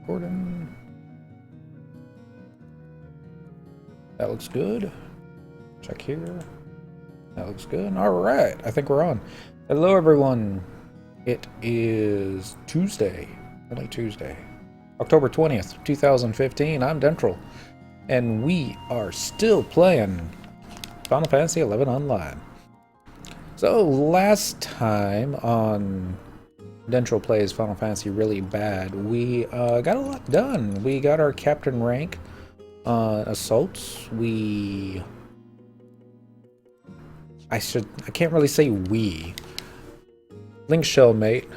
Gordon. That looks good. Check here. That looks good. Alright, I think we're on. Hello everyone. It is Tuesday. Only Tuesday. October 20th, 2015. I'm Dentral. And we are still playing Final Fantasy XI Online. So last time on Dentral Plays Final Fantasy Really Bad, we got a lot done. We got our captain rank assaults. I can't really say we. Link Shellmate,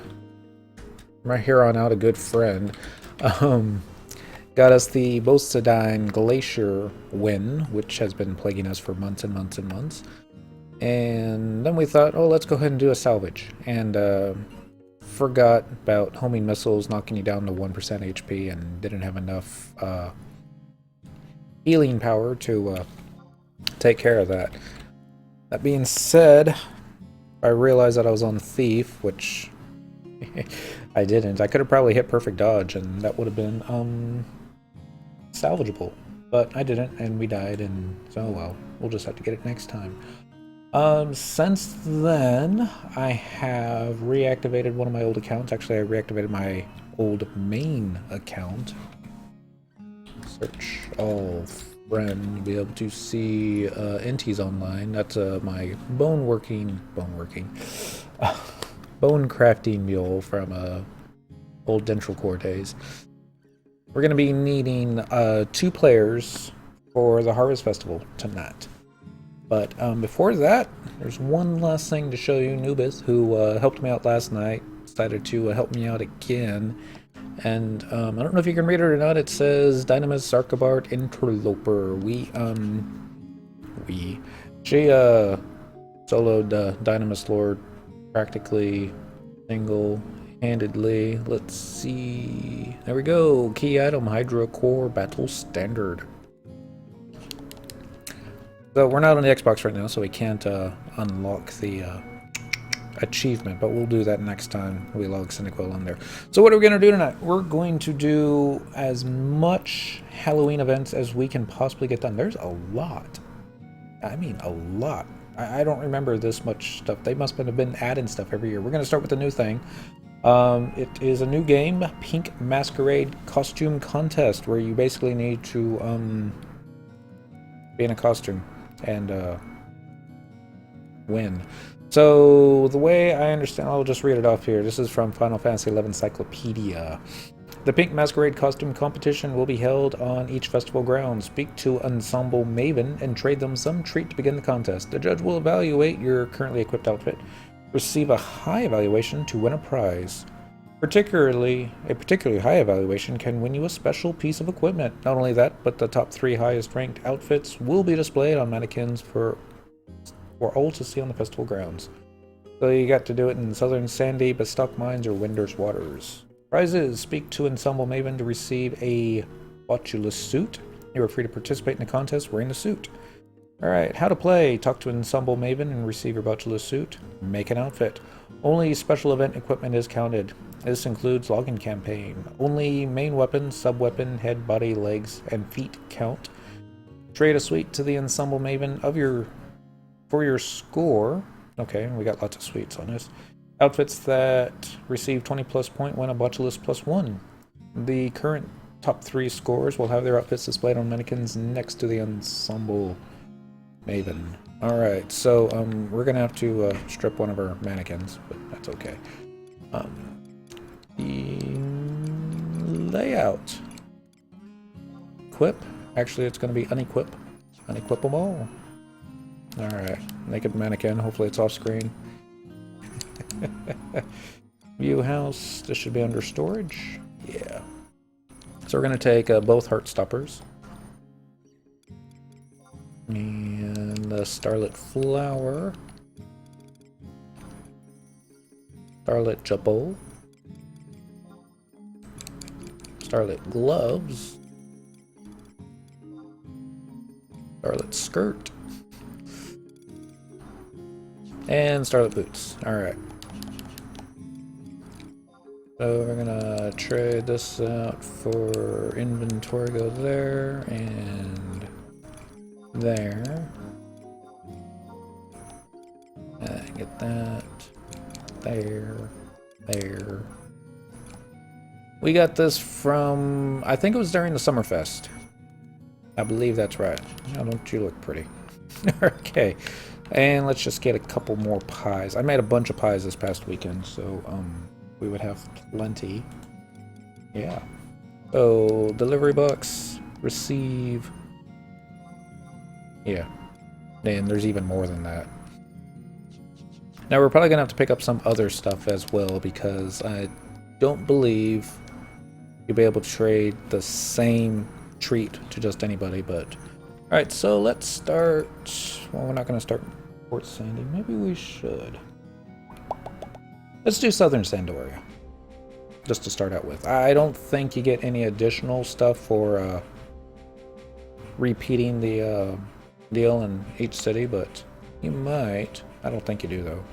from right here on out a good friend, got us the Bosidine Glacier win, which has been plaguing us for months and months and months. And then we thought, oh, let's go ahead and do a salvage. And forgot about homing missiles knocking you down to 1% HP and didn't have enough healing power to take care of that. That being said, I realized that I was on Thief, which I didn't. I could have probably hit perfect dodge, and that would have been salvageable. But I didn't, and we died, and so well, we'll just have to get it next time. Since then, I have reactivated one of my old accounts. Actually, I reactivated my old main account. Search all friend, you'll be able to see NT's online. That's my bone crafting mule from old Dentral Core days. We're going to be needing 2 players for the Harvest Festival tonight. But before that, there's one last thing to show you. Nubis, who helped me out last night, decided to help me out again. And I don't know if you can read it or not. It says Dynamis Archibald Interloper. She soloed Dynamis Lord practically single-handedly. Let's see. There we go. Key item, Hydra Core Battle Standard. So we're not on the Xbox right now, so we can't unlock the achievement, but we'll do that next time we log Cynical on there. So what are we going to do tonight? We're going to do as much Halloween events as we can possibly get done. There's a lot. I mean, a lot. I don't remember this much stuff. They must have been adding stuff every year. We're going to start with a new thing. It is a new game, Pink Masquerade Costume Contest, where you basically need to be in a costume and win. So the way I understand, I'll just read it off here. This is from Final Fantasy XI Encyclopedia. The Pink Masquerade Costume Competition will be held on each festival ground. Speak to Ensemble Maven and trade them some treat to begin the contest. The judge will evaluate your currently equipped outfit. Receive a high evaluation to win a prize. A particularly high evaluation can win you a special piece of equipment. Not only that, but the top 3 highest ranked outfits will be displayed on mannequins for all to see on the festival grounds. So you got to do it in Southern Sandy, Bestock Mines, or Winder's Waters. Prizes. Speak to Ensemble Maven to receive a Botulus suit. You are free to participate in the contest wearing the suit. Alright, how to play. Talk to Ensemble Maven and receive your Botulus suit. Make an outfit. Only special event equipment is counted. This includes login campaign. Only main weapon, sub-weapon, head, body, legs, and feet count. Trade a suite to the Ensemble Maven for your score. Okay, we got lots of suites on this. Outfits that receive 20+ point win a Botulus +1. The current top 3 scores will have their outfits displayed on mannequins next to the Ensemble Maven. Alright, so we're gonna have to strip one of our mannequins, but that's okay. The layout. Equip. Actually, it's gonna be unequip. Unequip them all. Alright, naked mannequin. Hopefully it's off screen. View house. This should be under storage. Yeah. So we're going to take both Heartstoppers. And the Starlit Flower. Starlit Jabot. Starlit Gloves. Starlit Skirt. And Starlit Boots. Alright. So we're gonna trade this out for inventory, go there and there. Get that there. We got this from, I think it was during the Summerfest. I believe that's right. Now, don't you look pretty? Okay, and let's just get a couple more pies. I made a bunch of pies this past weekend, so we would have plenty. Yeah. So delivery box, receive. Yeah, and there's even more than that. Now we're probably gonna have to pick up some other stuff as well, because I don't believe you'll be able to trade the same treat to just anybody. But all right, so let's start. Well, we're not gonna start Port Sandy. Maybe we should. Let's do Southern Sandoria, just to start out with. I don't think you get any additional stuff for repeating the deal in each city, but you might. I don't think you do, though.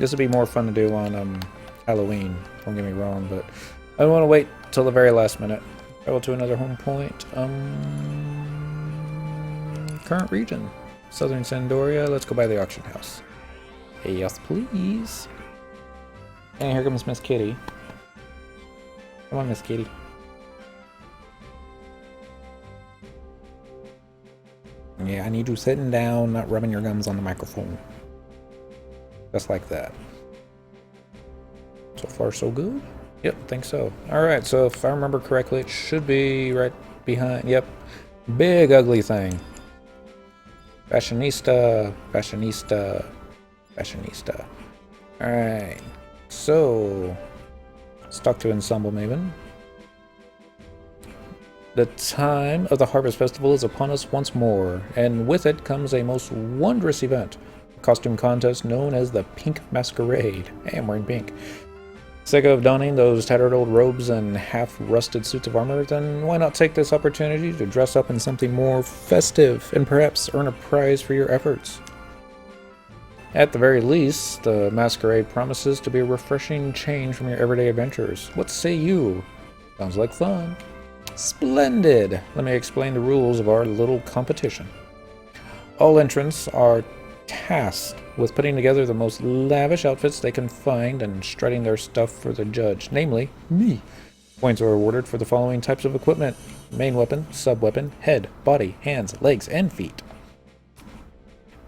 This would be more fun to do on Halloween, don't get me wrong, but I don't want to wait till the very last minute. Travel to another home point. Current region. Southern Sandoria. Let's go by the auction house. Yes, please. And here comes Miss Kitty. Come on, Miss Kitty. Yeah, I need you sitting down, not rubbing your gums on the microphone. Just like that. So far, so good? Yep, think so. Alright, so if I remember correctly, it should be right behind. Yep. Big ugly thing. Fashionista. Fashionista. Fashionista. Alright. So, let's talk to Ensemble Maven. The time of the Harvest Festival is upon us once more, and with it comes a most wondrous event. Costume contest known as the Pink Masquerade. Hey, I'm wearing pink. Sick of donning those tattered old robes and half-rusted suits of armor? Then why not take this opportunity to dress up in something more festive and perhaps earn a prize for your efforts? At the very least, the masquerade promises to be a refreshing change from your everyday adventures. What say you? Sounds like fun. Splendid! Let me explain the rules of our little competition. All entrants are tasked with putting together the most lavish outfits they can find and strutting their stuff for the judge, namely me. Points are awarded for the following types of equipment: main weapon, sub-weapon, head, body, hands, legs, and feet.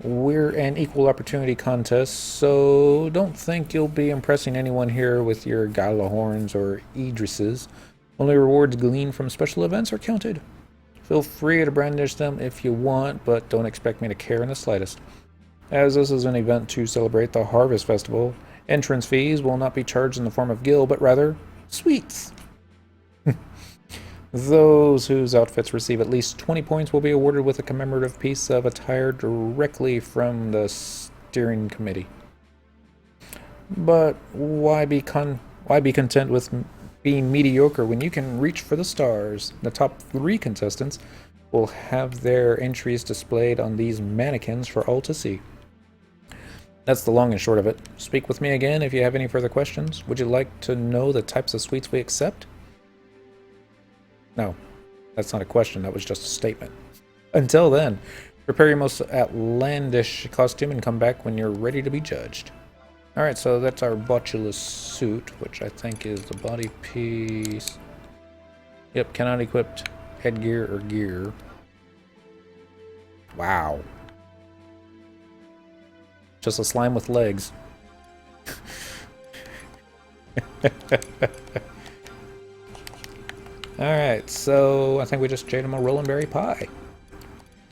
We're an equal opportunity contest, so don't think you'll be impressing anyone here with your Galahorns or Idrises. Only rewards gleaned from special events are counted. Feel free to brandish them if you want, but don't expect me to care in the slightest. As this is an event to celebrate the Harvest Festival, entrance fees will not be charged in the form of gil, but rather sweets. Those whose outfits receive at least 20 points will be awarded with a commemorative piece of attire directly from the steering committee. But why be content with being mediocre when you can reach for the stars? The top 3 contestants will have their entries displayed on these mannequins for all to see. That's the long and short of it. Speak with me again if you have any further questions. Would you like to know the types of sweets we accept? No, that's not a question. That was just a statement. Until then, prepare your most outlandish costume and come back when you're ready to be judged. Alright, so that's our botulus suit, which I think is the body piece. Yep, cannot equip headgear or gear. Wow. Just a slime with legs. Alright, so I think we just trade him a rolling berry pie.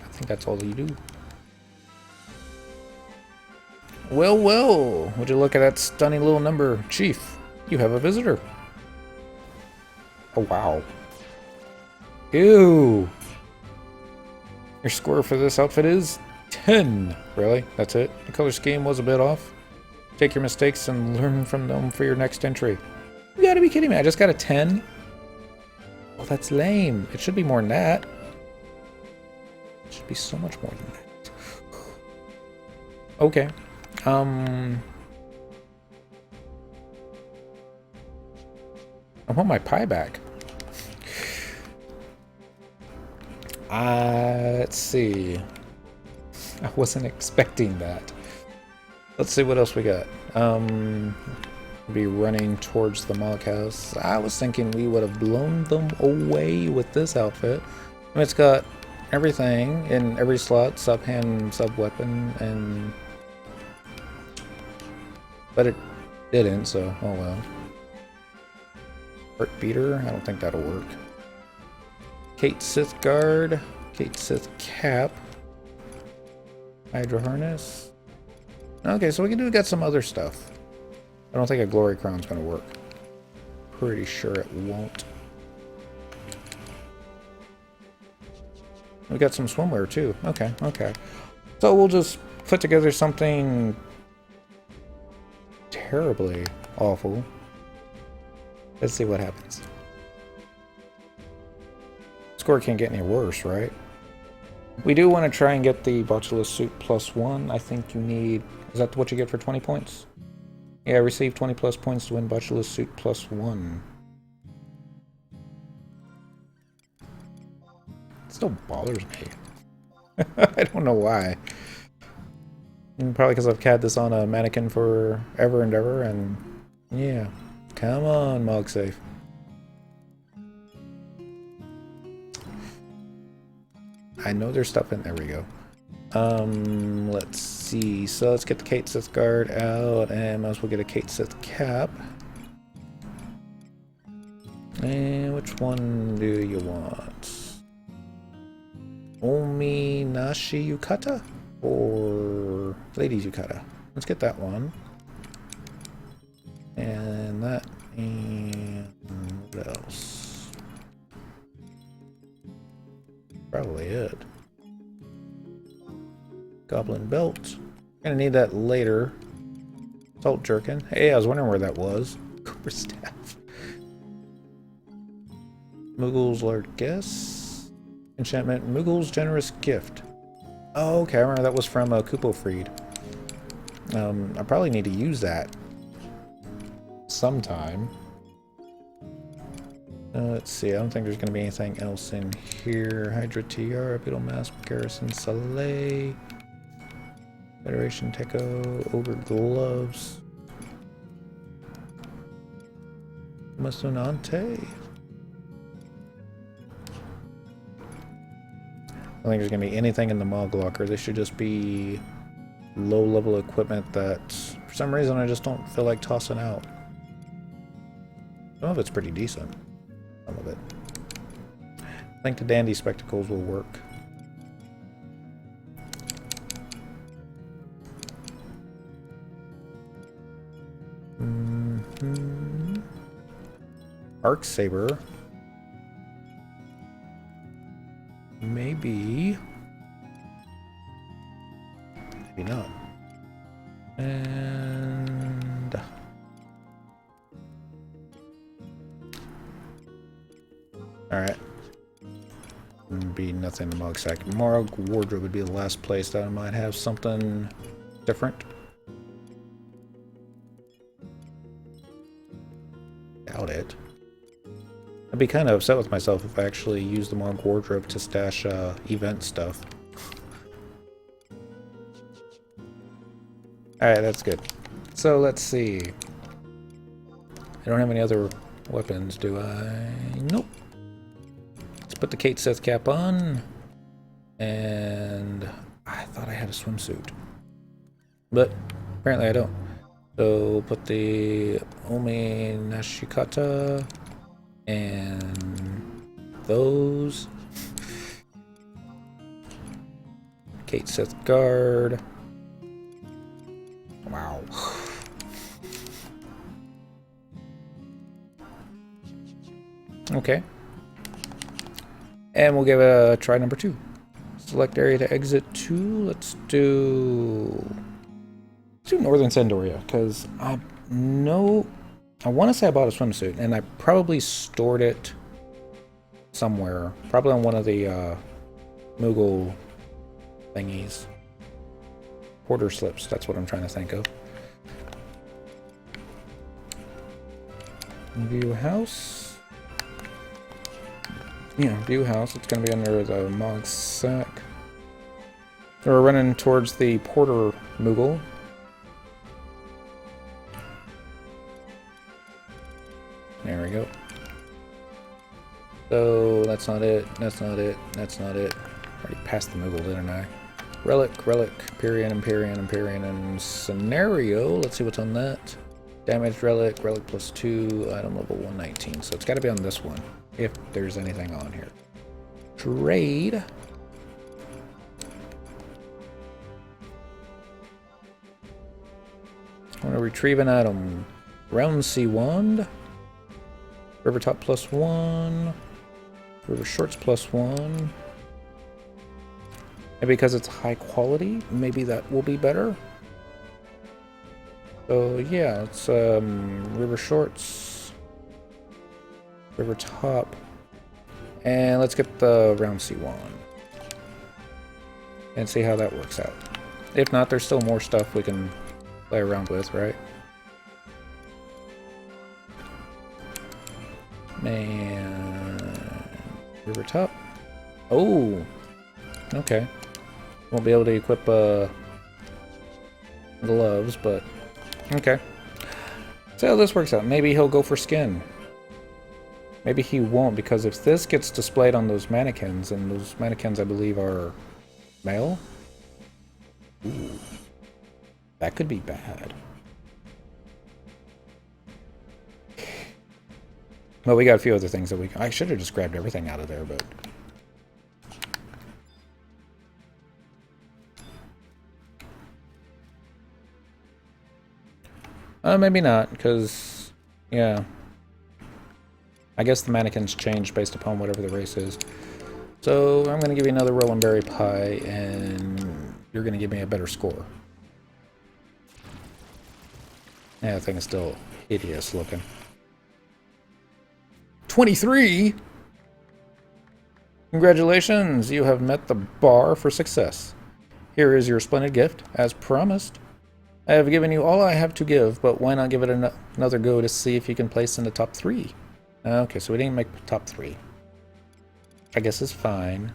I think that's all you do. Well, well, would you look at that stunning little number? Chief, you have a visitor. Oh, wow. Ew. Your score for this outfit is 10. Really? That's it? The color scheme was a bit off. Take your mistakes and learn from them for your next entry. You gotta be kidding me. I just got a 10? Well, that's lame. It should be more than that. It should be so much more than that. Okay. I want my pie back. Let's see. I wasn't expecting that. Let's see what else we got. Be running towards the Mog House. I was thinking we would have blown them away with this outfit. I mean, it's got everything in every slot, sub-hand, sub-weapon, and... But it didn't, so oh well. Heart Beater, I don't think that'll work. Kate Sith Guard, Kate Sith Cap, Hydra Harness. Okay, so we got some other stuff. I don't think a Glory Crown's gonna work. Pretty sure it won't. We got some swimwear too. Okay, okay. So we'll just put together something terribly awful. Let's see what happens. Score can't get any worse, right? We do want to try and get the Botulus suit +1. I think you need... Is that what you get for 20 points? Yeah, receive 20 plus points to win Botulus suit +1. It still bothers me. I don't know why. Probably because I've had this on a mannequin for ever and ever, and yeah. Come on, MogSafe. I know there's stuff in there. We go. Let's see. So let's get the Kate Sith Guard out, and might as well get a Kate Sith Cap. And which one do you want? Omi Nashi Yukata or Ladies Yukata? Let's get that one. And that, and what else? Probably it. Goblin Belt. Gonna need that later. Salt Jerkin. Hey, I was wondering where that was. Cooper Staff. Muggle's Largess. Enchantment. Muggle's Generous Gift. Oh, okay. I remember that was from Kupo Freed. I probably need to use that sometime. Let's see. I don't think there's going to be anything else in here. Hydra Tiara, Beetle Mask, Garrison Soleil, Federation Techo, Ogre Gloves, Masonante. I don't think there's going to be anything in the Mog Locker. This should just be low-level equipment that, for some reason, I just don't feel like tossing out. Some of it's pretty decent. Some of it. I think the Dandy Spectacles will work. Arc Saber. Maybe. Maybe not. And alright. Be nothing in the Mog Sack. Morgue Wardrobe would be the last place that I might have something different. Doubt it. I'd be kind of upset with myself if I actually used the Morgue Wardrobe to stash event stuff. Alright, that's good. So let's see. I don't have any other weapons, do I? Nope. Let's put the Kate Sith Cap on. And I thought I had a swimsuit. But apparently I don't. So put the Omi Nashikata and those. Kate Sith Guard. Wow. Okay. And we'll give it a try number 2. Select area to exit 2. Let's do Northern Sandoria, because I want to say I bought a swimsuit, and I probably stored it somewhere. Probably on one of the Moogle thingies. Quarter slips, that's what I'm trying to think of. View house. Yeah, view house. It's going to be under the Mog Sack. We're running towards the Porter Moogle. There we go. So that's not it. That's not it. That's not it. Already passed the Moogle, didn't I? Relic, Empyrean, and Scenario. Let's see what's on that. Damaged Relic, +2, item level 119. So it's got to be on this one, if there's anything on here. Trade. I want to retrieve an item. Round Sea Wand. River Top +1. River Shorts +1. And because it's high quality, maybe that will be better. So yeah, it's River Shorts, River Top, and let's get the Round Sea Wand and see how that works out. If not, there's still more stuff we can play around with, right? And River Top. Oh, okay. Won't be able to equip gloves, but okay. See how this works out. Maybe he'll go for skin. Maybe he won't, because if this gets displayed on those mannequins, and those mannequins I believe are male, ooh, that could be bad. Well, we got a few other things that we can... I should have just grabbed everything out of there, but... maybe not, because... Yeah. I guess the mannequins change based upon whatever the race is. So, I'm going to give you another roll and berry pie, and you're going to give me a better score. Yeah, the thing is still hideous looking. 23? Congratulations, you have met the bar for success. Here is your splendid gift, as promised. I have given you all I have to give, but why not give it another go to see if you can place in the top 3? Okay, so we didn't make top 3. I guess it's fine.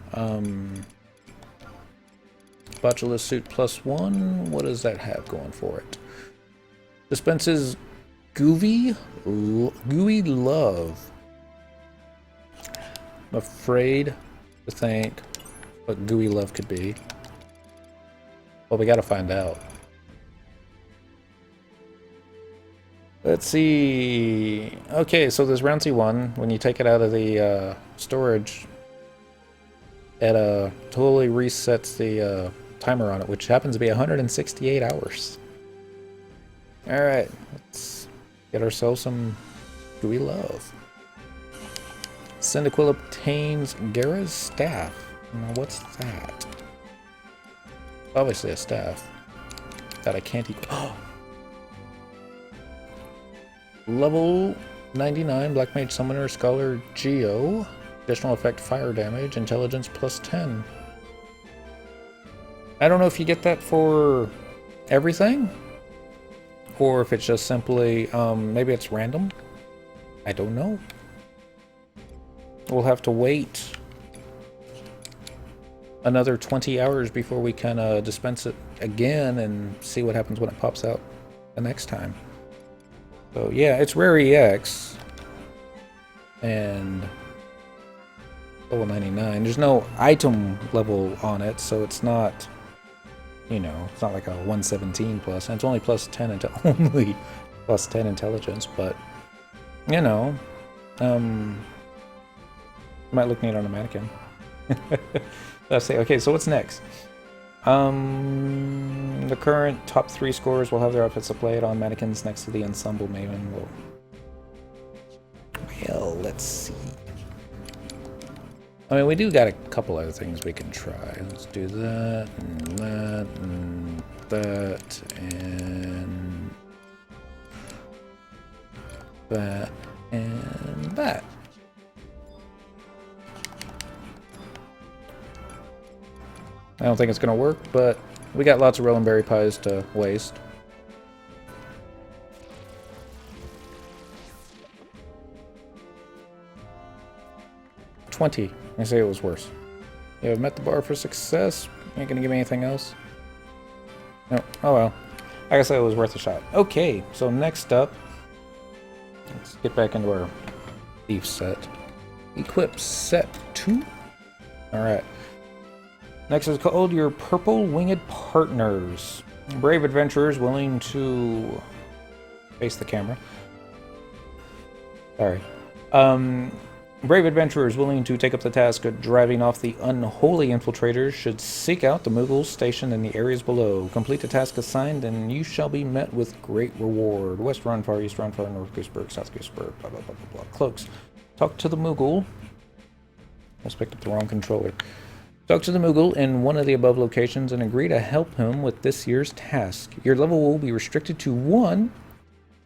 Botulus suit +1. What does that have going for it? Dispenses gooey love. I'm afraid to think what gooey love could be. Well, we gotta find out. Let's see. Okay, so this Round Sea one, when you take it out of the storage, it totally resets the timer on it, which happens to be 168 hours. Alright, let's get ourselves some gooey love. Cyndaquil obtains Gara's staff. Now, what's that? Obviously a staff that I can't equip. Oh! Level 99, Black Mage Summoner, Scholar Geo. Additional effect, fire damage, intelligence +10. I don't know if you get that for everything, or if it's just simply, maybe it's random. I don't know. We'll have to wait another 20 hours before we can dispense it again and see what happens when it pops out the next time. So yeah, it's rare EX and level 99. There's no item level on it, so it's not, you know, it's not like a 117 plus, and it's only +10 until only +10 intelligence, but you know, might look neat on a mannequin. Let's see. Okay, so what's next? The current top 3 scorers will have their outfits displayed on mannequins next to the ensemble maven. Well, let's see. I mean, we do got a couple other things we can try. Let's do that, and that, and that, and that, and that. I don't think it's going to work, but we got lots of roll and berry pies to waste. 20. I say it was worse. You have met the bar for success. Ain't gonna give me anything else. No. Oh well. I guess it was worth a shot. Okay, so next up, let's get back into our thief set. Equip set 2. Alright. Next is called your Purple Winged Partners. Brave adventurers willing to face the camera. Sorry. Brave adventurers willing to take up the task of driving off the unholy infiltrators should seek out the Mughals stationed in the areas below. Complete the task assigned and you shall be met with great reward. West run, far east run, far north Gooseberg, south Gooseberg, blah blah blah blah blah. Cloaks. Talk to the Mughal. I just picked up the wrong controller. Talk to the Mughal in one of the above locations and agree to help him with this year's task. Your level will be restricted to 1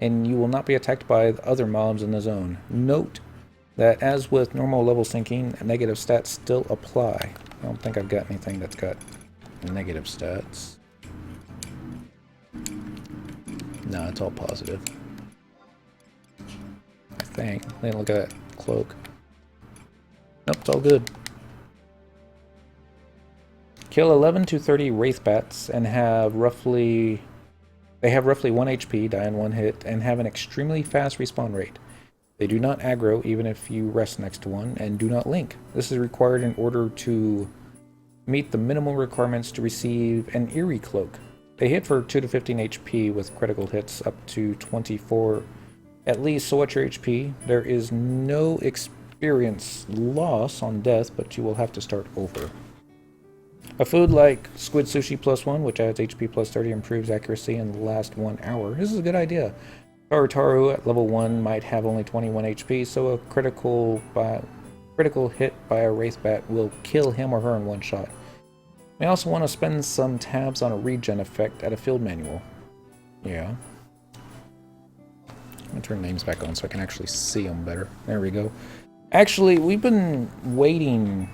and you will not be attacked by other mobs in the zone. Note that as with normal level syncing, negative stats still apply. I don't think I've got anything that's got negative stats. No, it's all positive. I think. Then look at that cloak. Nope, it's all good. Kill 11 to 30 wraith bats and have roughly... They have roughly 1 HP, die in 1 hit, and have an extremely fast respawn rate. They do not aggro even if you rest next to one, and do not link. This is required in order to meet the minimal requirements to receive an Eerie Cloak. They hit for 2 to 15 HP with critical hits up to 24 at least, so what's your HP? There is no experience loss on death, but you will have to start over. A food like Squid Sushi +1, which adds HP +30, improves accuracy in the last 1 hour. This is a good idea. Taru at level 1 might have only 21 HP, so a critical hit by a wraith bat will kill him or her in 1 shot. You may also want to spend some tabs on a regen effect at a field manual. Yeah. I'm going to turn names back on so I can actually see them better. There we go. Actually, we've been waiting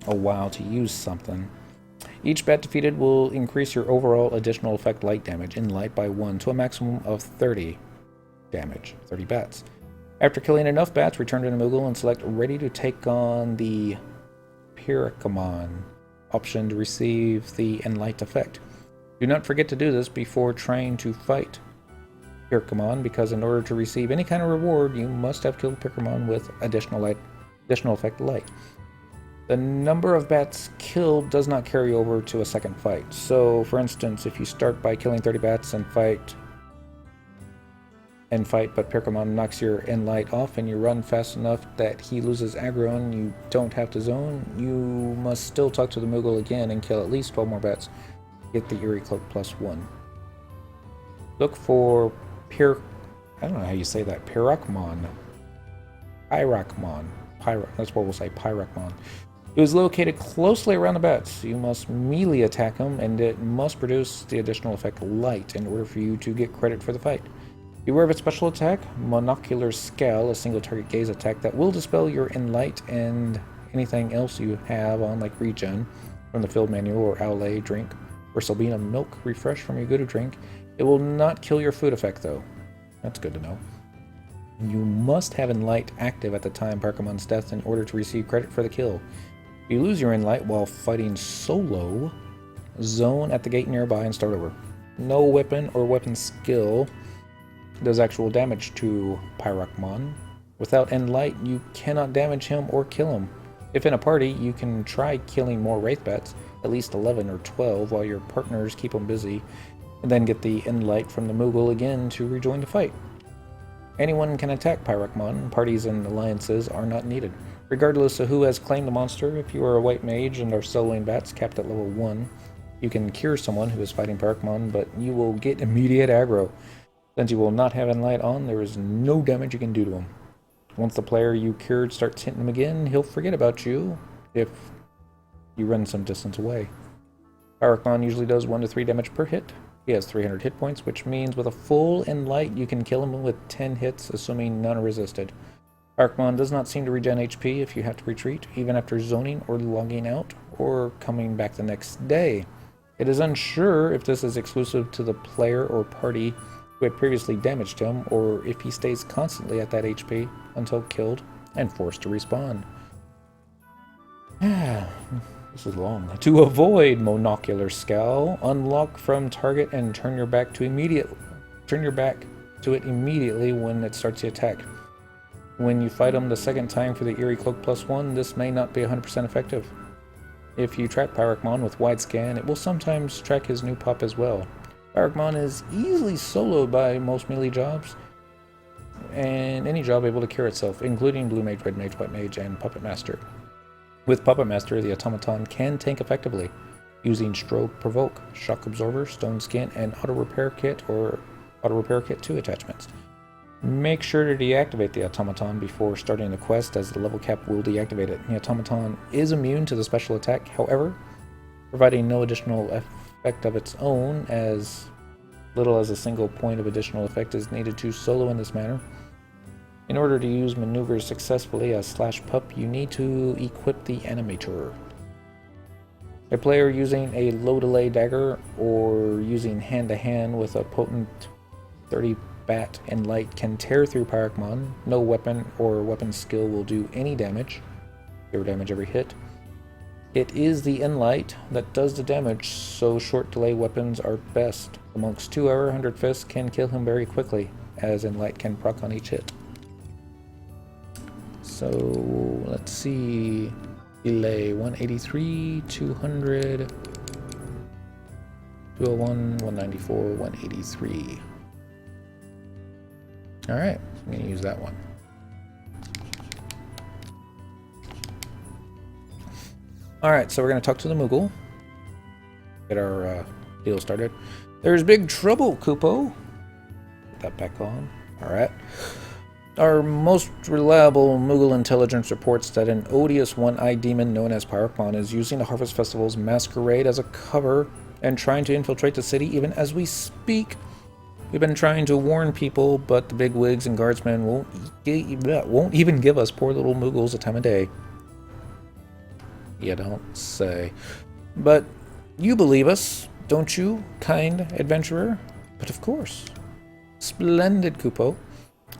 a while to use something. Each bat defeated will increase your overall additional effect light damage in light by 1 to a maximum of 30 damage. 30 bats. After killing enough bats, return to the Mughal and select ready to take on the Pyrrhicamon option to receive the Enlight effect. Do not forget to do this before trying to fight Pyrrhicamon, because in order to receive any kind of reward, you must have killed Pyrrhicamon with additional effect light. The number of bats killed does not carry over to a second fight. So, for instance, if you start by killing 30 bats and fight, but Pyrrhicamon knocks your Enlight off and you run fast enough that he loses aggro and you don't have to zone, you must still talk to the Mughal again and kill at least 12 more bats to get the Eerie Cloak +1. Look for I don't know how you say that. Pyrrhicamon. That's what we'll say. Pyrrhicamon. It is located closely around the bats. You must melee attack him, and it must produce the additional effect light in order for you to get credit for the fight. Beware of its special attack, Monocular Scowl, a single target gaze attack that will dispel your Enlight and anything else you have on, like regen from the field manual, or Owlay drink, or Sabina milk refresh from your good drink. It will not kill your food effect, though. That's good to know. You must have Enlight active at the time Pyrrhicamon's death in order to receive credit for the kill. If you lose your Enlight while fighting solo, zone at the gate nearby and start over. No weapon or weapon skill does actual damage to Pyrrhicamon. Without Enlight, you cannot damage him or kill him. If in a party, you can try killing more Wraith Bats, at least 11 or 12, while your partners keep them busy, and then get the Enlight from the Mughal again to rejoin the fight. Anyone can attack Pyrrhicamon. Parties and alliances are not needed. Regardless of who has claimed the monster, if you are a white mage and are soloing bats capped at level 1, you can cure someone who is fighting Pyrrhicamon, but you will get immediate aggro. Since you will not have Enlight on, there is no damage you can do to him. Once the player you cured starts hitting him again, he'll forget about you if you run some distance away. Pyrrhicamon usually does 1 to 3 damage per hit. He has 300 hit points, which means with a full Enlight you can kill him with 10 hits, assuming none are resisted. Pyrrhicamon does not seem to regen HP if you have to retreat, even after zoning or logging out, or coming back the next day. It is unsure if this is exclusive to the player or party who had previously damaged him, or if he stays constantly at that HP until killed and forced to respawn. This is long. To avoid monocular scowl, unlock from target and turn your back to it immediately when it starts the attack. When you fight him the second time for the Eerie Cloak +1, this may not be 100% effective. If you track Pyrocmon with wide scan, it will sometimes track his new pup as well. Pyrocmon is easily soloed by most melee jobs, and any job able to cure itself, including Blue Mage, Red Mage, White Mage, and Puppet Master. With Puppet Master, the automaton can tank effectively, using Stroke Provoke, Shock Absorber, Stone Skin, and Auto Repair Kit or Auto Repair Kit 2 attachments. Make sure to deactivate the automaton before starting the quest, as the level cap will deactivate it. The automaton is immune to the special attack, however, providing no additional effect of its own, as little as a single point of additional effect is needed to solo in this manner. In order to use maneuvers successfully as /pup, you need to equip the animator. A player using a low delay dagger or using hand-to-hand with a potent 30 bat and light can tear through Pyrocmon. No weapon or weapon skill will do any damage. 0 damage every hit. It is the Enlight that does the damage, so short delay weapons are best. The monk's 2-hour 100 Fists can kill him very quickly, as Enlight can proc on each hit. So let's see. Delay 183, 200, 201, 194, 183. Alright, I'm going to use that one. Alright, so we're going to talk to the Moogle. Get our deal started. There's big trouble, Kupo. Put that back on. Alright. Our most reliable Moogle intelligence reports that an odious one-eyed demon known as Pyrocmon is using the Harvest Festival's masquerade as a cover and trying to infiltrate the city even as we speak. We've been trying to warn people, but the bigwigs and guardsmen won't even give us poor little Moogles a time of day. You don't say. But you believe us, don't you, kind adventurer? But of course. Splendid, Kupo.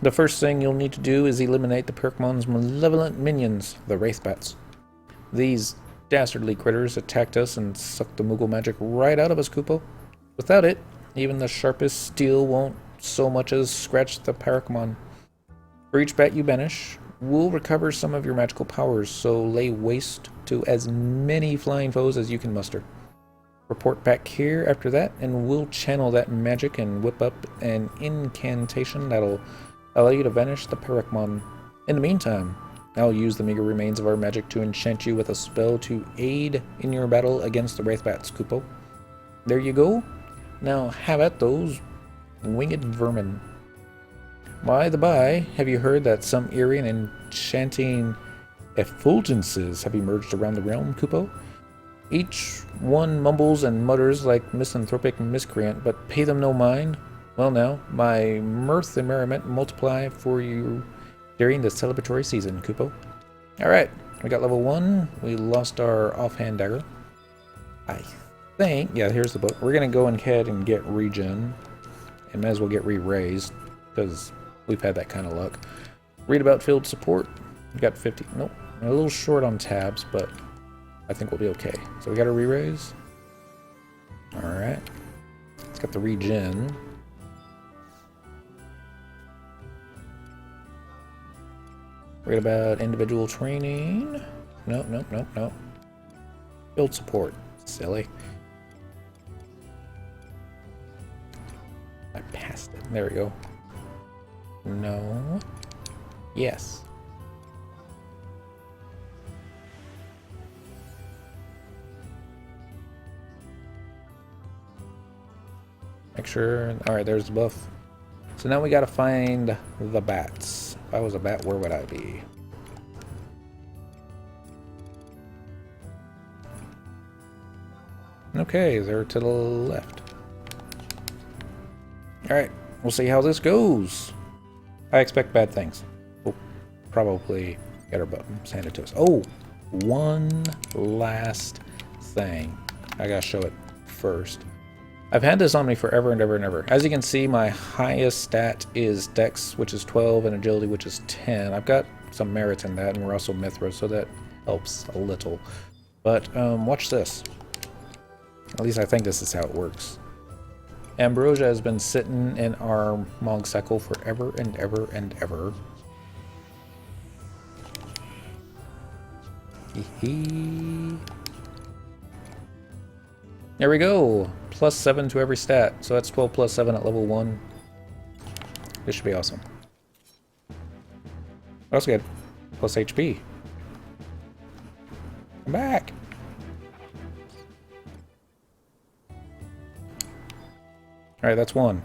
The first thing you'll need to do is eliminate the Pyrocmon's malevolent minions, the Wraithbats. These dastardly critters attacked us and sucked the Moogle magic right out of us, Kupo. Without it, even the sharpest steel won't so much as scratch the Pyrocmon. For each bat you banish, we'll recover some of your magical powers, so lay waste to as many flying foes as you can muster. Report back here after that, and we'll channel that magic and whip up an incantation that'll allow you to vanish the Pyrocmon. In the meantime, I'll use the meager remains of our magic to enchant you with a spell to aid in your battle against the Wraithbats, Kupo. There you go. Now have at those winged vermin. By the by, have you heard that some eerie and enchanting effulgences have emerged around the realm, Kupo? Each one mumbles and mutters like misanthropic miscreant, but pay them no mind. Well now, my mirth and merriment multiply for you during the celebratory season, Kupo. Alright, we got level 1. We lost our offhand dagger. I think, yeah, here's the book. We're going to go ahead and get regen. And might as well get re-raised, because we've had that kind of luck. Read about field support. We got 50. Nope. We're a little short on tabs, but I think we'll be okay. So we got a re-raise. Alright. Let's get the regen. Read about individual training. Nope, nope, nope, nope. Field support. Silly. I passed it. There we go. No. Yes. Make sure. Alright, there's the buff. So now we gotta find the bats. If I was a bat, where would I be? Okay, they're to the left. Alright, we'll see how this goes. I expect bad things. We'll probably get our buttons handed to us. Oh, one last thing. I gotta show it first. I've had this on me forever and ever and ever. As you can see, my highest stat is Dex, which is 12, and Agility, which is 10. I've got some merit in that, and we're also Mithra, so that helps a little. But watch this. At least I think this is how it works. Ambrosia has been sitting in our Mog cycle forever and ever and ever. There we go. +7 to every stat. So that's 12 plus 7 at level 1. This should be awesome. That's good. Plus HP. Come back. Alright, that's 1.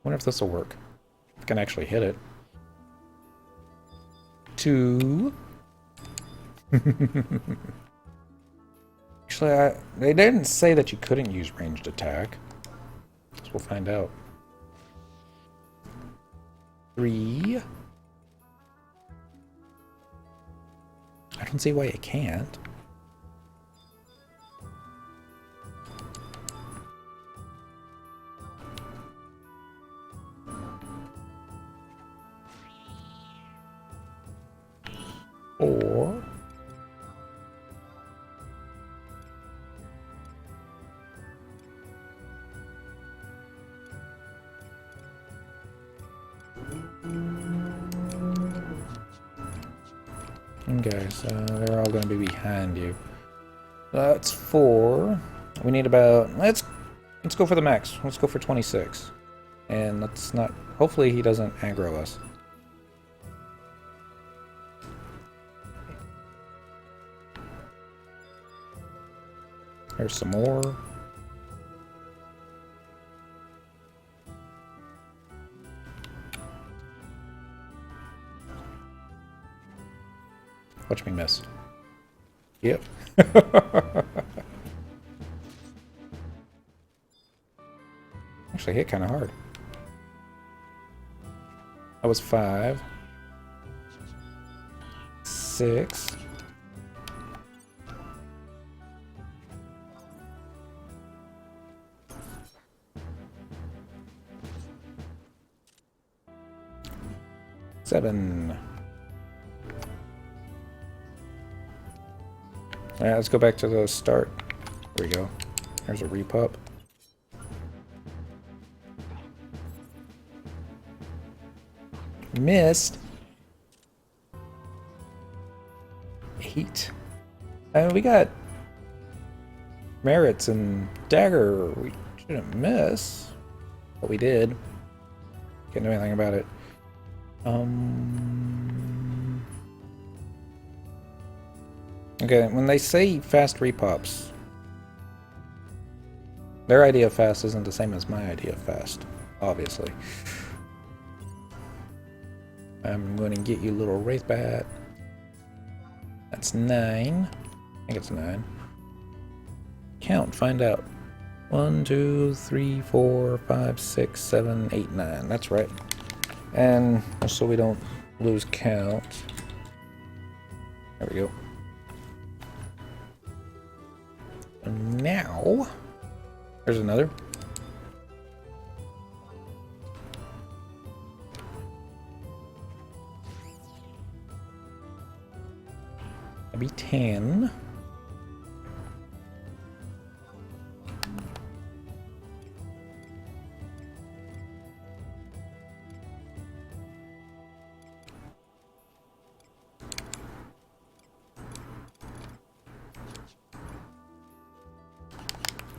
Wonder if this will work. If I can actually hit it. 2. Actually, they didn't say that you couldn't use ranged attack. So we'll find out. 3. I don't see why you can't. 4. Okay, so they're all going to be behind you. That's 4. We need about... Let's go for the max. Let's go for 26. And let's not... Hopefully he doesn't aggro us. There's some more. Watch me miss. Yep. Actually hit kind of hard. That was 5. 6. 7. Alright, let's go back to the start. There we go. There's a repup. Missed. 8. We got merits and dagger. We shouldn't miss. But we did. Can't do anything about it. Okay, when they say fast repops, their idea of fast isn't the same as my idea of fast, obviously. I'm going to get you, little Wraithbat. That's 9. I think it's 9. Count, find out. 1, 2, 3, 4, 5, 6, 7, 8, 9. That's right. And so we don't lose count. There we go. And now, there's another. That'd be 10.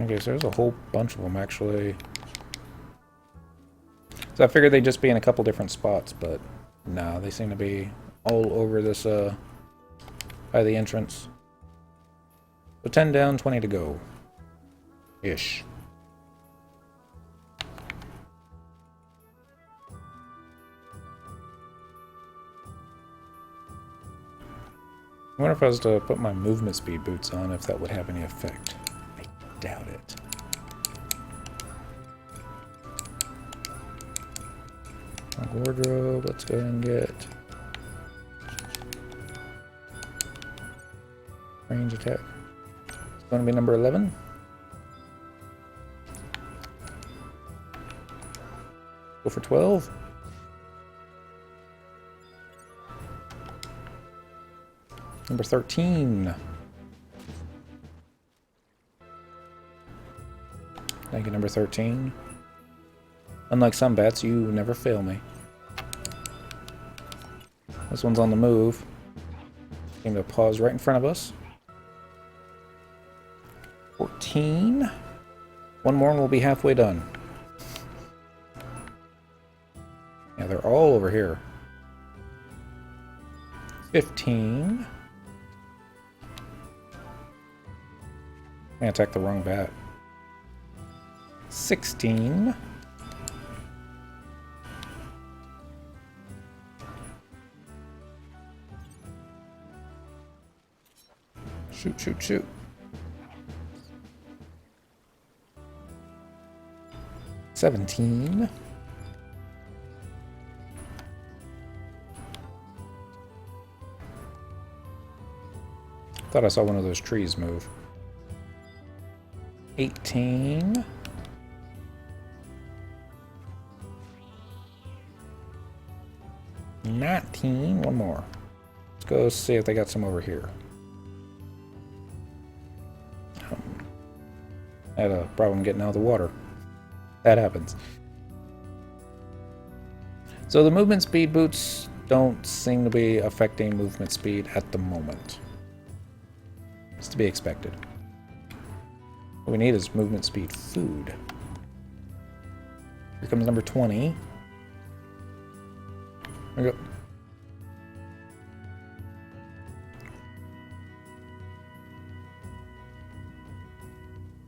Okay, so there's a whole bunch of them, actually. So I figured they'd just be in a couple different spots, but no, they seem to be all over this, by the entrance. So 10 down, 20 to go. Ish. I wonder if I was to put my movement speed boots on, if that would have any effect. Doubt it. Wardrobe, let's go ahead and get range attack. It's going to be number 11. Go for 12. Number 13. Thank you, number 13. Unlike some bets, you never fail me. This one's on the move. Came to a pause right in front of us. 14. One more and we'll be halfway done. Yeah, they're all over here. 15. I attacked the wrong bat. 16. Shoot, shoot, shoot. 17. Thought I saw one of those trees move. 18. 19. One more. Let's go see if they got some over here. I had a problem getting out of the water. That happens. So the movement speed boots don't seem to be affecting movement speed at the moment. It's to be expected. What we need is movement speed food. Here comes number 20. There we go.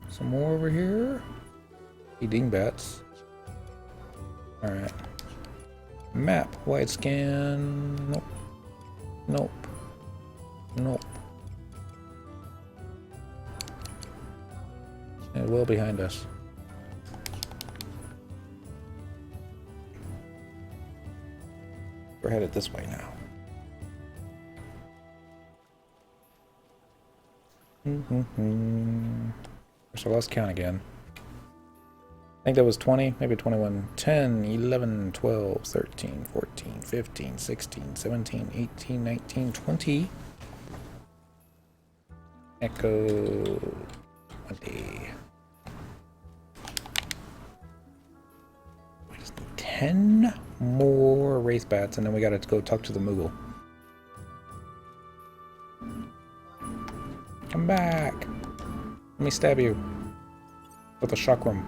Some more over here. Eating dingbats. Alright. Map. Wide scan. Nope. Nope. Nope. And well behind us. We're headed this way now. So let's count again. I think that was 20, maybe 21, 10, 11, 12, 13, 14, 15, 16, 17, 18, 19, 20. Echo 20. We just need 10 more wraith bats and then we gotta go talk to the Moogle. Come back! Let me stab you with a chakram.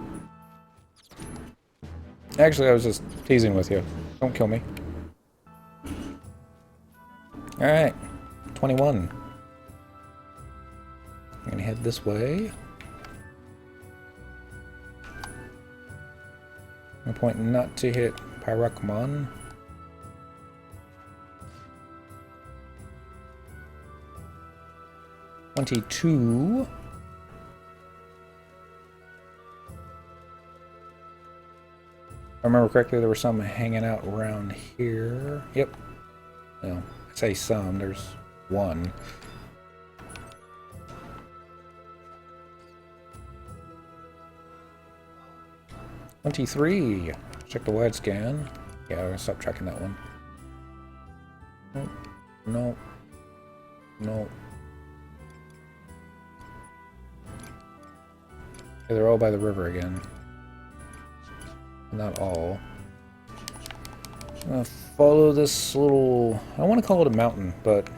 Actually, I was just teasing with you. Don't kill me. Alright. 21. I'm gonna head this way. I'm gonna point not to hit Pyrokumon. $22. If I remember correctly, there were some hanging out around here. Yep. No, I say some. There's one. $23. Check the wide scan. Yeah, I'm gonna stop tracking that one. Nope. Nope. Nope. Okay, they're all by the river again. Not all. I'm gonna follow this little... I want to call it a mountain, but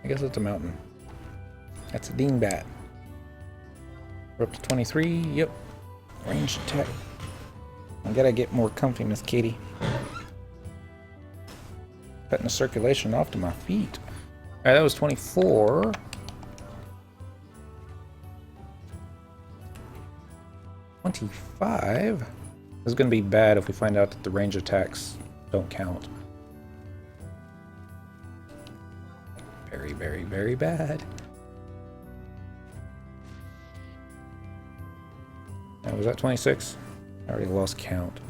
I guess it's a mountain. That's a dingbat. We're up to 23. Yep. Range attack. I gotta get more comfy, Miss Kitty. Cutting the circulation off to my feet. Alright, that was 24. $25. This is going to be bad if we find out that the range attacks don't count. Very, very, very bad. Now, was that 26? I already lost count.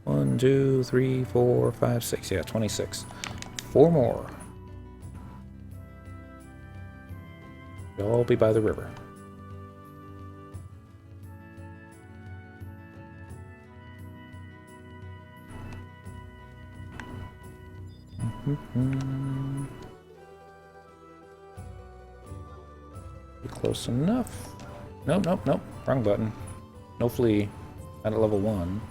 1, 2, 3, 4, 5, 6. Yeah, 26. 4 more. They'll all be by the river. Close enough. Nope, nope, nope. Wrong button. No flea. Not at level 1.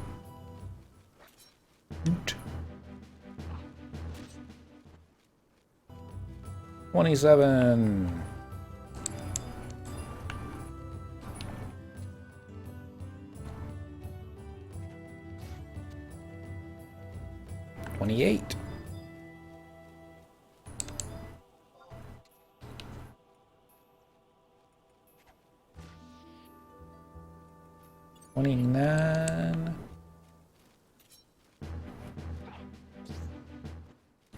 27. $28. 29.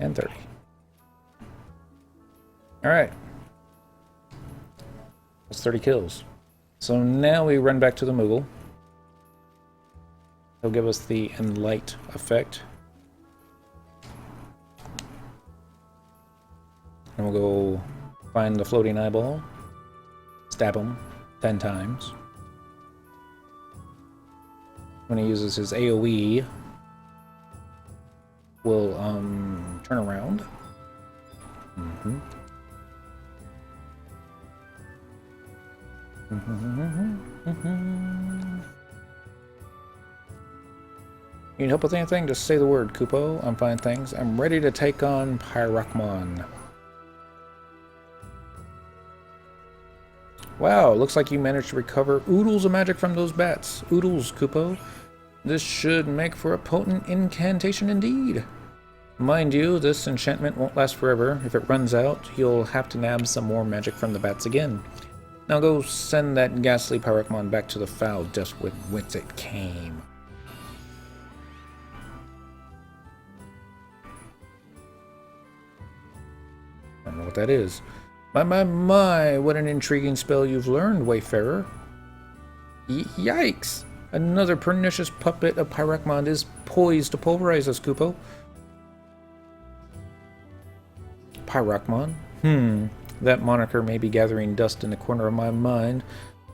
And 30. Alright. That's 30 kills. So now we run back to the Moogle. He'll give us the Enlight effect. And we'll go find the floating eyeball. Stab him 10 times. When he uses his AoE, we'll turn around. You need help with anything? Just say the word, Kupo. I'm fine, thanks. I'm ready to take on Pyrakmon. Wow, looks like you managed to recover oodles of magic from those bats. Oodles, Kupo. This should make for a potent incantation indeed. Mind you, this enchantment won't last forever. If it runs out, you'll have to nab some more magic from the bats again. Now go send that ghastly Pyrakmon back to the foul depths with whence it came. I don't know what that is. My, what an intriguing spell you've learned, Wayfarer. Yikes! Another pernicious puppet of Pyrakmon is poised to pulverize us, Kupo. Pyrakmon? That moniker may be gathering dust in the corner of my mind,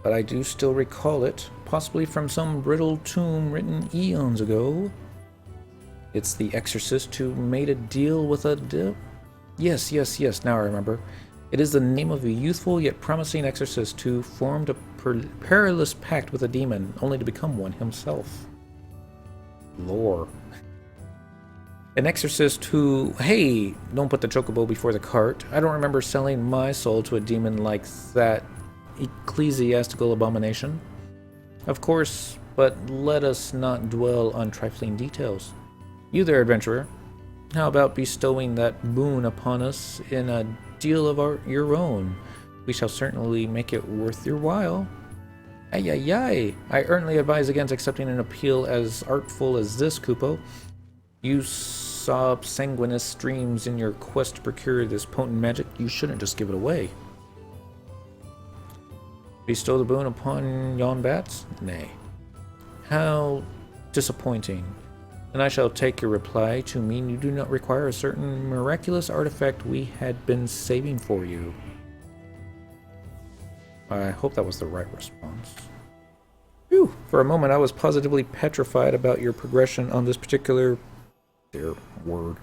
but I do still recall it, possibly from some brittle tomb written eons ago. It's the exorcist who made a deal with a Yes, now I remember. It is the name of a youthful yet promising exorcist who formed a perilous pact with a demon, only to become one himself. Lore. An exorcist who... Hey, don't put the chocobo before the cart. I don't remember selling my soul to a demon like that ecclesiastical abomination. Of course, but let us not dwell on trifling details. You there, adventurer. How about bestowing that boon upon us in a deal of your own? We shall certainly make it worth your while. Ay. I earnestly advise against accepting an appeal as artful as this, Kupo. You saw sanguineous streams in your quest to procure this potent magic. You shouldn't just give it away. Bestow the boon upon yon bats? Nay. How disappointing. And I shall take your reply to mean you do not require a certain miraculous artifact we had been saving for you. I hope that was the right response. Phew, for a moment I was positively petrified about your progression on this particular... dear word.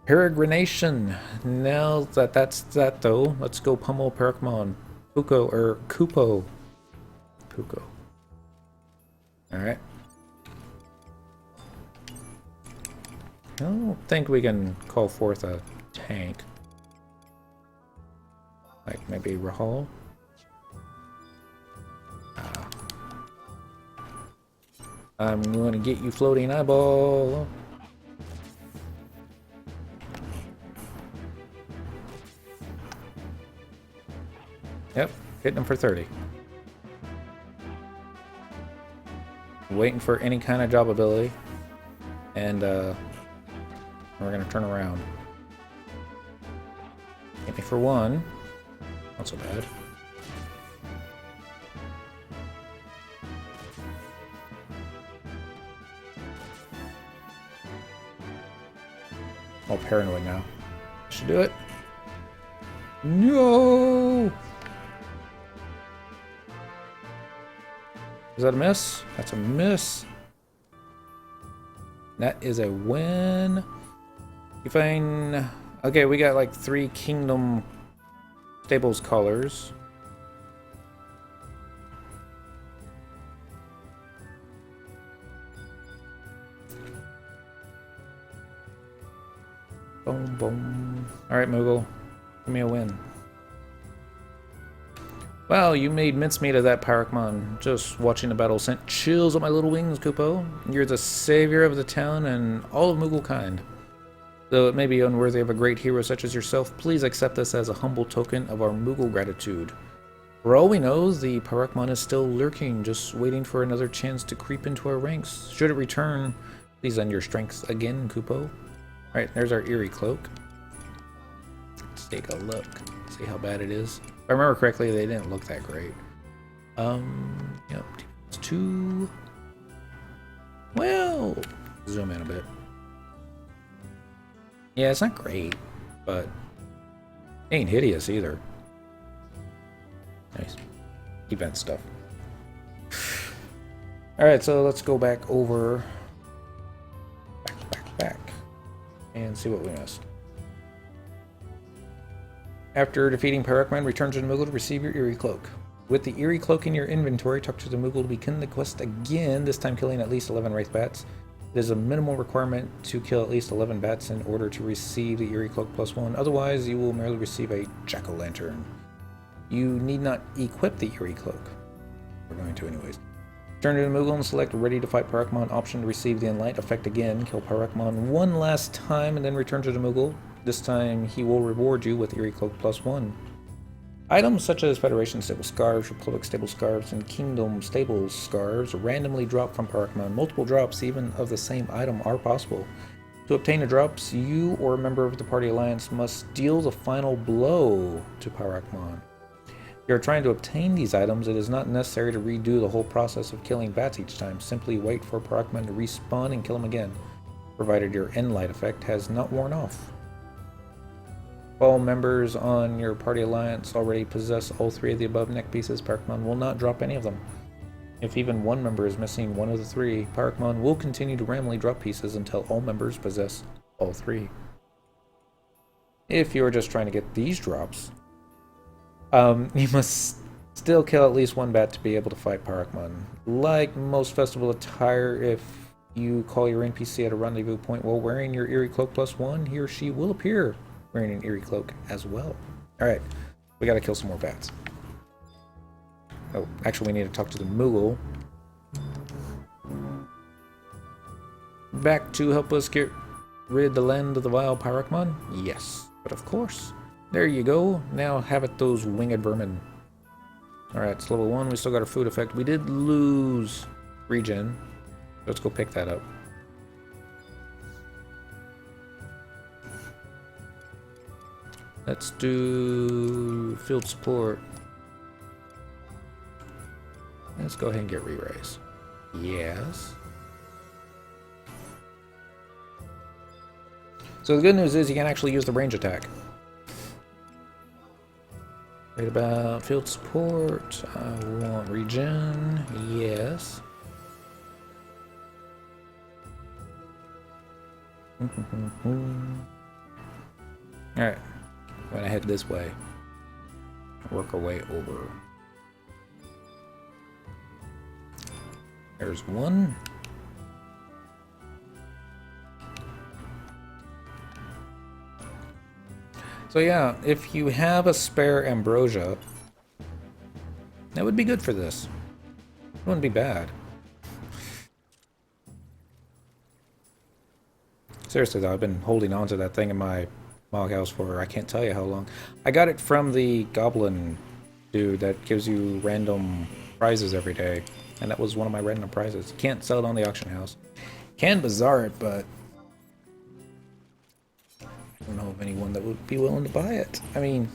Peregrination. Now that that's that though, let's go pummel Pyrakmon. Kupo. Alright. I don't think we can call forth a tank. Like maybe Rahal? I'm going to get you, floating eyeball. Yep, hitting him for 30. Waiting for any kind of job ability. And we're going to turn around. Hit me for 1. Not so bad. All paranoid now. Should do it. No! Is that a miss? That's a miss. That is a win. You find... Okay, we got like 3 Kingdom Stables colors. Boom, boom. Alright, Moogle. Give me a win. Wow, you made mincemeat of that Parakmon. Just watching the battle sent chills up my little wings, Kupo. You're the savior of the town and all of Moogle kind. Though it may be unworthy of a great hero such as yourself, please accept this as a humble token of our Moogle gratitude. For all we know, the Parakmon is still lurking, just waiting for another chance to creep into our ranks. Should it return, please lend your strength again, Kupo. Alright, there's our eerie cloak. Let's take a look, see how bad it is. If I remember correctly, they didn't look that great. Yep, it's 2. Well, zoom in a bit. Yeah, it's not great, but it ain't hideous either. Nice. Event stuff. Alright, so let's go back over. Back. And see what we missed. After defeating Parakmon, return to the Moogle to receive your Eerie Cloak. With the Eerie Cloak in your inventory, talk to the Moogle to begin the quest again, this time killing at least 11 Wraith Bats. It is a minimal requirement to kill at least 11 bats in order to receive the Eerie Cloak +1, otherwise you will merely receive a Jack-o'-lantern. You need not equip the Eerie Cloak. We're going to anyways. Turn to the Moogle and select Ready to Fight Parakmon option to receive the Enlight effect again. Kill Parakmon one last time and then return to the Moogle. This time he will reward you with Eerie Cloak +1. Items such as Federation Stable Scarves, Republic Stable Scarves, and Kingdom Stable Scarves randomly drop from Parakmon. Multiple drops, even of the same item, are possible. To obtain the drops, you or a member of the Party Alliance must deal the final blow to Parakmon. If you are trying to obtain these items, it is not necessary to redo the whole process of killing bats each time. Simply wait for Parakmon to respawn and kill them again, provided your Enlight effect has not worn off. If all members on your Party Alliance already possess all 3 of the above neck pieces, Parakmon will not drop any of them. If even one member is missing one of the 3, Parakmon will continue to randomly drop pieces until all members possess all 3. If you are just trying to get these drops, you must still kill at least 1 bat to be able to fight Parakmon. Like most festival attire, if you call your NPC at a rendezvous point while wearing your Eerie Cloak +1, he or she will appear wearing an Eerie Cloak as well. Alright, we gotta kill some more bats. Oh, actually we need to talk to the Moogle. Back to help us get rid the land of the vile Parakmon? Yes, but of course. There you go. Now have it those winged vermin. Alright, it's level 1. We still got our food effect. We did lose regen. Let's go pick that up. Let's do field support. Let's go ahead and get re-raise. Yes. So the good news is you can actually use the range attack. Right about field support. I want regen. Yes. Alright. I'm gonna head this way. Work our way over. There's one. So yeah, if you have a spare ambrosia, that would be good for this. It wouldn't be bad. Seriously though, I've been holding on to that thing in my Mog house for I can't tell you how long. I got it from the goblin dude that gives you random prizes every day, and that was one of my random prizes. Can't sell it on the auction house. Can bazaar it, but I don't know of anyone that would be willing to buy it. I mean,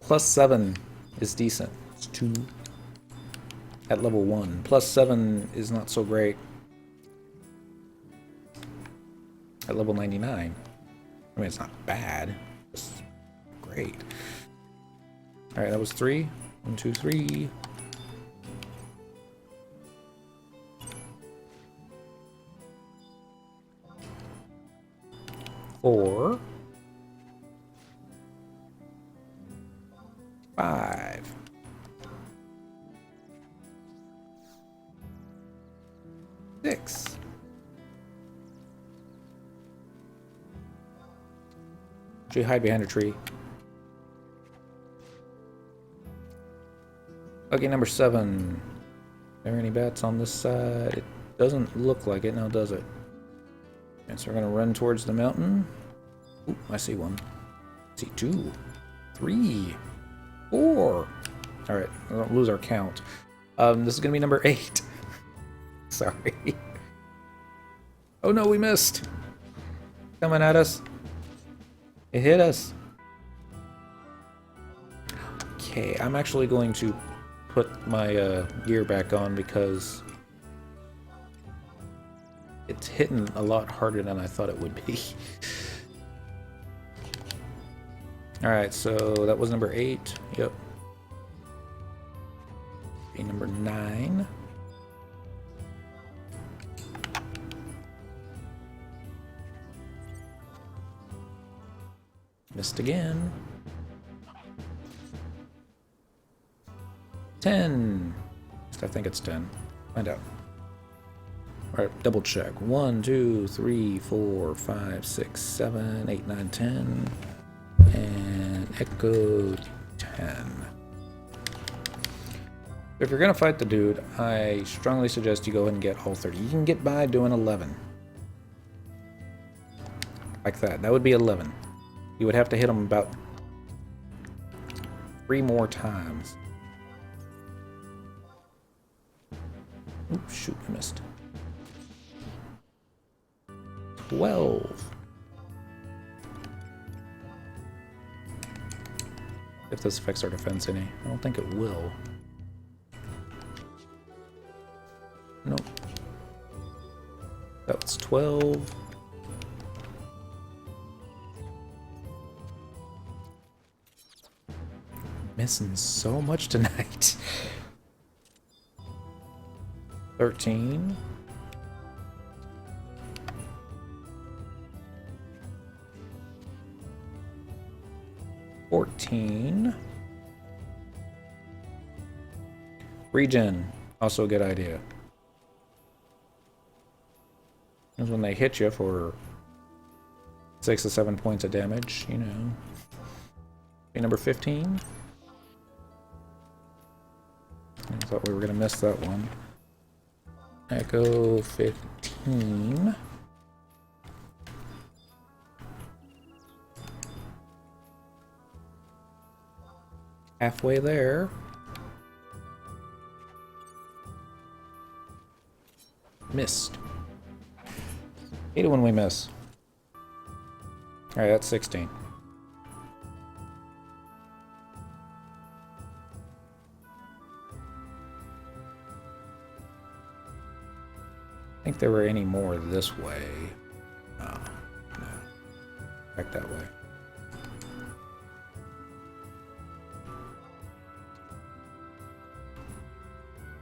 +7 is decent. It's 2 at level 1. +7 is not so great at level 99. I mean, it's not bad. It's great. Alright, that was 3. 1, 2, 3. Four. 5. 6. Should you hide behind a tree? Okay, number 7. Are there any bats on this side? It doesn't look like it now, does it? And so we're gonna run towards the mountain. Ooh, I see one. I see 2, 3, 4. All right, I don't lose our count. This is gonna be number 8. Sorry. Oh no, we missed. Coming at us. It hit us. Okay, I'm actually going to put my gear back on because it's hitting a lot harder than I thought it would be. Alright, so that was number 8. Yep. Okay, number 9. Missed again. 10. I think it's 10. Find out. Alright, double check. 1, 2, 3, 4, 5, 6, 7, 8, 9, 10. And echo 10. If you're gonna fight the dude, I strongly suggest you go ahead and get all 30. You can get by doing 11. Like that. That would be 11. You would have to hit him about 3 more times. Oops, shoot, I missed. 12. If this affects our defense any. I don't think it will. Nope. That was 12. Missing so much tonight. 13. 14. Regen, also a good idea. That's when they hit you for 6 to 7 points of damage, you know. Okay, number 15. I thought we were gonna miss that one. Echo 15. Halfway there. Missed. Hate it when we miss. Alright, that's 16. I think there were any more this way. Oh, no. Back that way.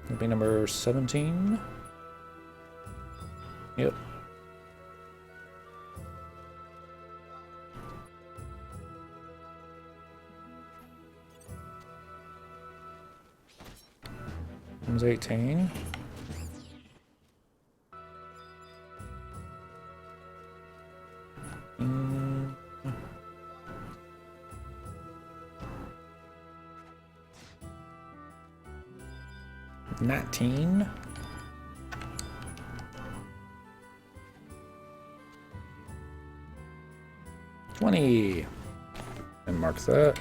It'll be number 17. Yep. One's 18. Mm. 19. 20. And mark that.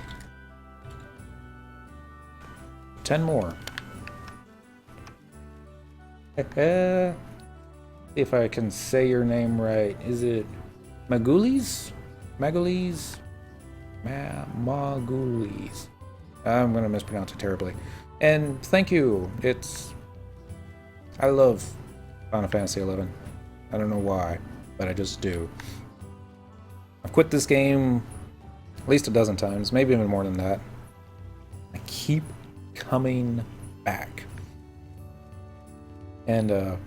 10 more. See if I can say your name right. Is it Magulis? Magulis? Magulis. I'm gonna mispronounce it terribly. And thank you. I love Final Fantasy XI. I don't know why, but I just do. I've quit this game at least a dozen times, maybe even more than that. I keep coming back. And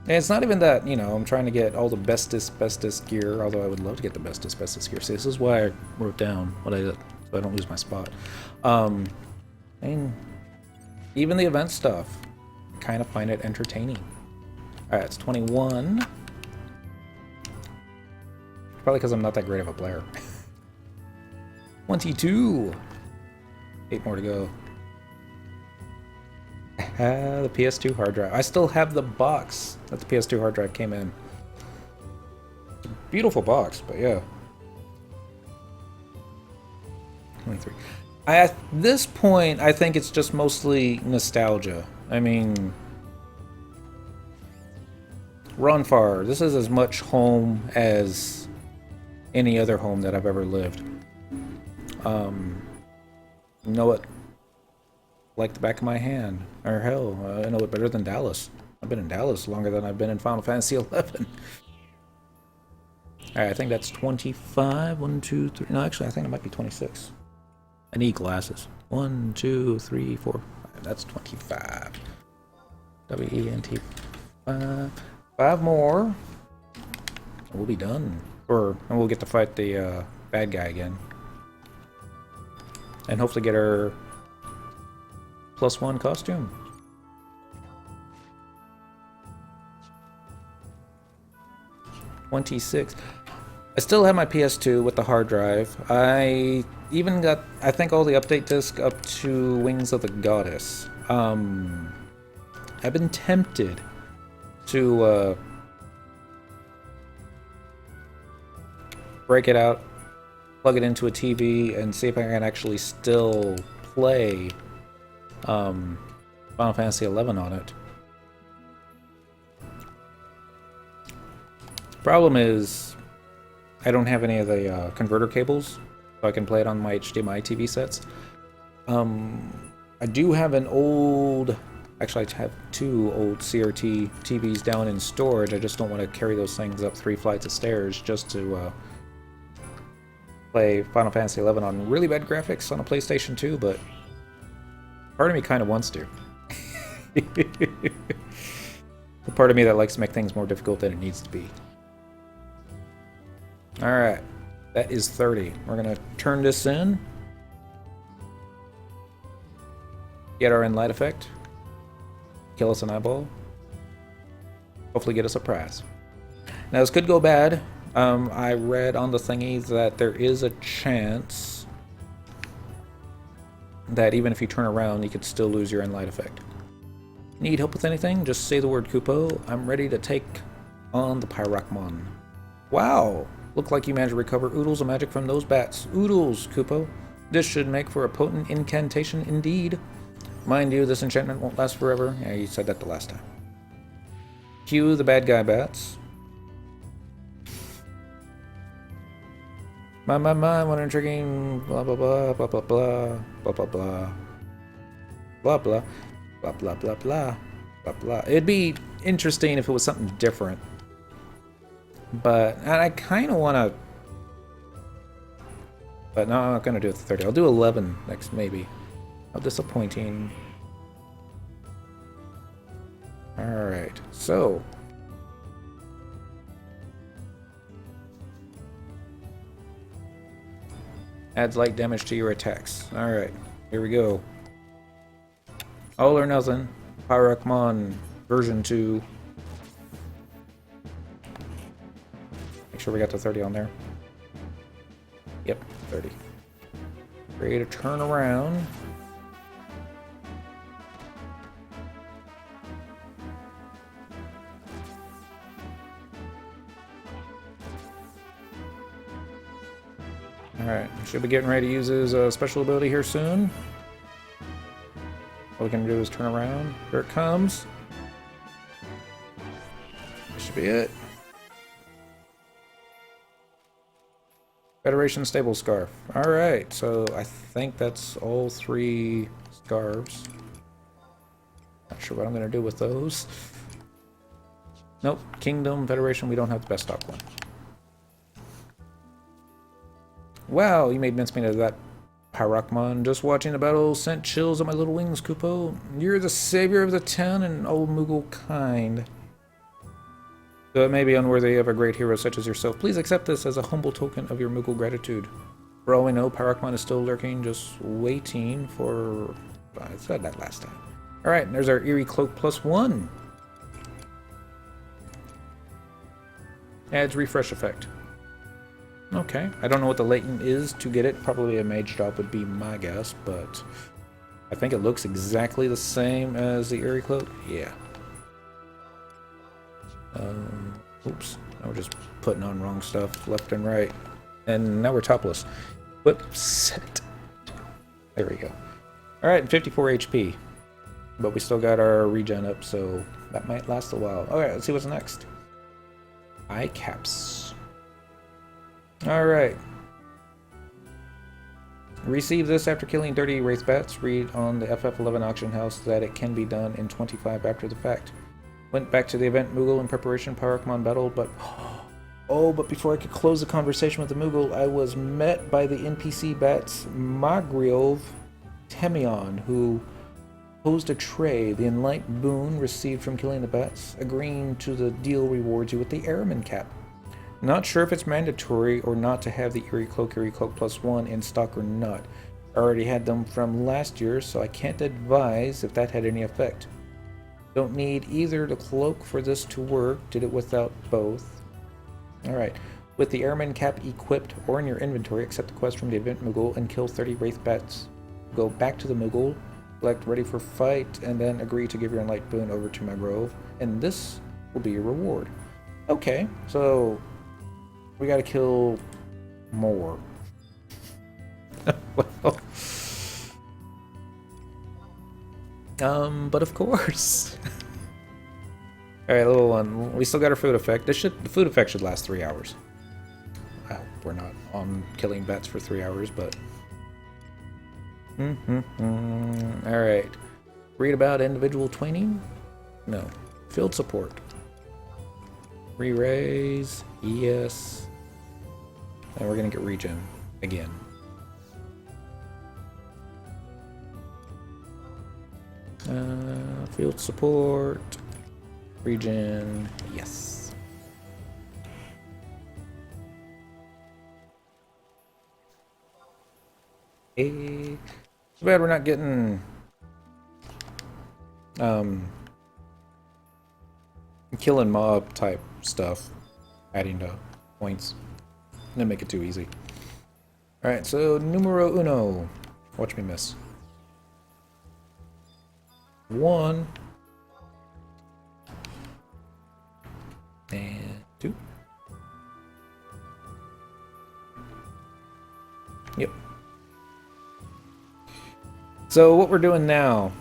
it's not even that, you know, I'm trying to get all the bestest gear, although I would love to get the bestest gear. See, this is why I wrote down what I did, so I don't lose my spot. And even the event stuff, I kind of find it entertaining. Alright, it's 21. If Probably because I'm not that great of a player. 22! 8 more to go. The PS2 hard drive. I still have the box that the PS2 hard drive came in. It's a beautiful box, but yeah. 23. At this point, I think it's just mostly nostalgia. I mean, run far. This is as much home as any other home that I've ever lived. Know it like the back of my hand. Or hell, I know it better than Dallas. I've been in Dallas longer than I've been in Final Fantasy 11. Alright, I think that's 25. 1, 2, 3. No, actually, I think it might be 26. I need glasses. 1, 2, 3, 4, 5. That's 25. W-E-N-T 5. 5 more. And we'll be done. And we'll get to fight the bad guy again. And hopefully get our +1 costume. $26. I still have my PS2 with the hard drive. I even got, I think, all the update disc up to Wings of the Goddess. I've been tempted to break it out, plug it into a TV, and see if I can actually still play Final Fantasy 11 on it. Problem is, I don't have any of the converter cables, so I can play it on my HDMI TV sets. I do have an old... Actually, I have 2 old CRT TVs down in storage. I just don't want to carry those things up 3 flights of stairs just to play Final Fantasy 11 on really bad graphics on a PlayStation 2, but part of me kind of wants to. The part of me that likes to make things more difficult than it needs to be. Alright, that is 30. We're going to turn this in. Get our light effect. Kill us an eyeball. Hopefully get us a prize. Now this could go bad. I read on the thingy that there is a chance that even if you turn around, you could still lose your light effect. Need help with anything? Just say the word Kupo. I'm ready to take on the Pyrakmon. Wow! Look like you managed to recover oodles of magic from those bats. Oodles, Kupo. This should make for a potent incantation indeed. Mind you, this enchantment won't last forever. Yeah, you said that the last time. Cue the bad guy bats. My, what intriguing, blah, blah, blah, blah, blah, blah, blah, blah, blah, blah, blah, blah, blah, blah, blah, blah, blah. It'd be interesting if it was something different. But, and I kind of want to, but no, I'm not going to do it to 30. I'll do 11 next, maybe. How disappointing. Alright, so. Adds light damage to your attacks. Alright, here we go. All or nothing. Pyrakmon version 2. Make sure we got the 30 on there. Yep, 30. Ready to turn around. Alright, should be getting ready to use his special ability here soon. All we can do is turn around. Here it comes. This should be it. Federation Stable Scarf. Alright, so I think that's all 3 scarves. Not sure what I'm going to do with those. Nope, Kingdom, Federation, we don't have the best stock one. Wow, you made mincemeat of that, Pyrakmon. Just watching the battle sent chills on my little wings, Kupo. You're the savior of the town and old Moogle kind. Though it may be unworthy of a great hero such as yourself, please accept this as a humble token of your Moogle gratitude. For all we know, Pyrakmon is still lurking, just waiting for... I said that last time. Alright, there's our Eerie Cloak +1. Adds refresh effect. Okay, I don't know what the latent is to get it. Probably a mage drop would be my guess, but I think it looks exactly the same as the Eerie Cloak. Yeah. Oops. Now we're just putting on wrong stuff left and right. And now we're topless. Whoops. There we go. Alright, 54 HP. But we still got our regen up, so that might last a while. Alright, let's see what's next. Eye caps. Alright. Receive this after killing 30 wraith bats. Read on the FF11 auction house that it can be done in 25 after the fact. Went back to the event Moogle in preparation Pyrocmon battle, but but before I could close the conversation with the Moogle, I was met by the NPC bats Magriov Temion, who posed a tray, the enlightened boon received from killing the bats, agreeing to the deal rewards you with the Airman cap. Not sure if it's mandatory or not to have the Eerie Cloak +1 in stock or not. I already had them from last year, so I can't advise if that had any effect. Don't need either the cloak for this to work, did it without both. Alright, with the Airman cap equipped or in your inventory, accept the quest from the event Moogle and kill 30 wraith bats. Go back to the Moogle, select ready for fight, and then agree to give your enlightened boon over to my grove, and this will be your reward. Okay, so we gotta kill more. Well, but of course. Alright, little one. We still got our food effect. The food effect should last 3 hours. I hope we're not on killing bats for 3 hours, but... Alright. Read about individual twinning? No. Field support. Re-raise. Yes. And we're gonna get regen. Again. Field support. Regen. Yes. Hey. Too bad we're not getting killing mob type stuff, adding to points. Didn't make it too easy. Alright, so numero uno. Watch me miss. 1 and 2. Yep. So what we're doing now,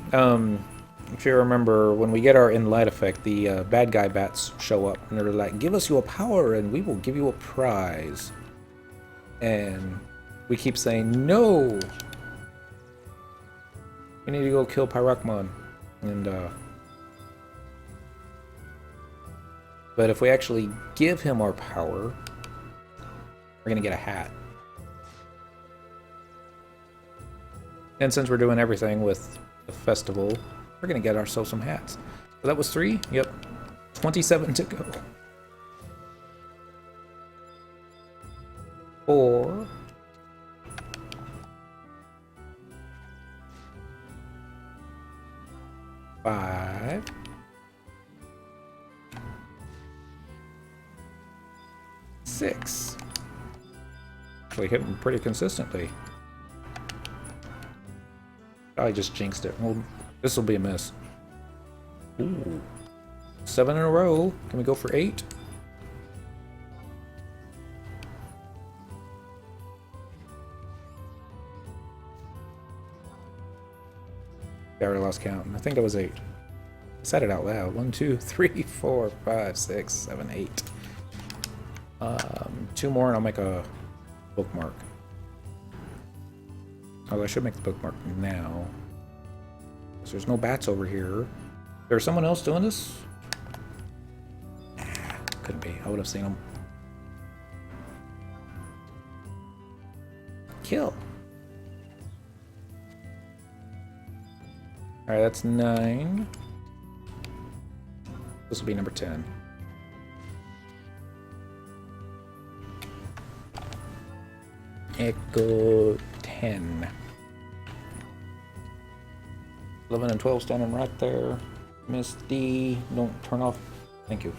if you remember, when we get our in light effect, the bad guy bats show up and they're like, give us your power and we will give you a prize. And we keep saying, no! We need to go kill Pyrocmon. And, but if we actually give him our power, we're gonna get a hat. And since we're doing everything with the festival, we're gonna get ourselves some hats. So that was 3? Yep. 27 to go. 4. 5. 6. Actually hitting pretty consistently. I just jinxed it. Well, this will be a miss. Ooh. 7 in a row. Can we go for 8? I already lost count. I think that was 8. I said it out loud. 1, 2, 3, 4, 5, 6, 7, 8. 2 more and I'll make a bookmark. Oh, I should make the bookmark now. So there's no bats over here. There's someone else doing this? Couldn't be. I would have seen them. Kill. Alright, that's 9. This will be number 10. Echo 10. 11 and 12 standing right there. Miss D, don't turn off. Thank you.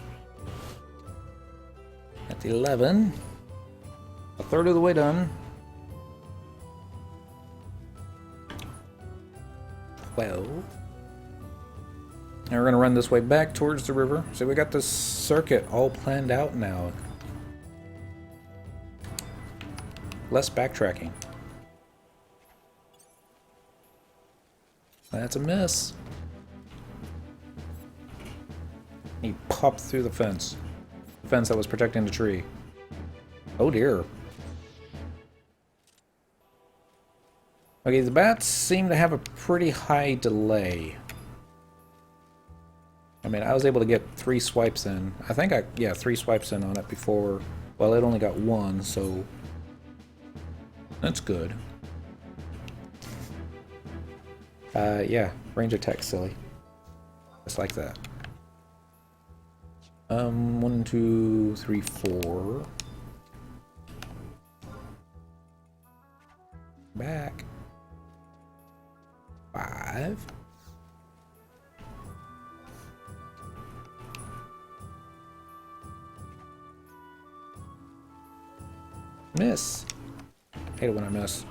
That's 11. A third of the way done. Well, now we're gonna run this way back towards the river. So we got this circuit all planned out now. Less backtracking. That's a miss. He popped through the fence. The fence that was protecting the tree. Oh dear. Okay, the bats seem to have a pretty high delay. I mean, I was able to get 3 swipes in. I think yeah, 3 swipes in on it before. Well, it only got 1, so that's good. Yeah, range attack silly. Just like that. 1, 2, 3, 4. Back. 5. Miss. Hate it when I miss.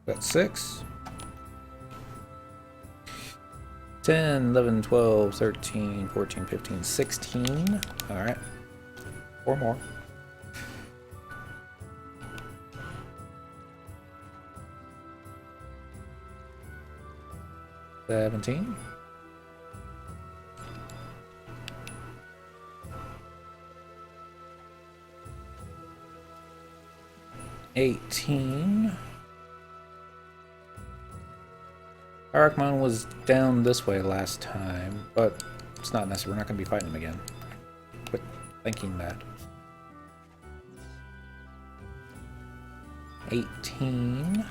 Got 6. 10, 11, 12, 13, 14, 15, 16. Alright. 4 more. 17. 18. Arachmon was down this way last time, but it's not necessary. We're not going to be fighting him again. Quit thinking that. 18.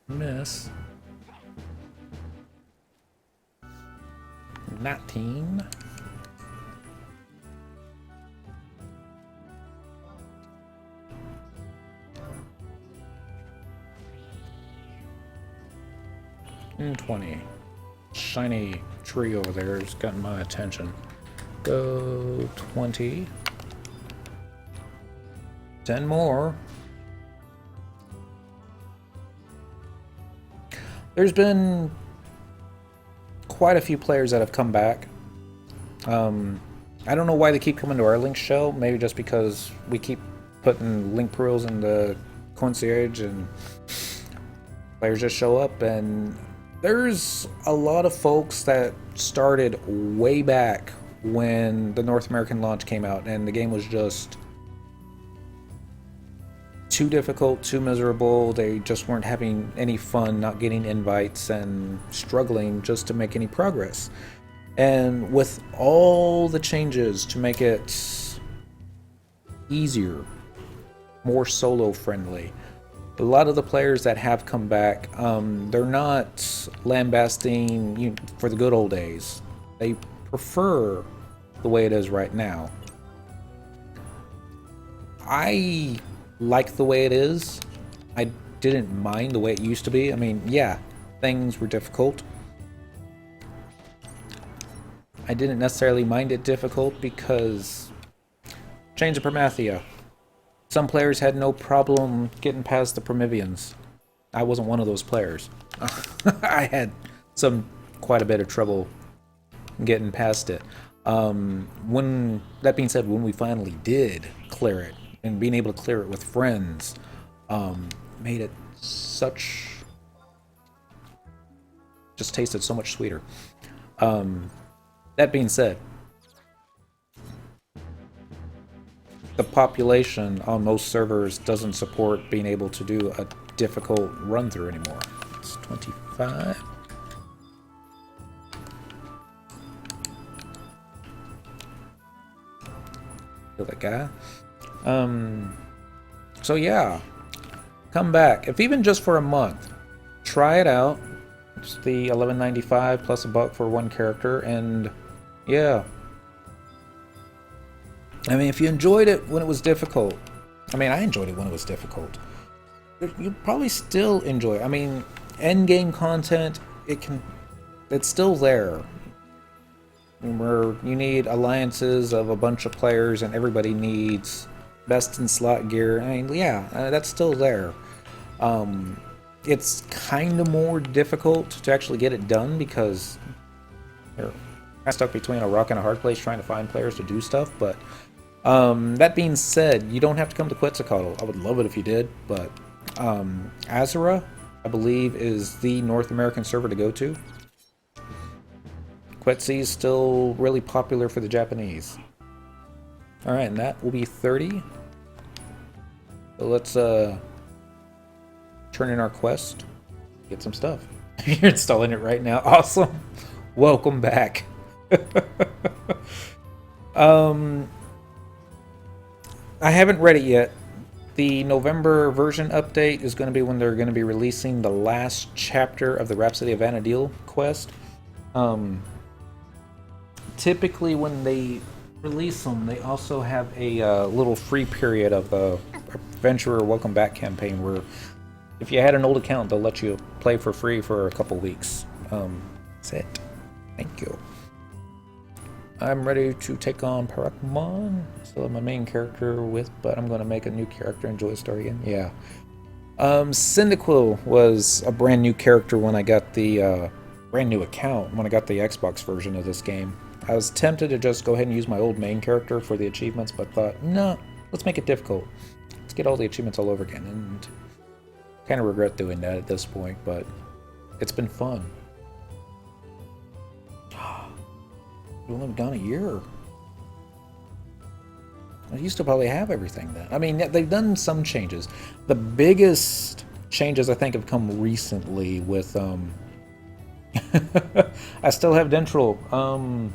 Miss. 19. 20. Shiny tree over there has gotten my attention. Go 20. 10 more. There's been quite a few players that have come back. I don't know why they keep coming to our link show. Maybe just because we keep putting link pearls in the concierge and players just show up. And there's a lot of folks that started way back when the North American launch came out and the game was just too difficult, too miserable. They just weren't having any fun, not getting invites, and struggling just to make any progress. And with all the changes to make it easier, more solo friendly, a lot of the players that have come back, they're not lambasting for the good old days. They prefer the way it is right now. I like the way it is. I didn't mind the way it used to be. I mean, yeah, things were difficult. I didn't necessarily mind it difficult because change of Promathia. Some players had no problem getting past the Prometheans. I wasn't one of those players. I had quite a bit of trouble getting past it. That being said, when we finally did clear it, and being able to clear it with friends, made it just tasted so much sweeter. That being said, the population on most servers doesn't support being able to do a difficult run through anymore. It's 25. Kill that guy. So yeah, come back. If even just for a month, try it out. It's the $11.95 plus $1 for one character, and yeah. I mean, if you enjoyed it when it was difficult, I mean, I enjoyed it when it was difficult. you probably still enjoy it. I mean, end game content, it's still there. Where you need alliances of a bunch of players and everybody needs best in slot gear. I mean, yeah, that's still there. It's kind of more difficult to actually get it done because you're stuck between a rock and a hard place trying to find players to do stuff. But that being said, you don't have to come to Quetzalcoatl. I would love it if you did, but Azura, I believe, is the North American server to go to. Quetzal is still really popular for the Japanese. Alright, and that will be 30. So let's turn in our quest. Get some stuff. You're installing it right now. Awesome. Welcome back. I haven't read it yet. The November version update is going to be when they're going to be releasing the last chapter of the Rhapsody of Vana'diel quest. Typically when they release them, they also have a little free period of the Adventurer Welcome Back campaign where if you had an old account, they'll let you play for free for a couple weeks. That's it. Thank you. I'm ready to take on Parakmon. Still have my main character with, but I'm going to make a new character and enjoy the story again. Yeah. Cyndaquil was a brand new character when I got the brand new account, when I got the Xbox version of this game. I was tempted to just go ahead and use my old main character for the achievements, but thought, no, let's make it difficult. Let's get all the achievements all over again, and kind of regret doing that at this point, but it's been fun. We've only gone a year. I used to probably have everything then. I mean, they've done some changes. The biggest changes, I think, have come recently with, I still have Dentril.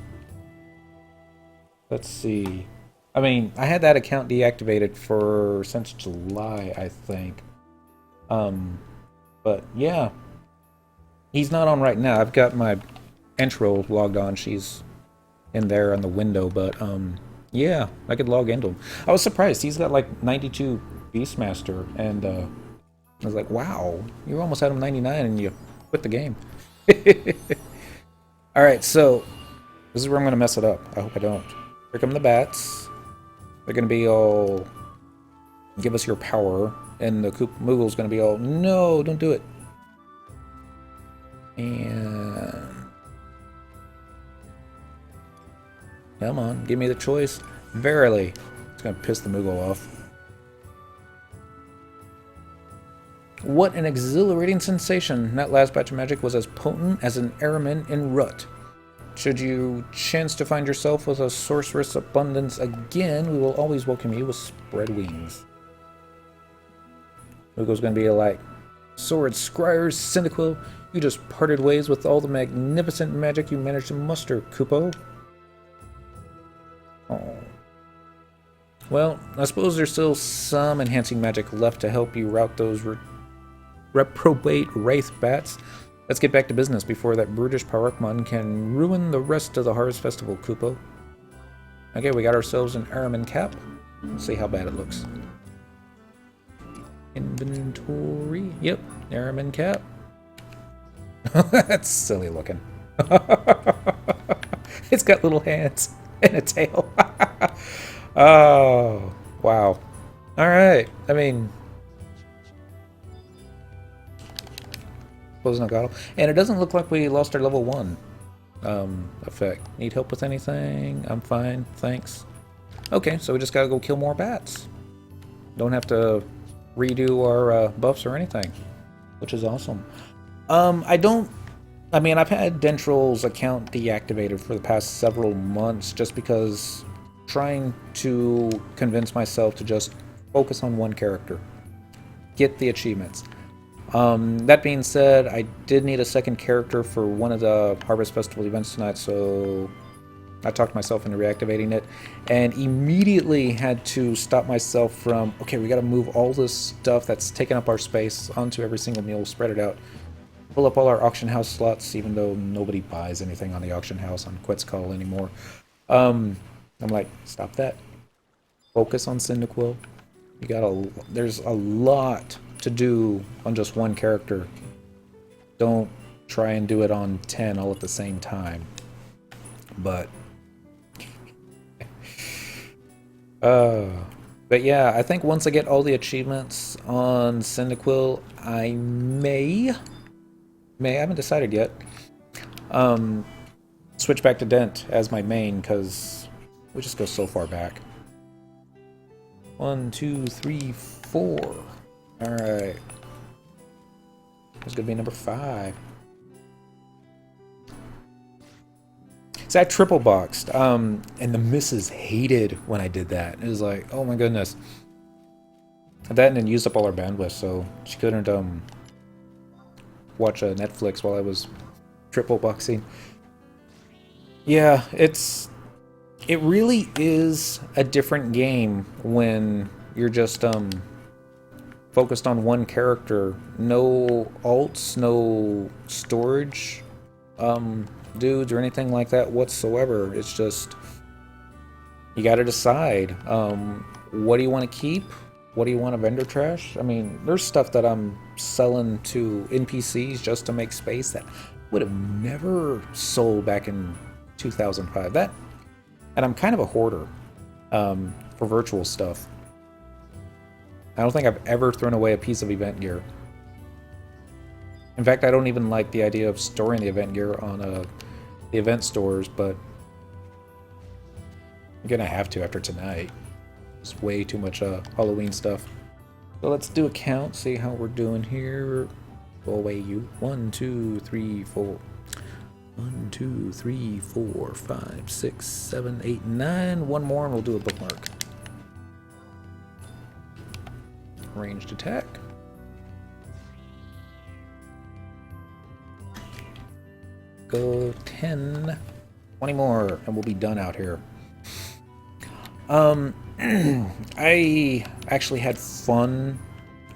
Let's see. I mean, I had that account deactivated since July, I think. But yeah. He's not on right now. I've got my Entro logged on. She's in there on the window, but yeah, I could log into him. I was surprised. He's got like 92 Beastmaster, and I was like, wow, you almost had him 99 and you quit the game. Alright, so this is where I'm going to mess it up. I hope I don't. Here come the bats. They're going to be all, give us your power, and the Moogle's going to be all, no, don't do it. And come on, give me the choice. Verily. It's going to piss the Moogle off. What an exhilarating sensation. That last batch of magic was as potent as an Araman in Rut. Should you chance to find yourself with a sorceress abundance again, we will always welcome you with spread wings. Moogle's going to be like, Sword Scryers, Cyndaquil, you just parted ways with all the magnificent magic you managed to muster, Kupo. Oh. Well, I suppose there's still some enhancing magic left to help you rout those reprobate wraith bats. Let's get back to business before that brutish Parakmon can ruin the rest of the Harvest Festival, Kupo. Okay, we got ourselves an Araman cap. Let's see how bad it looks. Inventory. Yep, Araman cap. That's silly looking. It's got little hands and a tail. Oh, wow. Alright, I mean, and it doesn't look like we lost our level 1 effect. Need help with anything? I'm fine, thanks. Okay, so we just gotta go kill more bats. Don't have to redo our buffs or anything, which is awesome. I mean, I've had Dentril's account deactivated for the past several months just because trying to convince myself to just focus on one character. Get the achievements. That being said, I did need a second character for one of the Harvest Festival events tonight, so I talked myself into reactivating it, and immediately had to stop myself from, okay, we gotta move all this stuff that's taking up our space onto every single meal, spread it out, pull up all our auction house slots, even though nobody buys anything on the auction house on Quetzalcoatl anymore. I'm like, stop that. Focus on Cyndaquil. There's a lot to do on just one character. Don't try and do it on 10 all at the same time. But but yeah, I think once I get all the achievements on Cyndaquil, I may, I haven't decided yet, switch back to Dent as my main, because we just go so far back. 1, 2, 3, 4. Alright. It's gonna be number 5. So I triple boxed, and the missus hated when I did that. It was like, oh my goodness. That and then used up all our bandwidth, so she couldn't watch Netflix while I was triple boxing. Yeah, it really is a different game when you're just focused on one character. No alts, no storage dudes or anything like that whatsoever. It's just, you gotta decide, what do you want to keep? What do you want to vendor trash? I mean, there's stuff that I'm selling to NPCs just to make space that would have never sold back in 2005. That, and I'm kind of a hoarder for virtual stuff. I don't think I've ever thrown away a piece of event gear. In fact, I don't even like the idea of storing the event gear on the event stores, but I'm gonna have to after tonight. It's way too much Halloween stuff. So let's do a count, see how we're doing here. Go away, you. 1, 2, 3, 4. 1, 2, 3, 4, 5, 6, 7, 8, 9. One more and we'll do a bookmark. Ranged attack. Go 10. 20 more and we'll be done out here. I actually had fun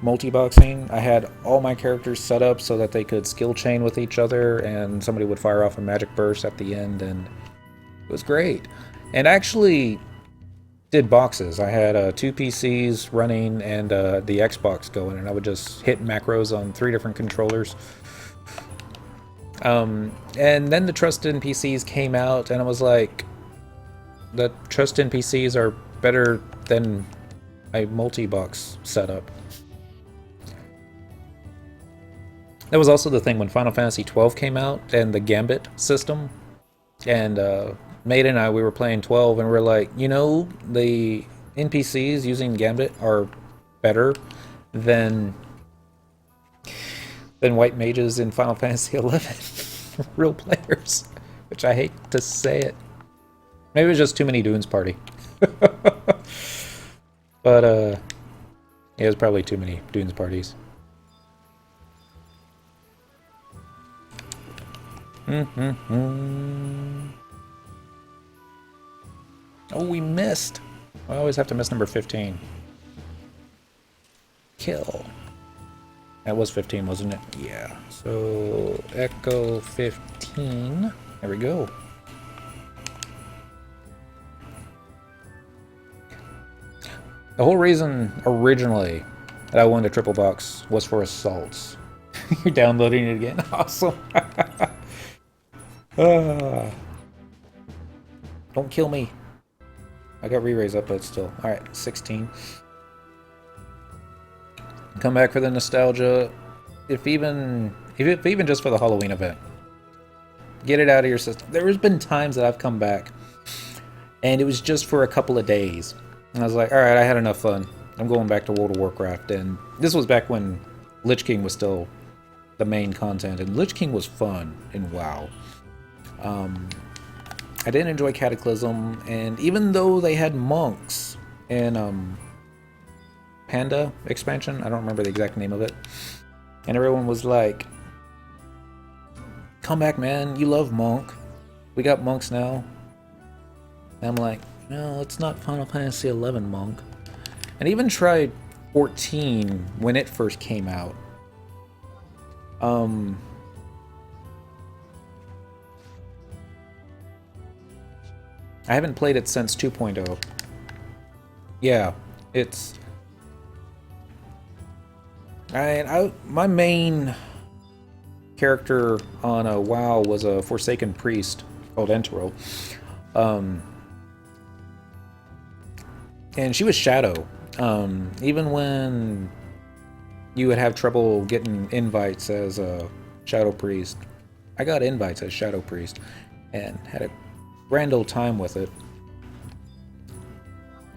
multi-boxing. I had all my characters set up so that they could skill chain with each other and somebody would fire off a magic burst at the end, and it was great. And I actually did boxes. I had 2 PCs running and the Xbox going, and I would just hit macros on 3 different controllers. And then the Trust NPCs came out, and I was like, the Trust NPCs are better than a multi-box setup. That was also the thing when Final Fantasy XII came out and the Gambit system. And Maiden and I, we were playing 12 and we were like, you know, the NPCs using Gambit are better than white mages in Final Fantasy XI. Real players. Which I hate to say it. Maybe it was just too many Dunes Party. But, yeah, it was probably too many Dunes Parties. Oh, we missed. I always have to miss number 15. Kill. That was 15, wasn't it? Yeah. So, Echo 15. There we go. The whole reason, originally, that I wanted a triple box was for assaults. You're downloading it again? Awesome. Don't kill me. I got re-raise up, but still. Alright, 16. Come back for the nostalgia. If even just for the Halloween event. Get it out of your system. There's been times that I've come back, and it was just for a couple of days. And I was like, alright, I had enough fun. I'm going back to World of Warcraft. And this was back when Lich King was still the main content. And Lich King was fun in WoW. I didn't enjoy Cataclysm. And even though they had monks in Panda expansion, I don't remember the exact name of it. And everyone was like, come back, man. You love monk. We got monks now. And I'm like, no, it's not Final Fantasy XI monk. And even tried 14 when it first came out. I haven't played it since 2.0. Yeah, it's... My main character on a WoW was a Forsaken priest called Entero. And she was Shadow. Even when you would have trouble getting invites as a Shadow Priest, I got invites as Shadow Priest and had a grand old time with it.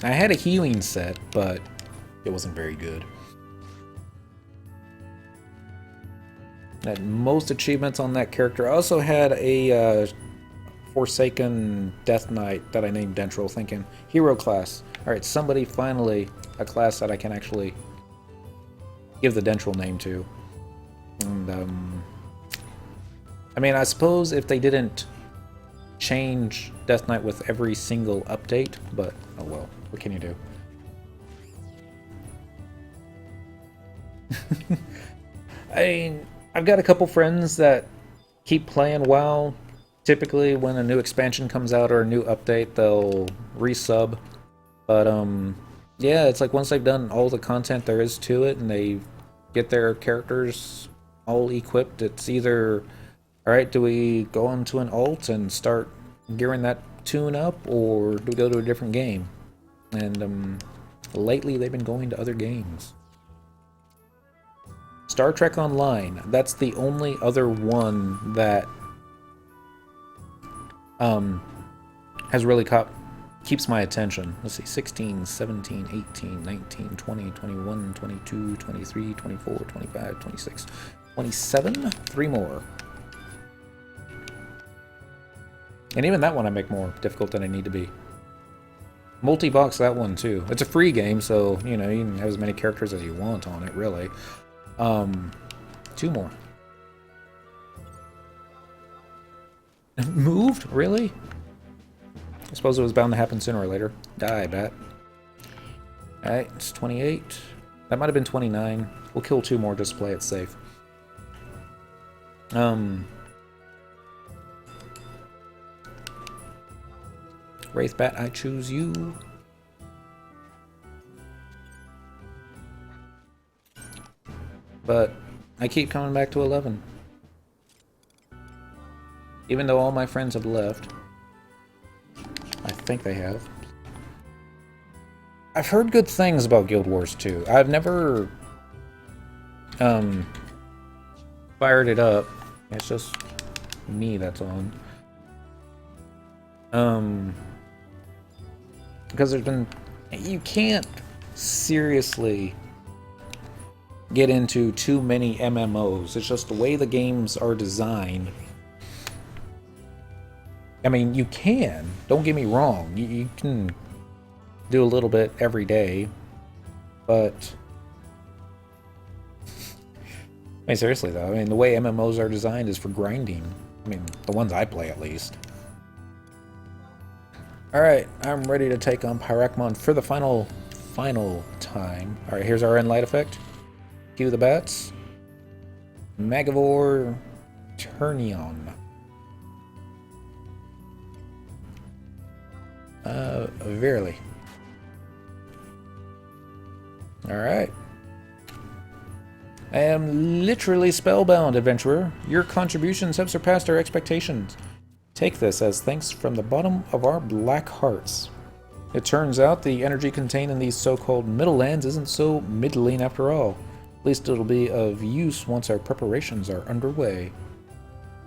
I had a healing set, but it wasn't very good. Had most achievements on that character. I also had a Forsaken Death Knight that I named Dentral, thinking hero class. Alright, somebody finally, a class that I can actually give the Dentral name to. And, I mean, I suppose if they didn't change Death Knight with every single update, but oh well, what can you do? I mean, I've got a couple friends that keep playing WoW. Typically, when a new expansion comes out or a new update, they'll resub. But, yeah, it's like once they've done all the content there is to it and they get their characters all equipped, it's either, alright, do we go into an alt and start gearing that tune up, or do we go to a different game? And, lately they've been going to other games. Star Trek Online, that's the only other one that has really keeps my attention. Let's see, 16, 17, 18, 19, 20, 21, 22, 23, 24, 25, 26, 27, 3 more. And even that one I make more difficult than I need to be. Multi-box that one too. It's a free game, so, you know, you can have as many characters as you want on it, really. 2 more. Moved? Really? I suppose it was bound to happen sooner or later. Die, bat. Alright, it's 28. That might have been 29. We'll kill 2 more just to play it safe. Wraithbat, I choose you. But I keep coming back to 11. Even though all my friends have left. I think they have. I've heard good things about Guild Wars 2. I've never fired it up. It's just me that's on. Because there's been... You can't seriously get into too many MMOs. It's just the way the games are designed. I mean, you can. Don't get me wrong. You can do a little bit every day. But... I mean, seriously though. I mean, the way MMOs are designed is for grinding. I mean, the ones I play at least. Alright, I'm ready to take on Pyrakmon for the final time. Alright, here's our end light effect. Cue the bats. Magavor Turnion. Verily. Alright. I am literally spellbound, adventurer. Your contributions have surpassed our expectations. Take this as thanks from the bottom of our black hearts. It turns out the energy contained in these so-called middle lands isn't so middling after all. At least it'll be of use once our preparations are underway.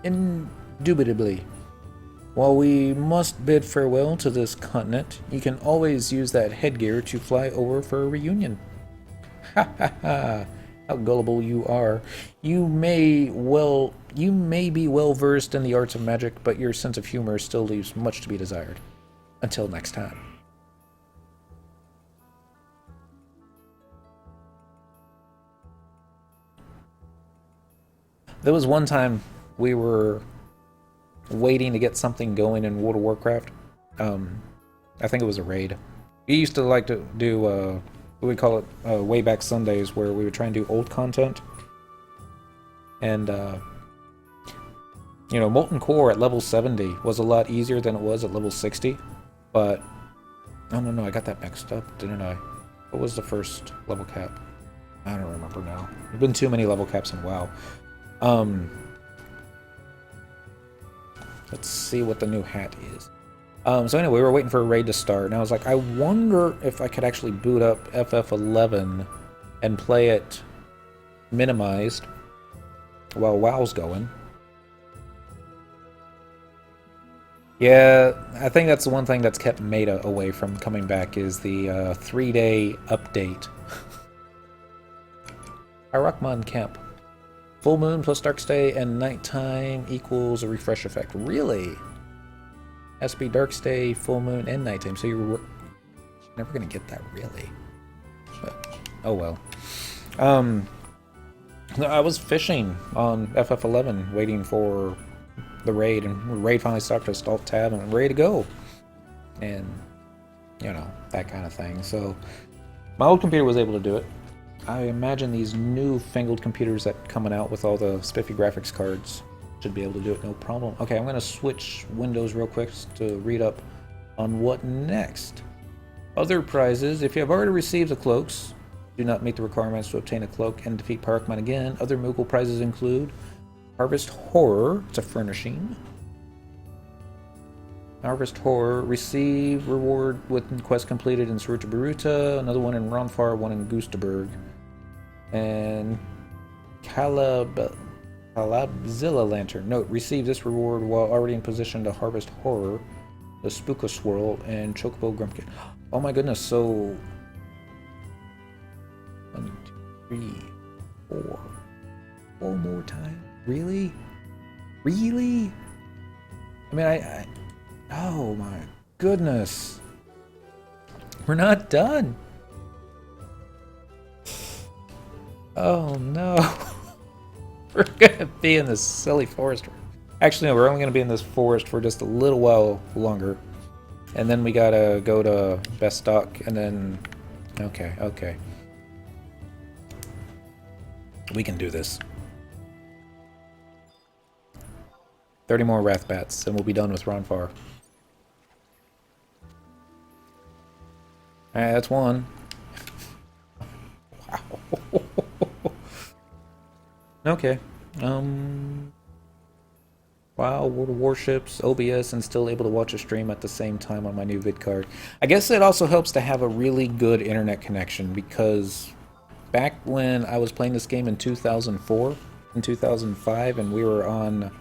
Indubitably. While we must bid farewell to this continent, you can always use that headgear to fly over for a reunion. Ha ha ha! How gullible you are. You may be well versed in the arts of magic, but your sense of humor still leaves much to be desired. Until next time. There was one time we were waiting to get something going in World of Warcraft. I think it was a raid. We used to like to do, what we call it, way back Sundays, where we would try and do old content. And, you know, Molten Core at level 70 was a lot easier than it was at level 60. But, oh no, I got that mixed up, didn't I? What was the first level cap? I don't remember now. There've been too many level caps in WoW. Let's see what the new hat is. So anyway, we were waiting for a raid to start, and I was like, I wonder if I could actually boot up FF11 and play it minimized while WoW's going. Yeah, I think that's the one thing that's kept Meta away from coming back is the 3-day update. Irakman Camp. Full moon plus dark stay and nighttime equals a refresh effect. Really? Has to be dark stay, full moon, and nighttime. So you're never gonna get that, really. But, oh well. I was fishing on FF11, waiting for the raid, and the raid finally stopped us, alt tab, and ready to go. And, you know, that kind of thing. So, my old computer was able to do it. I imagine these new fangled computers that coming out with all the spiffy graphics cards should be able to do it no problem. Okay, I'm going to switch windows real quick to read up on what next. Other prizes. If you have already received the cloaks, do not meet the requirements to obtain a cloak and defeat Parakman again. Other Moogle prizes include Harvest Horror. It's a furnishing. Harvest Horror. Receive reward with quest completed in Saruta Baruta. Another one in Ronfar, one in Gustaberg. And Calabzilla Lantern. Note, receive this reward while already in position to harvest Horror, the Spooka Swirl, and Chocobo Grumpkin. Oh my goodness, so 1, 2, 3, 4. 4 more times. Really? Really? I mean, I oh my goodness. We're not done. Oh no. We're gonna be in this silly forest. Actually, no, we're only gonna be in this forest for just a little while longer. And then we gotta go to Bestock, and then... Okay. We can do this. 30 more Wrathbats, and we'll be done with Ronfar. Alright, that's one. Wow. Okay. Wow, World of Warships, OBS, and still able to watch a stream at the same time on my new vid card. I guess it also helps to have a really good internet connection, because back when I was playing this game in 2004 and 2005, and we were on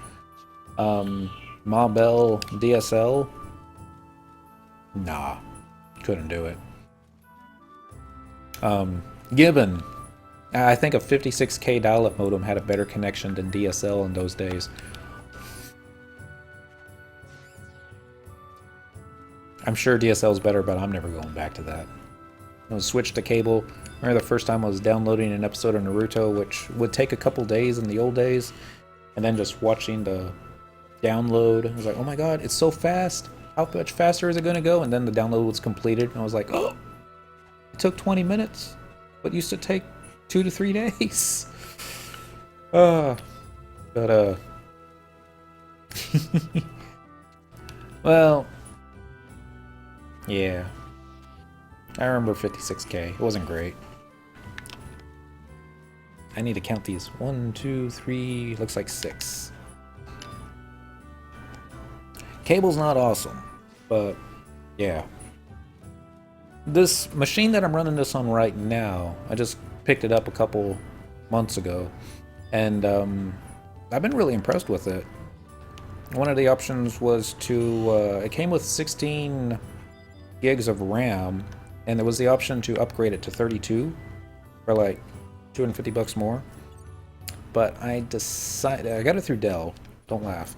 Ma Bell DSL, nah, couldn't do it. Gibbon, I think a 56K dial-up modem had a better connection than DSL in those days. I'm sure DSL is better, but I'm never going back to that. I was switched to cable. I remember the first time I was downloading an episode of Naruto, which would take a couple days in the old days, and then just watching the download. I was like, oh my god, it's so fast. How much faster is it going to go? And then the download was completed, and I was like, oh, it took 20 minutes. What used to take 2 to 3 days. But well, yeah. I remember 56K. It wasn't great. I need to count these. 1, 2, 3, looks like 6. Cable's not awesome, but yeah. This machine that I'm running this on right now, I just picked it up a couple months ago, and I've been really impressed with it. One of the options was to, it came with 16 gigs of RAM, and there was the option to upgrade it to 32 for like $250 more. But I decided, I got it through Dell, don't laugh.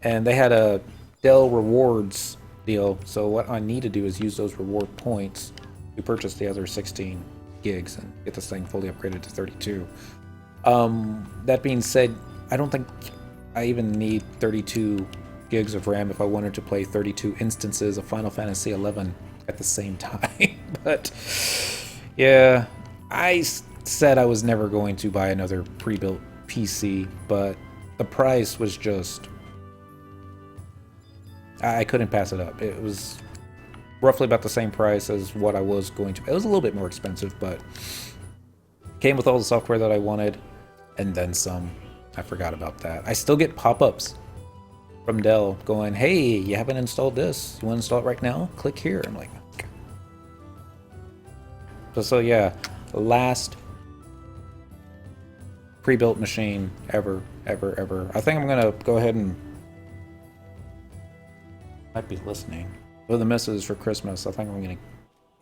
And they had a Dell rewards deal, so what I need to do is use those reward points to purchase the other 16 gigs and get this thing fully upgraded to 32. That being said, I don't think I even need 32 gigs of RAM if I wanted to play 32 instances of Final Fantasy XI at the same time. But yeah, I said I was never going to buy another pre-built PC, but the price was just... I couldn't pass it up. It was roughly about the same price as what I was going to. It was a little bit more expensive, but came with all the software that I wanted, and then some. I forgot about that. I still get pop-ups from Dell going, hey, you haven't installed this. You want to install it right now? Click here. I'm like, okay. So yeah, last pre-built machine ever. I think I'm gonna go ahead and might be listening. For the missus for Christmas, I think I'm gonna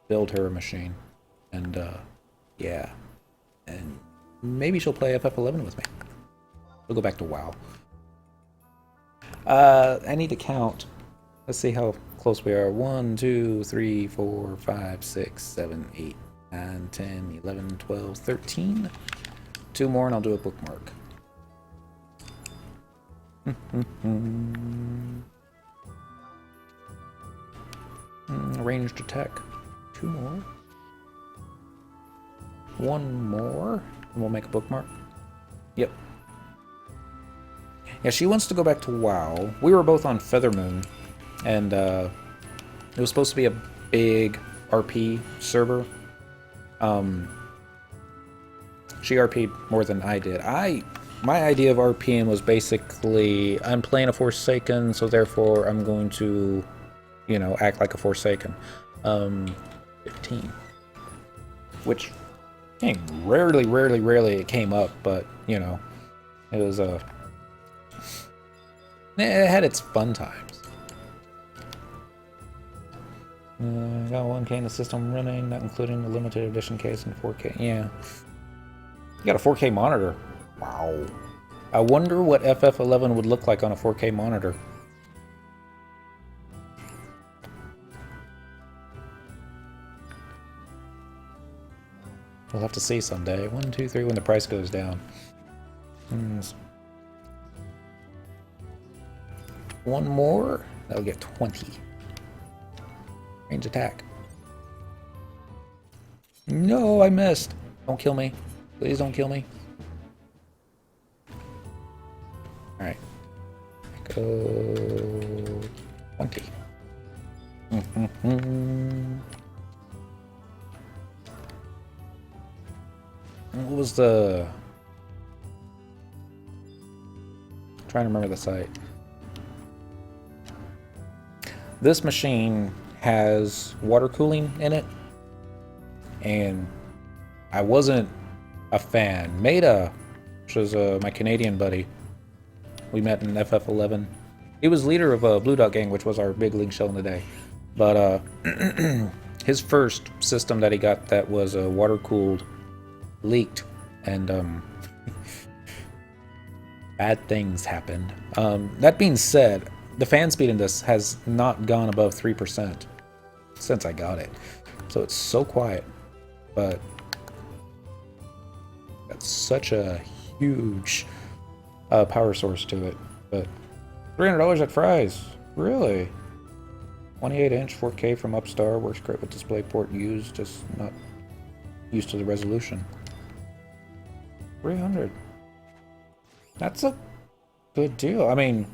build her a machine, and yeah, and maybe she'll play FF11 with me. We'll go back to WoW. I need to count. Let's see how close we are. 1, 2, 3, 4, 5, 6, 7, 8, 9, 10, 11, 12, 13. 2 more and I'll do a bookmark. Ranged attack. 2 more. 1 more. And we'll make a bookmark. Yep. Yeah, she wants to go back to WoW. We were both on Feathermoon, and it was supposed to be a big RP server. She RP'd more than I did. My idea of RPing was basically, I'm playing a Forsaken, so therefore I'm going to, you know, act like a Forsaken. 15. Which, dang, rarely it came up, but, you know, it was it had its fun times. Got 1K in the system running, not including the limited edition case and 4K. Yeah. You got a 4K monitor. Wow. I wonder what FF11 would look like on a 4K monitor. We'll have to see someday. 1, 2, 3 when the price goes down. 1 more. That'll get 20. Range attack. No, I missed. Don't kill me. Please don't kill me. Alright. Go 20. What was the... I'm trying to remember the site. This machine has water cooling in it, and I wasn't a fan. Maida, which was my Canadian buddy, we met in FF11. He was leader of Blue Dot Gang, which was our big league show in the day. But his first system that he got that was water cooled leaked, and bad things happened. That being said, the fan speed in this has not gone above 3% since I got it. So it's so quiet, but got such a huge power source to it. But $300 at Fry's, really? 28-inch 4K from Upstar, works great with DisplayPort used, just not used to the resolution. 300. That's a good deal. I mean,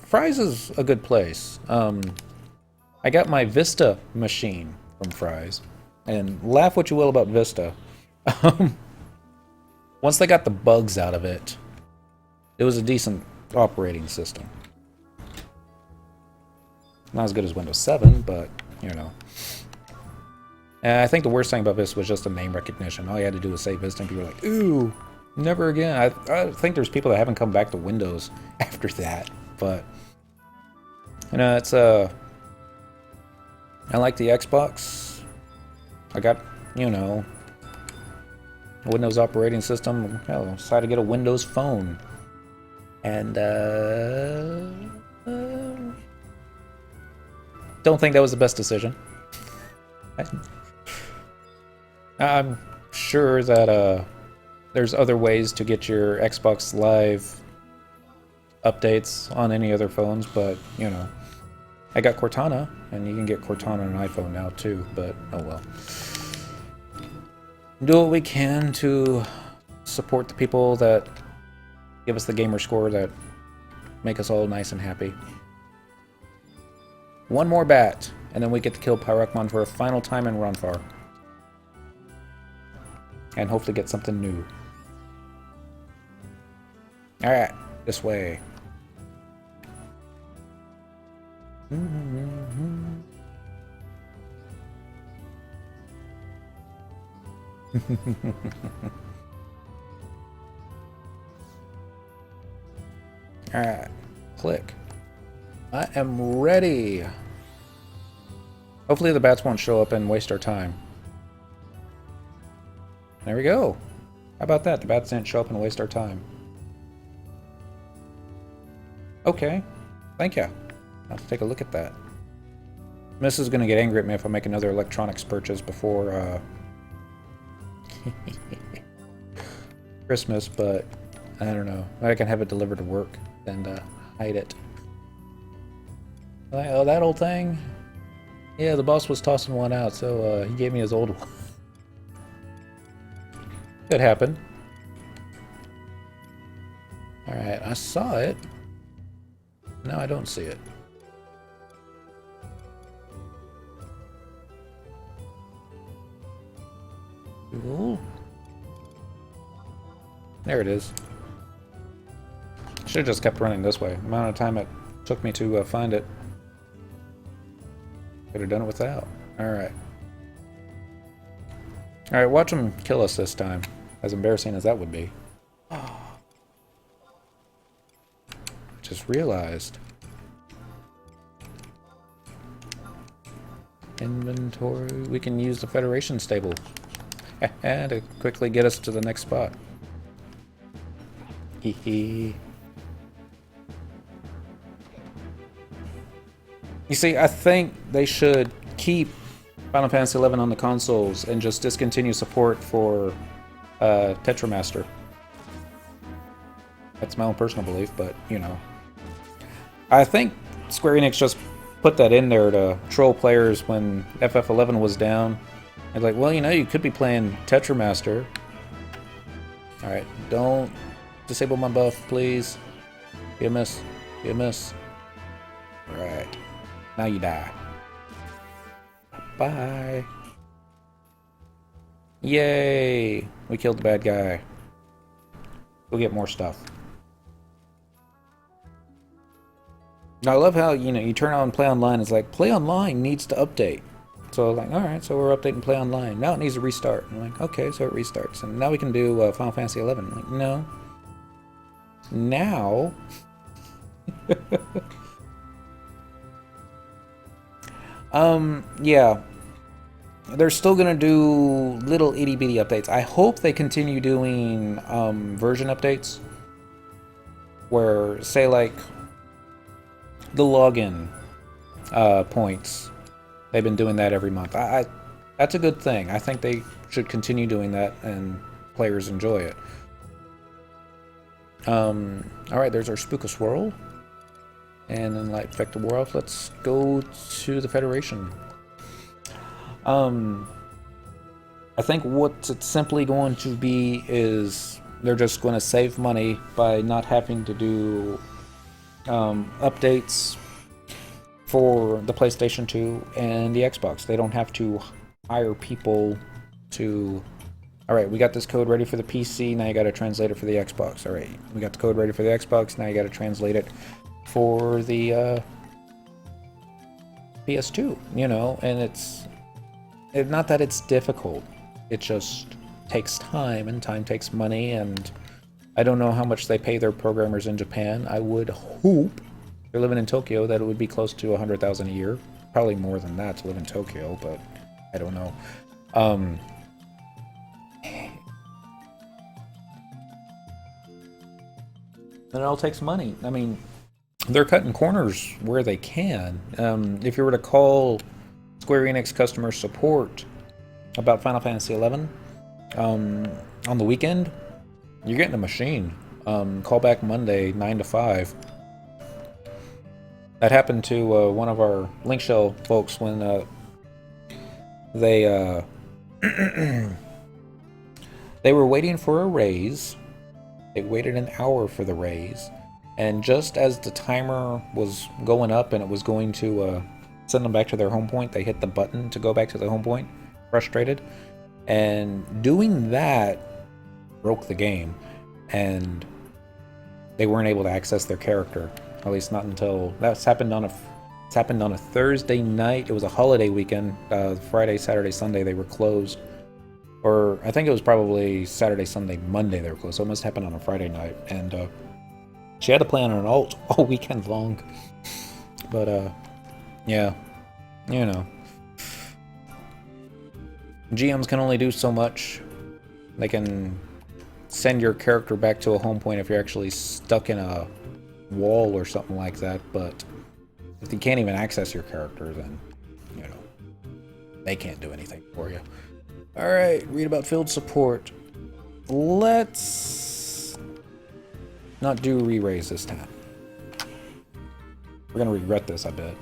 Fry's is a good place. I got my Vista machine from Fry's, and laugh what you will about Vista. Once they got the bugs out of it, it was a decent operating system. Not as good as Windows 7, but, you know. And I think the worst thing about Vista was just the name recognition. All you had to do was say Vista, and people were like, ooh, never again. I think there's people that haven't come back to Windows after that, but, you know, it's, I like the Xbox. I got, you know, a Windows operating system. Hell, I decided to get a Windows phone. And, don't think that was the best decision. I'm sure that, there's other ways to get your Xbox Live updates on any other phones, but, you know. I got Cortana, and you can get Cortana on an iPhone now too, but oh well. Do what we can to support the people that give us the gamer score that make us all nice and happy. One more bat, and then we get to kill Pyrekmon for a final time in Ronfar. And hopefully get something new. Alright, this way. Alright, click. I am ready. Hopefully the bats won't show up and waste our time. There we go. How about that? The bats didn't show up and waste our time. Okay. Thank you. I'll have to take a look at that. Miss is going to get angry at me if I make another electronics purchase before Christmas, but I don't know. I can have it delivered to work and hide it. Like, oh, that old thing? Yeah, the boss was tossing one out, so he gave me his old one. Could happen. Alright, I saw it. Now I don't see it. Cool. There it is. Should have just kept running this way. The amount of time it took me to find it. Could have done it without. Alright. Alright, watch him kill us this time. As embarrassing as that would be. Just realized. Inventory. We can use the Federation stable. To quickly get us to the next spot. Hee. You see, I think they should keep Final Fantasy XI on the consoles and just discontinue support for Tetramaster. That's my own personal belief, but, you know. I think Square Enix just put that in there to troll players when FF11 was down. And like, well, you know, you could be playing Tetramaster. Alright, don't disable my buff, please. Be a miss. Be a miss. Alright. Now you die. Bye. Yay! We killed the bad guy. We'll get more stuff. Now I love how, you know, you turn on Play Online, it's like, Play Online needs to update. So like, alright, so we're updating Play Online. Now it needs to restart. I'm like, okay, so it restarts. And now we can do Final Fantasy XI. I'm like, no. Now... yeah. They're still gonna do little itty-bitty updates. I hope they continue doing, version updates. Where, say like, the login, points. They've been doing that every month. That's a good thing. I think they should continue doing that and players enjoy it. Alright, there's our Spookus World. And then, like, affect the world. Let's go to the Federation. I think what it's simply going to be is they're just going to save money by not having to do updates for the PlayStation 2 and the Xbox. They don't have to hire people to... Alright, we got this code ready for the PC, now you gotta translate it for the Xbox. Alright, we got the code ready for the Xbox, now you gotta translate it for the PS2, you know, and it's not that it's difficult, it just takes time, and time takes money, and I don't know how much they pay their programmers in Japan. I would hope, if they're living in Tokyo, that it would be close to 100,000 a year. Probably more than that to live in Tokyo, but I don't know. And it all takes money. I mean, they're cutting corners where they can. If you were to call Square Enix customer support about Final Fantasy XI on the weekend, you're getting a machine. Call back Monday, 9 to 5. That happened to one of our Link Shell folks when they they were waiting for a raise. They waited an hour for the raise, And just as the timer was going up and it was going to send them back to their home point, they hit the button to go back to the home point, frustrated. And doing that broke the game, and they weren't able to access their character. At least not until it's happened on a Thursday night. It was a holiday weekend. Friday, Saturday, Sunday they were closed. Or I think it was probably Saturday, Sunday, Monday they were closed. So it must happen on a Friday night. And she had to play on an alt all weekend long. But yeah, you know. GMs can only do so much. They can send your character back to a home point if you're actually stuck in a wall or something like that, but if you can't even access your character, then, you know, they can't do anything for you. Alright, read about field support. Let's not do re-raise this time. We're gonna regret this, I bet.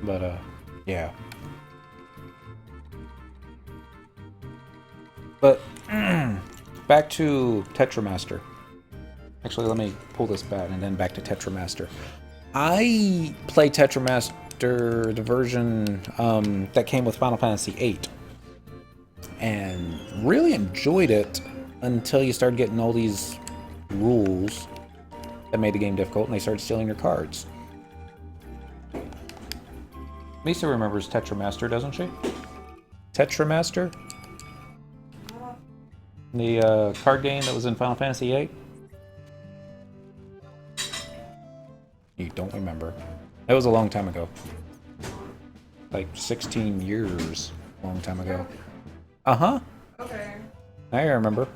But, yeah. But, back to Tetramaster. Actually, let me pull this back and then back to Tetramaster. I play Tetramaster, the version that came with Final Fantasy VIII, and really enjoyed it until you started getting all these rules that made the game difficult, and they started stealing your cards. Lisa remembers Tetramaster, doesn't she? Tetramaster? The card game that was in Final Fantasy VIII? You don't remember. That was a long time ago. Like 16 years. A long time ago. Uh-huh. Okay. I remember.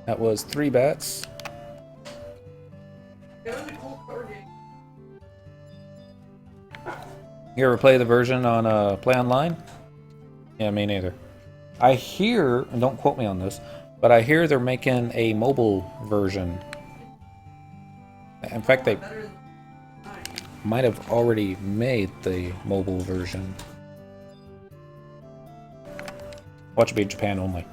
That was 3 bats. It was a cool card game. You ever play the version on Play Online? Yeah, me neither. I hear, and don't quote me on this, but I hear they're making a mobile version. In fact, they might have already made the mobile version. Watch it be in Japan only.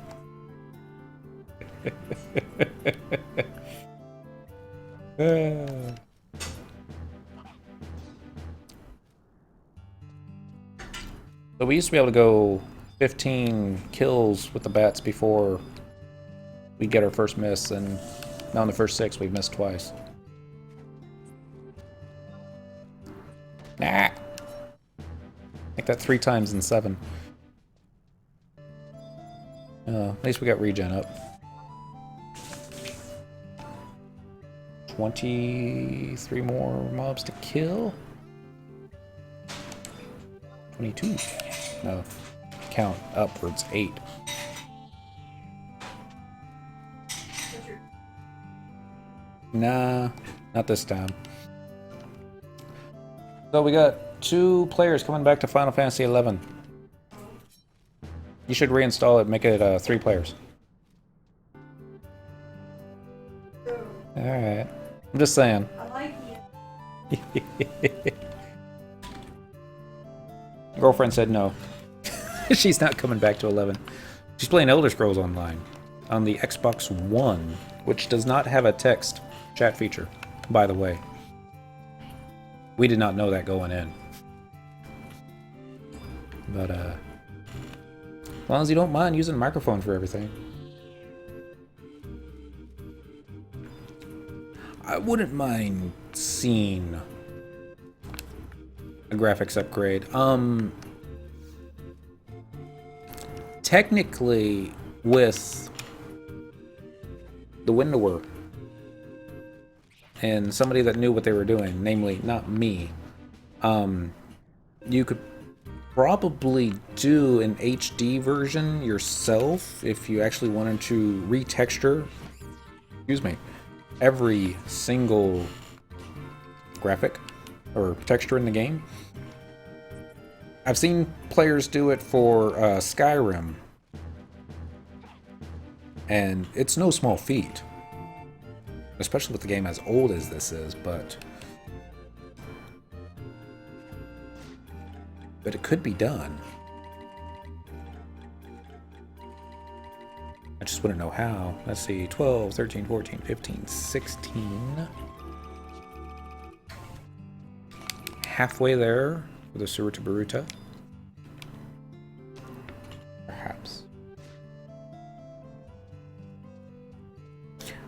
So we used to be able to go 15 kills with the bats before we get our first miss, and now in the first 6 we've missed twice. Nah. Like that 3 times in 7. At least we got regen up. 23 more mobs to kill. 22. No. Count upwards. 8. Nah, not this time. So we got 2 players coming back to Final Fantasy XI. You should reinstall it, make it 3 players. Alright. I'm just saying. I like you. Girlfriend said no. She's not coming back to 11. She's playing Elder Scrolls Online on the Xbox One, which does not have a text chat feature, by the way. We did not know that going in. But, as long as you don't mind using a microphone for everything. I wouldn't mind seeing a graphics upgrade. Technically, with the Windower and somebody that knew what they were doing, namely not me, you could probably do an HD version yourself if you actually wanted to retexture, excuse me, every single graphic or texture in the game. I've seen players do it for Skyrim, and it's no small feat, especially with the game as old as this is, but it could be done. I just want to know how. Let's see, 12, 13, 14, 15, 16. Halfway there with a sewer to Baruta. Perhaps.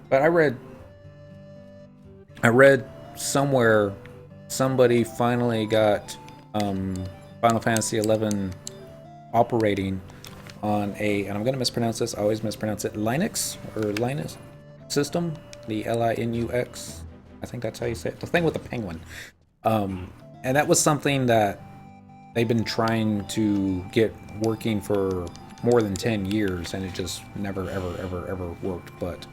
But I read somewhere somebody finally got Final Fantasy XI operating on a, and I'm going to mispronounce this, I always mispronounce it, Linux or Linus system, the Linux, I think that's how you say it, the thing with the penguin. And that was something that they've been trying to get working for more than 10 years, and it just never, ever worked. But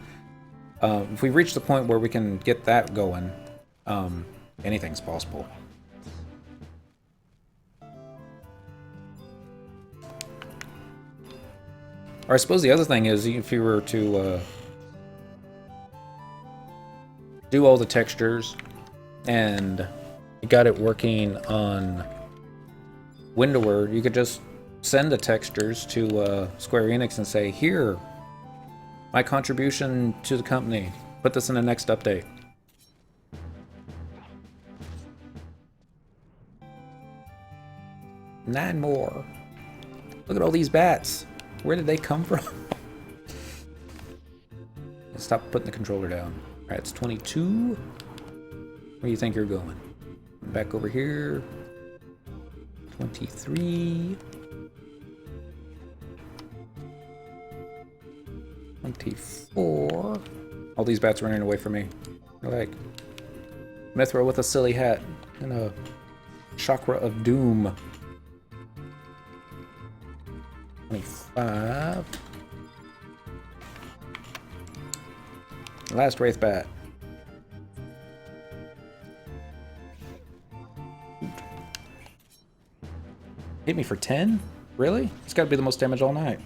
if we reach the point where we can get that going, anything's possible. Or I suppose the other thing is, if you were to do all the textures and you got it working on Windoward, you could just send the textures to Square Enix and say, here, my contribution to the company. Put this in the next update. Nine more. Look at all these bats. Where did they come from? Stop putting the controller down. Alright, it's 22. Where do you think you're going? Back over here. 23. 24. All these bats are running away from me. They're like, Mithra with a silly hat and a chakra of doom. 25. Last Wraith Bat. Hit me for 10? Really? It's got to be the most damage all night.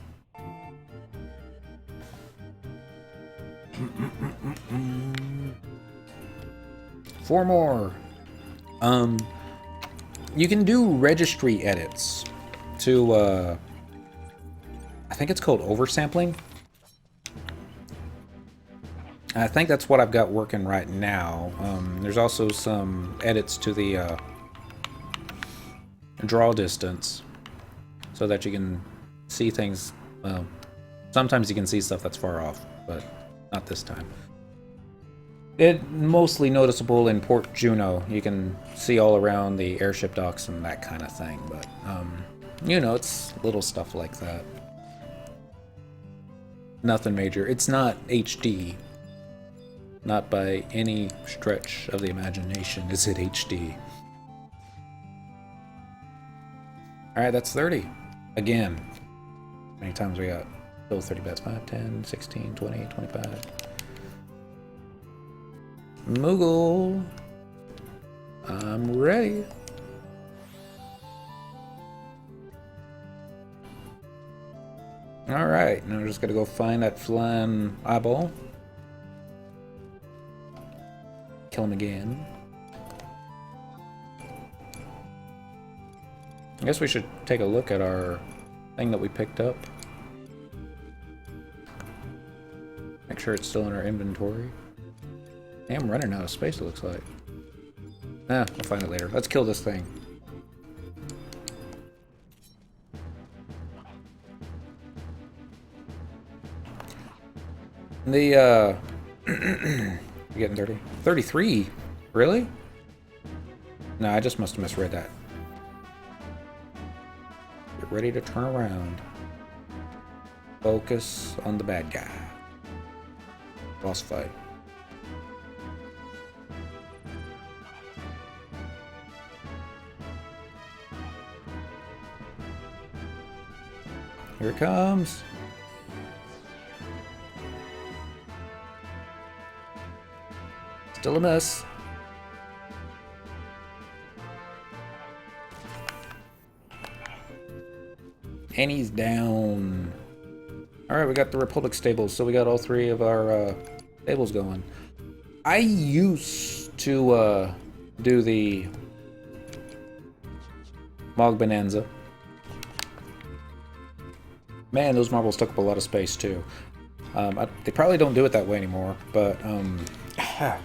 Four more. You can do registry edits to I think it's called oversampling. I think that's what I've got working right now. There's also some edits to the draw distance so that you can see things. Sometimes you can see stuff that's far off, but not this time. It's mostly noticeable in Port Juno. You can see all around the airship docks and that kind of thing, but you know, it's little stuff like that. Nothing major. It's not HD. Not by any stretch of the imagination is it HD. Alright, that's 30. Again. How many times we got? Still 30 bets. 5, 10, 16, 20, 25. Moogle. I'm ready. Alright, now we're just gonna go find that flying eyeball. Kill him again. I guess we should take a look at our thing that we picked up. Make sure it's still in our inventory. Hey, I'm running out of space, it looks like. I'll find it later. Let's kill this thing. The, you're getting 30? 33? Really? No, I just must have misread that. Get ready to turn around. Focus on the bad guy. Boss fight. Here it comes. Still a miss. And he's down. Alright, we got the Republic stables, so we got all three of our stables going. I used to do the Mog Bonanza. Man, those marbles took up a lot of space too. They probably don't do it that way anymore, but I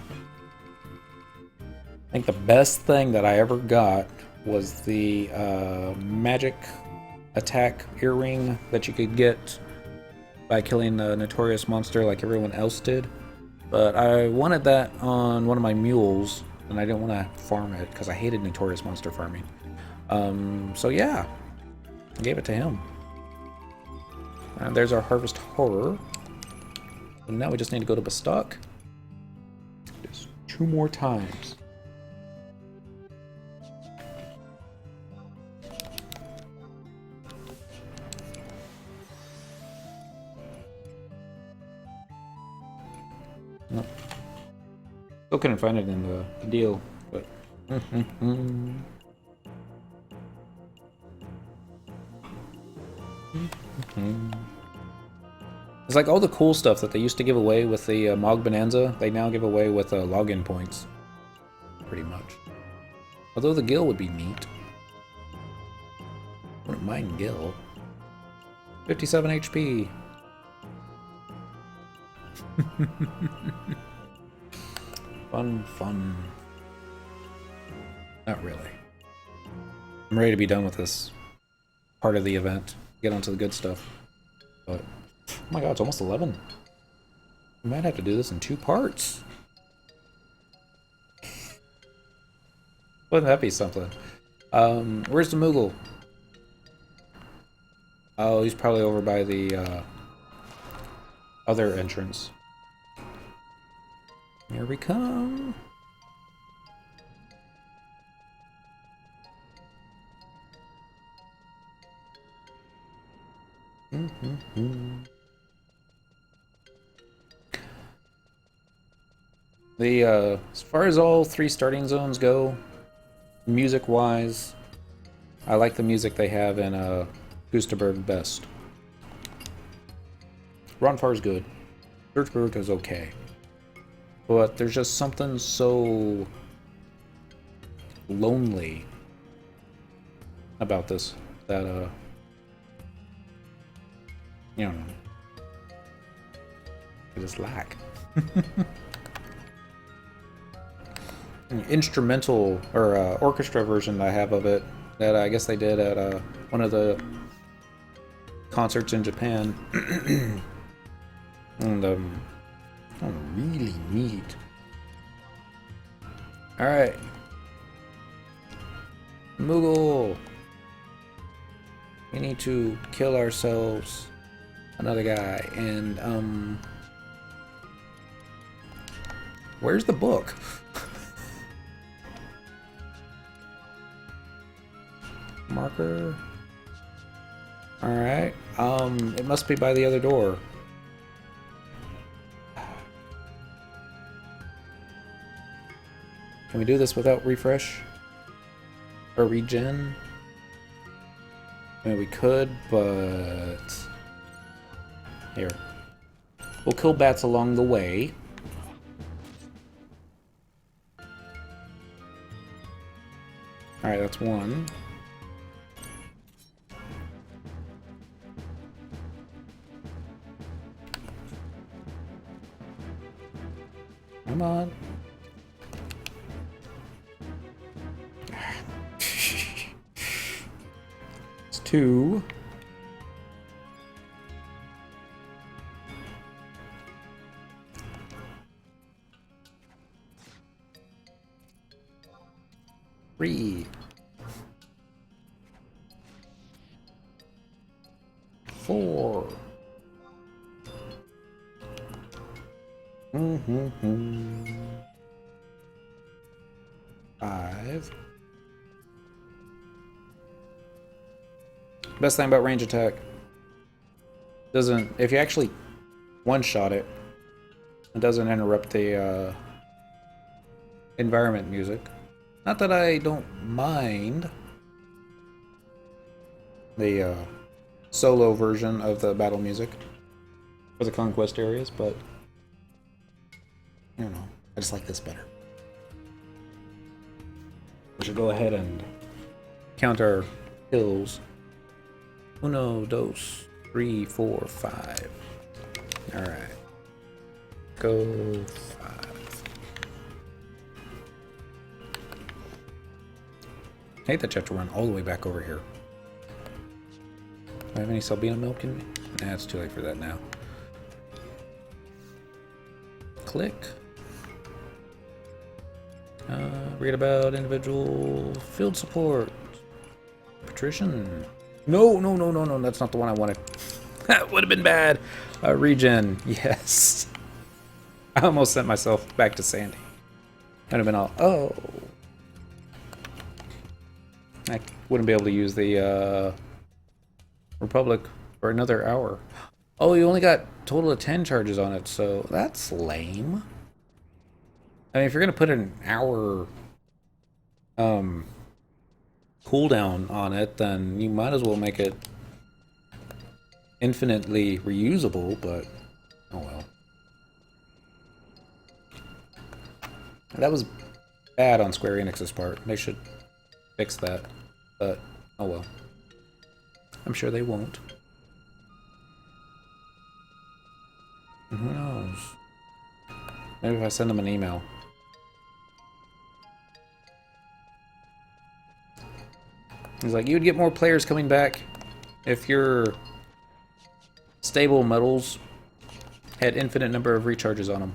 think the best thing that I ever got was the magic attack earring that you could get by killing the notorious monster like everyone else did. But I wanted that on one of my mules, and I didn't want to farm it because I hated notorious monster farming. So yeah, I gave it to him. And there's our harvest horror. And now we just need to go to Bestock. Just 2 more times. Nope. Still couldn't find it in the deal, but. It's like all the cool stuff that they used to give away with the Mog Bonanza, they now give away with login points. Pretty much. Although the Gill would be neat. Wouldn't mind Gill. 57 HP. Fun. Not really. I'm ready to be done with this part of the event. Get onto the good stuff. But, oh my god, it's almost 11. We might have to do this in 2 parts. Wouldn't that be something? Where's the Moogle? Oh, he's probably over by the other entrance. Here we come. As far as all 3 starting zones go, music-wise, I like the music they have in Oosterburg best. Ronfar's good. Würzburg is okay. But there's just something so lonely about this that, you know, I just lack. An instrumental or orchestra version I have of it that I guess they did at one of the concerts in Japan. And oh, really neat. Alright. Moogle. We need to kill ourselves another guy. And, where's the book? Marker. Alright. It must be by the other door. Can we do this without refresh? Or regen? I mean, we could, but... Here. We'll kill bats along the way. Alright, that's 1. Come on. It's 2. Three. 4. 5. Best thing about range attack doesn't, if you actually one-shot it, it doesn't interrupt the environment music. Not that I don't mind the solo version of the battle music for the conquest areas, but I don't know, I just like this better. We should go ahead and count our kills. 1, 2, 3, 4, 5. Alright. Go 5. I hate that you have to run all the way back over here. Do I have any Salbina milk in me? Nah, it's too late for that now. Click. Read about individual field support. Patrician. No, that's not the one I wanted. That would have been bad. Regen, yes. I almost sent myself back to Sandy. I'd have been all, oh. I wouldn't be able to use the Republic for another hour. Oh, you only got a total of 10 charges on it, so that's lame. I mean, if you're going to put an hour cooldown on it, then you might as well make it infinitely reusable, but oh well. That was bad on Square Enix's part. They should fix that, but oh well. I'm sure they won't. And who knows? Maybe if I send them an email. He's like, you would get more players coming back if your stable metals had infinite number of recharges on them.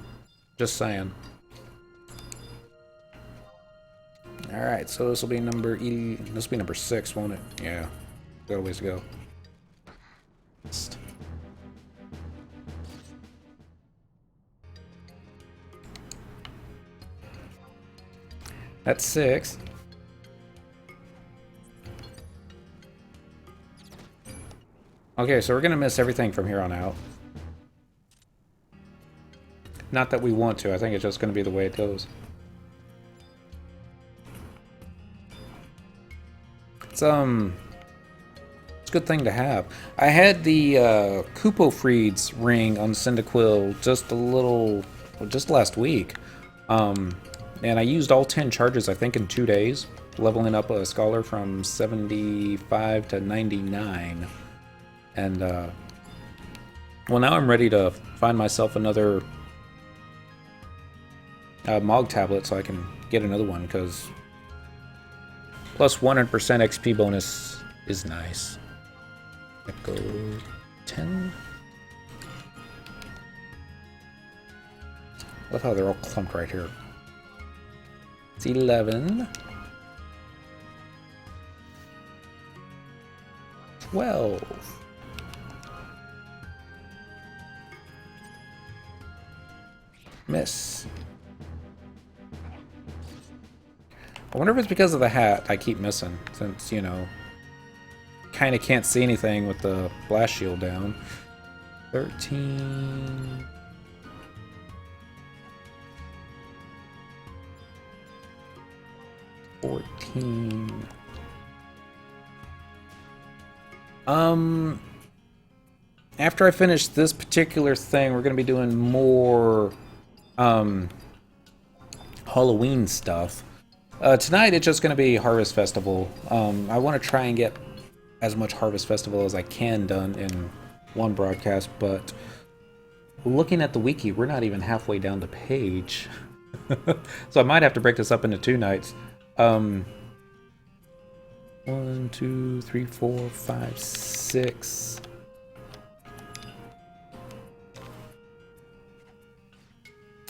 Just saying. Alright, so this will be number this will be number 6, won't it? Yeah. Got a ways to go. That's 6. Okay, so we're gonna miss everything from here on out. Not that we want to, I think it's just gonna be the way it goes. It's a good thing to have. I had the Kupofried's ring on Cyndaquil just last week. And I used all 10 charges, I think, in 2 days, leveling up a scholar from 75 to 99. And, well, now I'm ready to find myself another Mog tablet so I can get another one, because plus 100% XP bonus is nice. Echo 10. Love how they're all clumped right here. It's 11. 12. Miss. I wonder if it's because of the hat I keep missing, since, you know, kind of can't see anything with the blast shield down. 13. 14. After I finish this particular thing, we're going to be doing more Halloween stuff. Tonight it's just going to be Harvest Festival. I want to try and get as much Harvest Festival as I can done in one broadcast, but looking at the wiki, we're not even halfway down the page. So I might have to break this up into 2 nights. 1, 2, 3, 4, 5, 6.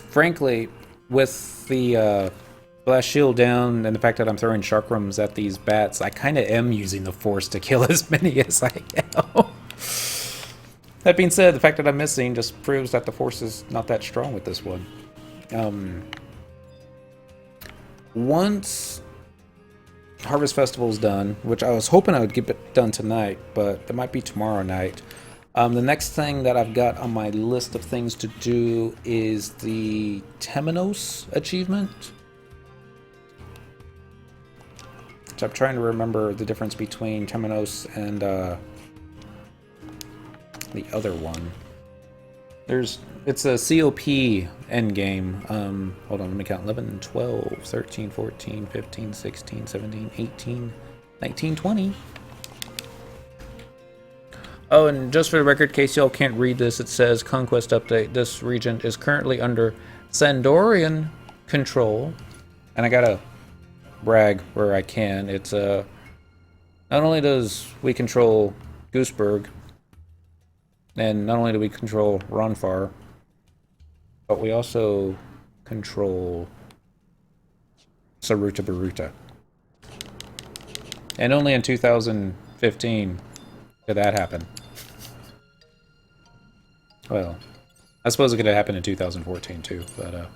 Frankly, with the blast shield down and the fact that I'm throwing chakrams at these bats, I kind of am using the force to kill as many as I can. That being said, the fact that I'm missing just proves that the force is not that strong with this one. Once Harvest Festival's done, which I was hoping I would get it done tonight, but it might be tomorrow night. The next thing that I've got on my list of things to do is the Temenos achievement. So I'm trying to remember the difference between Temenos and the other one. It's a COP endgame. Hold on, let me count. 11, 12, 13, 14, 15, 16, 17, 18, 19, 20. Oh, and just for the record, in case y'all can't read this, it says Conquest Update. This region is currently under Sandorian control. And I gotta brag where I can. It's, not only does we control Gooseberg, and not only do we control Ronfar, but we also control Saruta Baruta. And only in 2015 did that happen. Well, I suppose it could have happened in 2014 too, but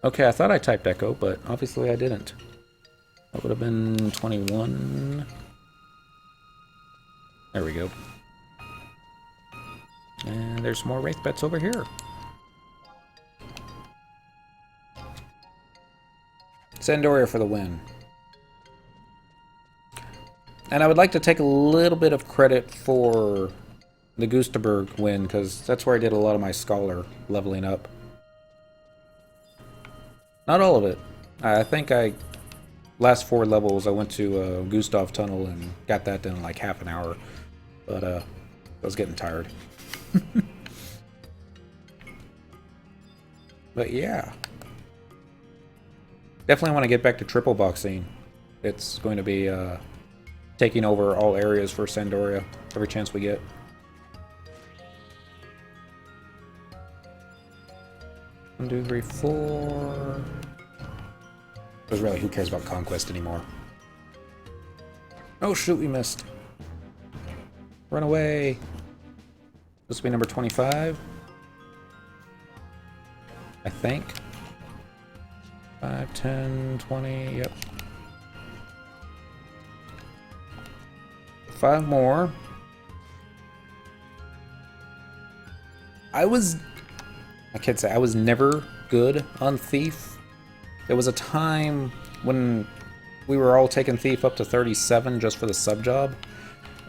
okay, I thought I typed echo, but obviously I didn't. That would have been 21. There we go. And there's more Wraith Bets over here. Sandoria for the win. And I would like to take a little bit of credit for the Gustaberg win, because that's where I did a lot of my Scholar leveling up. Not all of it. I think last 4 levels I went to Gustav Tunnel and got that done in like half an hour. But I was getting tired. But yeah. Definitely want to get back to triple boxing. It's going to be taking over all areas for Sandoria every chance we get. One, two, three, four. Because really, who cares about Conquest anymore? Oh shoot, we missed. Run away. This will be number 25. I think. 5, 10, 20, yep. 5 more. I can't say I was never good on Thief. There was a time when we were all taking Thief up to 37 just for the sub job.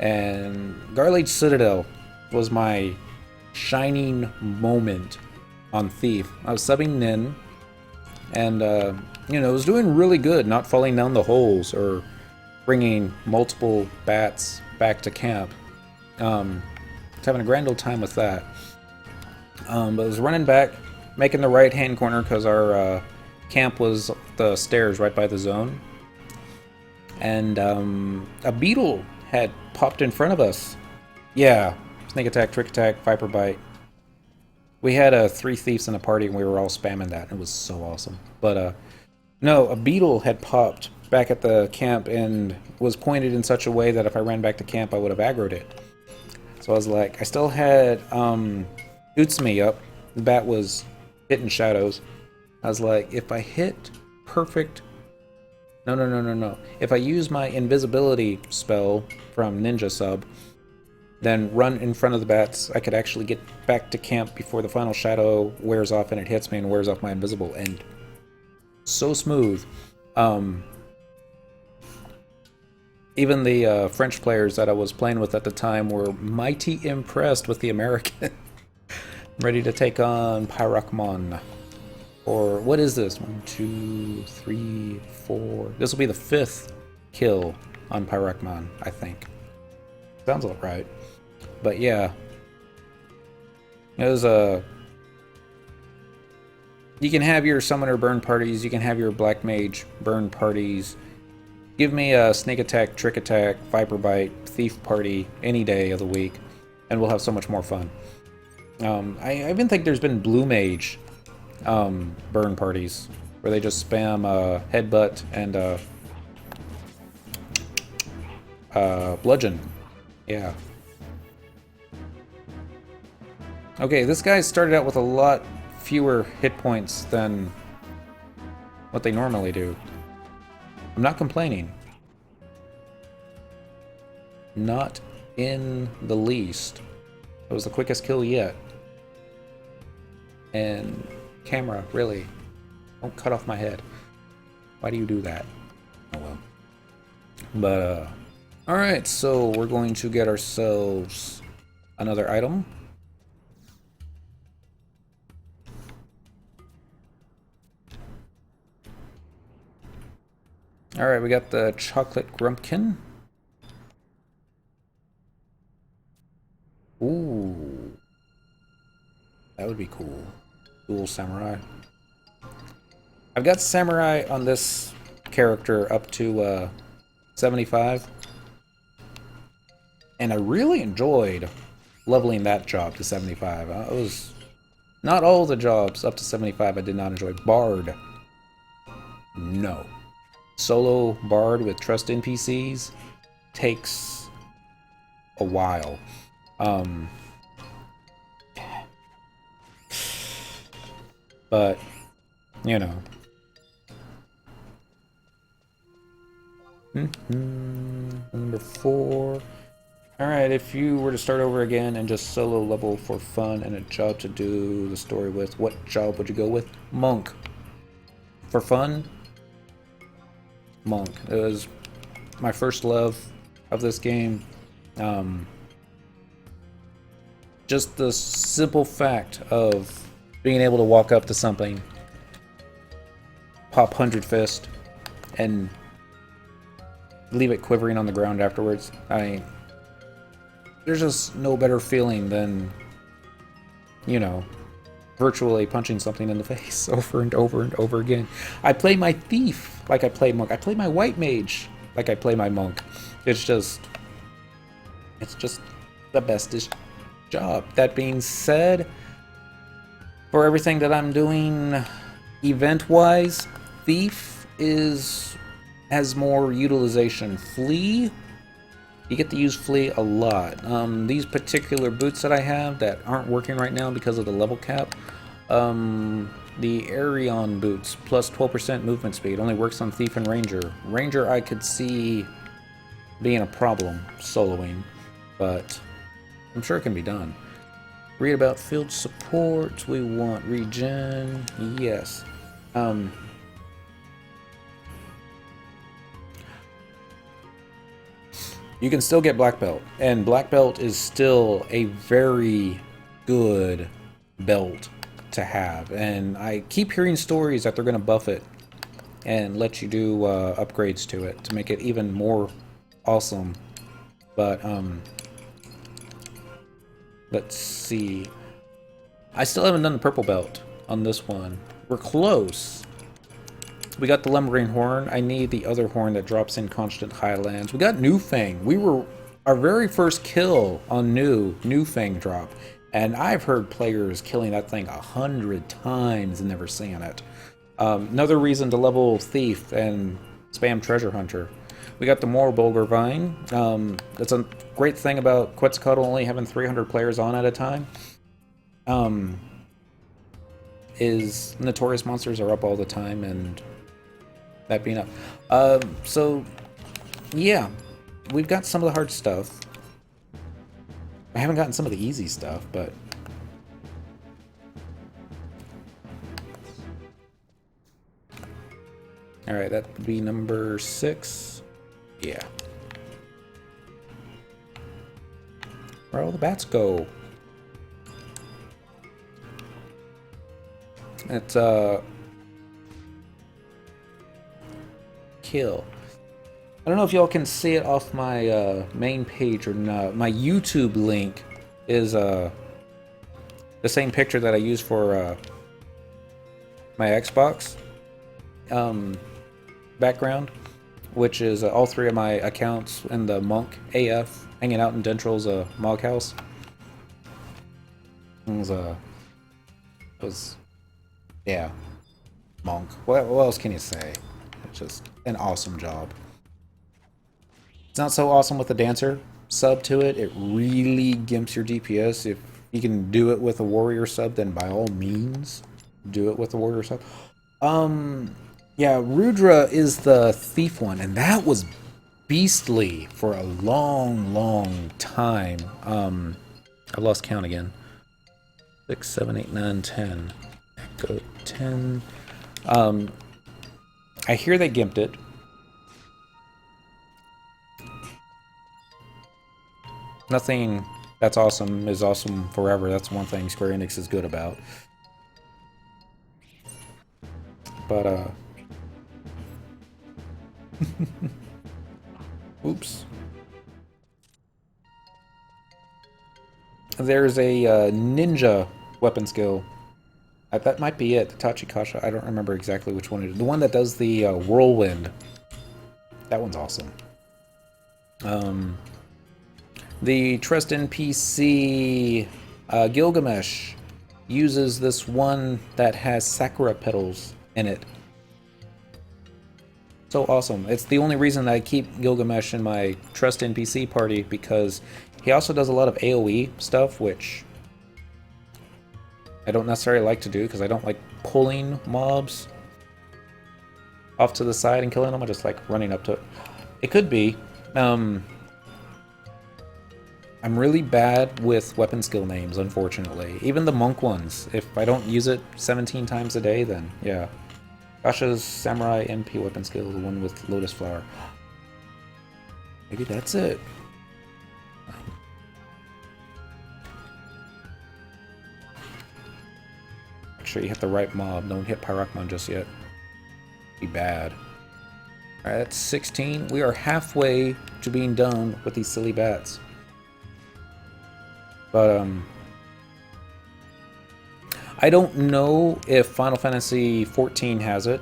And Garleach Citadel was my shining moment on Thief. I was subbing Nin, and you know, it was doing really good, not falling down the holes or bringing multiple bats back to camp. Having a grand old time with that. But I was running back, making the right hand corner because our camp was the stairs right by the zone, and a beetle had popped in front of us. Yeah, sneak attack, trick attack, viper bite. We had 3 thieves in a party and we were all spamming that. It was so awesome. But no, a beetle had popped back at the camp and was pointed in such a way that if I ran back to camp I would have aggroed it. So I was like, I still had Utsumi up. The bat was hitting shadows. I was like, if I hit perfect... No. If I use my invisibility spell from Ninja Sub, then run in front of the bats, I could actually get back to camp before the final shadow wears off and it hits me and wears off my invisible. And so smooth. Even the French players that I was playing with at the time were mighty impressed with the American. Ready to take on Pyrakmon. Or what is this? 1, 2, 3, 4. This will be the 5th kill on Pyrakmon, I think. Sounds all right. But yeah. It was you can have your summoner burn parties, you can have your black mage burn parties. Give me a sneak attack, trick attack, viper bite, thief party any day of the week, and we'll have so much more fun. I even think there's been blue mage burn parties where they just spam headbutt and bludgeon. Yeah. Okay, this guy started out with a lot fewer hit points than what they normally do. I'm not complaining. Not in the least. It was the quickest kill yet. And camera, really. Don't cut off my head. Why do you do that? Oh well. But, alright, so we're going to get ourselves another item. Alright, we got the chocolate grumpkin. That'd be cool. Dual samurai. I've got samurai on this character up to 75. And I really enjoyed leveling that job to 75. It was not all the jobs up to 75 I did not enjoy. Bard. No. Solo Bard with trust NPCs takes a while. But, you know. Number 4. Alright, if you were to start over again and just solo level for fun and a job to do the story with, what job would you go with? Monk. For fun? Monk. It was my first love of this game. Just the simple fact of being able to walk up to something, pop 100 fist, and leave it quivering on the ground afterwards. I mean, there's just no better feeling than, you know, virtually punching something in the face over and over and over again. I play my thief like I play monk. I play my white mage like I play my monk. It's just the bestest job. That being said, for everything that I'm doing event-wise, thief has more utilization. Flea, you get to use Flea a lot. These particular boots that I have that aren't working right now because of the level cap, the Arion boots plus 12% movement speed only works on Thief and Ranger. Ranger I could see being a problem soloing, but I'm sure it can be done. Read about field support. We want regen. Yes. You can still get black belt, and black belt is still a very good belt to have. And I keep hearing stories that they're going to buff it and let you do upgrades to it to make it even more awesome. But let's see. I still haven't done the purple belt on this one. We're close. We got the lumbering horn. I need the other horn that drops in constant highlands. We got New Fang. We were our very first kill on New Fang drop, and I've heard players killing that thing 100 times and never seeing it. Another reason to level Thief and spam Treasure Hunter. We got the Moral Bulgur Vine. That's a great thing about Quetzalcoatl only having 300 players on at a time. Is notorious monsters are up all the time, and that being up. So, yeah, we've got some of the hard stuff. I haven't gotten some of the easy stuff, but... Alright, that would be number 6. Yeah. Where all the bats go? It's, kill. I don't know if y'all can see it off my main page or not. My YouTube link is the same picture that I use for my Xbox background, which is all 3 of my accounts in the Monk AF hanging out in Dentral's Mog House. It was yeah, Monk. What else can you say? It's just an awesome job. It's not so awesome with the Dancer sub to it. It really gimps your DPS. If you can do it with a Warrior sub, then by all means, do it with a Warrior sub. Yeah, Rudra is the Thief one, and that was beastly for a long, long time. I lost count again. 6, 7, 8, 9, 10. Go 10. I hear they gimped it. Nothing that's awesome is awesome forever. That's one thing Square Enix is good about. But, oops. There's a ninja weapon skill. That might be it. The Tachikasha. I don't remember exactly which one it is. The one that does the whirlwind. That one's awesome. The Trust NPC Gilgamesh uses this one that has sakura petals in it. So awesome. It's the only reason I keep Gilgamesh in my Trust NPC party, because he also does a lot of AoE stuff, which I don't necessarily like to do because I don't like pulling mobs off to the side and killing them. I just like running up to it. It could be. I'm really bad with weapon skill names, unfortunately. Even the monk ones. If I don't use it 17 times a day, then yeah. Kasha's Samurai MP weapon skill, the one with Lotus Flower. Maybe that's it. Make sure you hit the right mob. Don't hit Pyrochmon just yet. Be bad. Alright, that's 16. We are halfway to being done with these silly bats. But, I don't know if Final Fantasy XIV has it.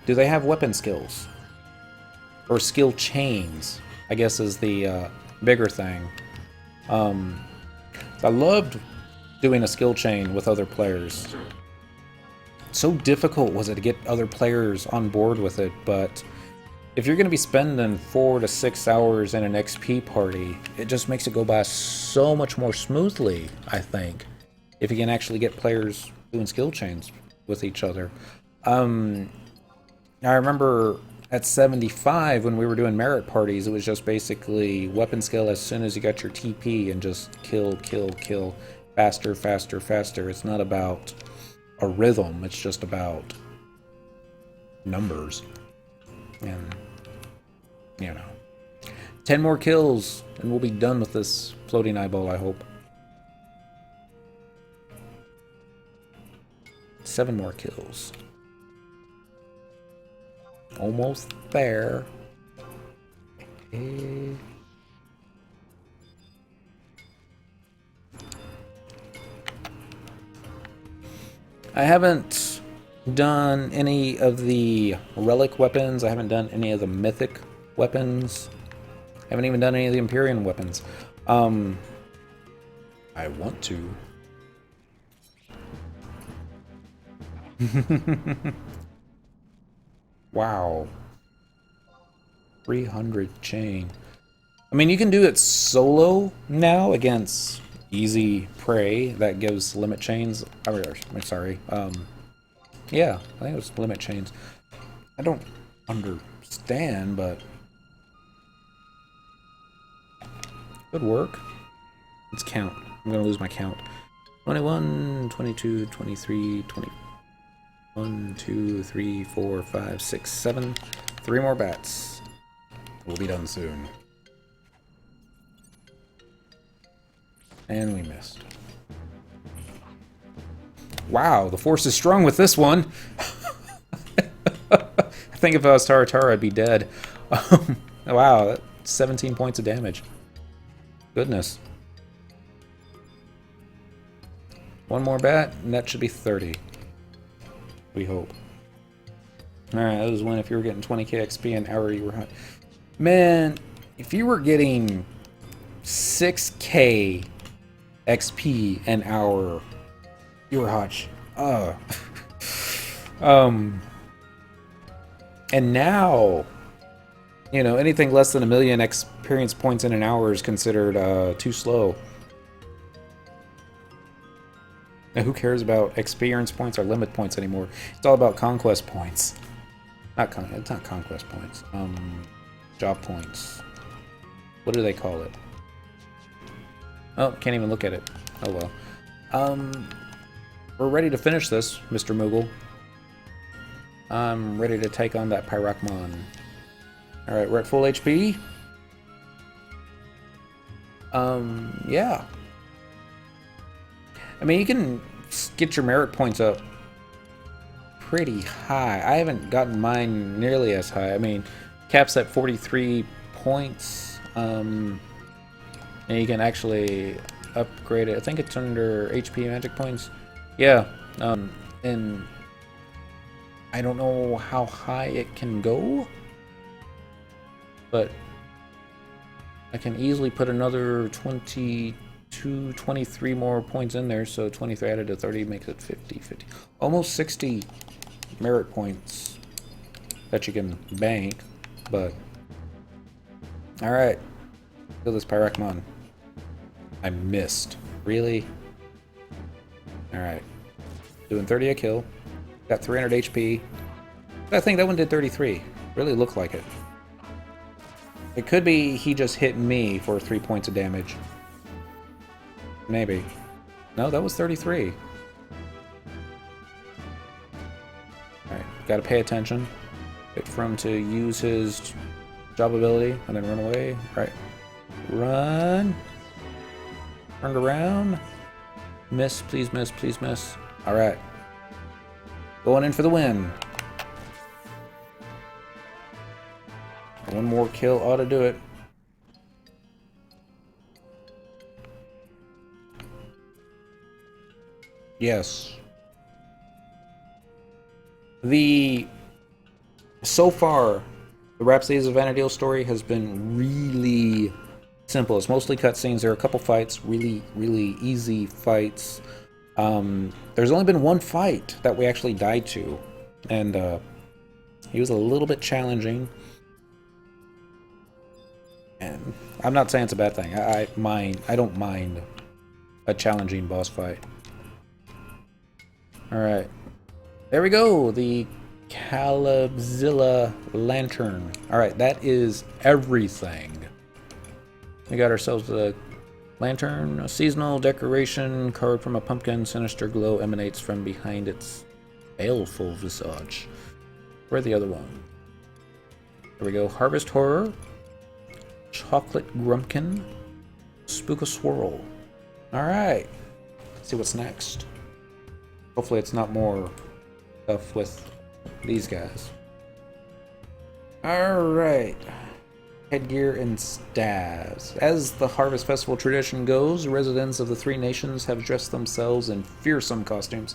Do they have weapon skills? Or skill chains, I guess is the bigger thing. I loved doing a skill chain with other players. So difficult was it to get other players on board with it, but if you're going to be spending 4 to 6 hours in an XP party, it just makes it go by so much more smoothly, I think, if you can actually get players doing skill chains with each other. I remember at 75, when we were doing merit parties, it was just basically weapon skill as soon as you got your TP and just kill, kill, kill, faster, faster, faster. It's not about a rhythm, it's just about numbers. And, you know, 10 more kills and we'll be done with this floating eyeball, I hope. 7 more kills. Almost there. I haven't done any of the relic weapons. I haven't done any of the mythic weapons. I haven't even done any of the Empyrean weapons. I want to. Wow. 300 chain. I mean, you can do it solo now against easy prey that gives limit chains. I'm sorry. Yeah, I think it was limit chains. I don't understand, but good work. Let's count. I'm gonna lose my count. 21, 22, 23, 21, 2, 3, 4, 5, 6, 7. 3 more bats. We'll be done soon. And we missed. Wow, the force is strong with this one. I think if I was Taratara, I'd be dead. Wow, that's 17 points of damage. Goodness. 1 more bat, and that should be 30. We hope. Alright, that was when if you were getting 20k XP an hour, you were hot. Man, if you were getting 6k XP an hour, you were hot. And now, you know, anything less than 1 million experience points in an hour is considered too slow. Now, who cares about experience points or limit points anymore? It's all about conquest points. It's not conquest points. Job points. What do they call it? Oh, can't even look at it. Oh well. We're ready to finish this, Mr. Moogle. I'm ready to take on that Pyrochmon. Alright, we're at full HP. Yeah. I mean, you can get your merit points up pretty high. I haven't gotten mine nearly as high. I mean, caps at 43 points. And you can actually upgrade it. I think it's under HP magic points. Yeah, and I don't know how high it can go, but I can easily put another 22, 23 more points in there, so 23 added to 30 makes it 50, almost 60 merit points that you can bank, but alright, kill this Pyrakmon. I missed. Really? Alright. Doing 30 a kill. Got 300 HP. I think that one did 33. Really looked like it. It could be he just hit me for 3 points of damage. Maybe. No, that was 33. Alright, gotta pay attention. Wait for him to use his job ability and then run away. Right. Run! Turned around. Miss, please miss, please miss. Alright. Going in for the win. One more kill ought to do it. Yes. So far, the Rhapsodies of Vana'diel story has been really simple. It's mostly cutscenes. There are a couple fights, really easy fights. There's only been one fight that we actually died to, and he was a little bit challenging. And I'm not saying it's a bad thing. I don't mind a challenging boss fight. Alright. There we go! The Calabzilla Lantern. Alright, that is everything. We got ourselves a lantern, a seasonal decoration carved from a pumpkin. Sinister glow emanates from behind its baleful visage. Where's the other one? There we go. Harvest Horror. Chocolate Grumpkin. Spook a Swirl. Alright. See what's next. Hopefully it's not more stuff with these guys. Alright. Headgear and staves. As the Harvest Festival tradition goes, residents of the three nations have dressed themselves in fearsome costumes,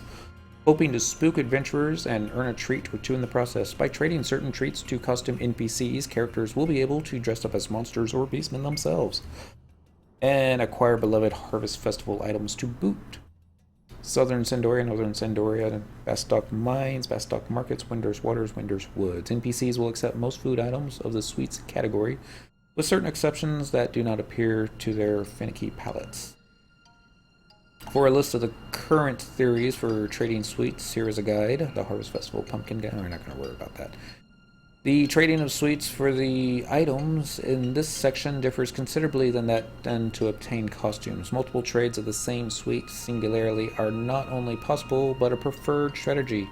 hoping to spook adventurers and earn a treat or two in the process. By trading certain treats to custom NPCs, characters will be able to dress up as monsters or beastmen themselves, and acquire beloved Harvest Festival items to boot. Southern Sandoria, Northern Sandoria, Bastock Mines, Bastock Markets, Winders Waters, Winders Woods. NPCs will accept most food items of the sweets category, with certain exceptions that do not appeal to their finicky palates. For a list of the current theories for trading sweets, here is a guide. The Harvest Festival Pumpkin Guide. We're not going to worry about that. The trading of sweets for the items in this section differs considerably than to obtain costumes. Multiple trades of the same sweet singularly are not only possible, but a preferred strategy.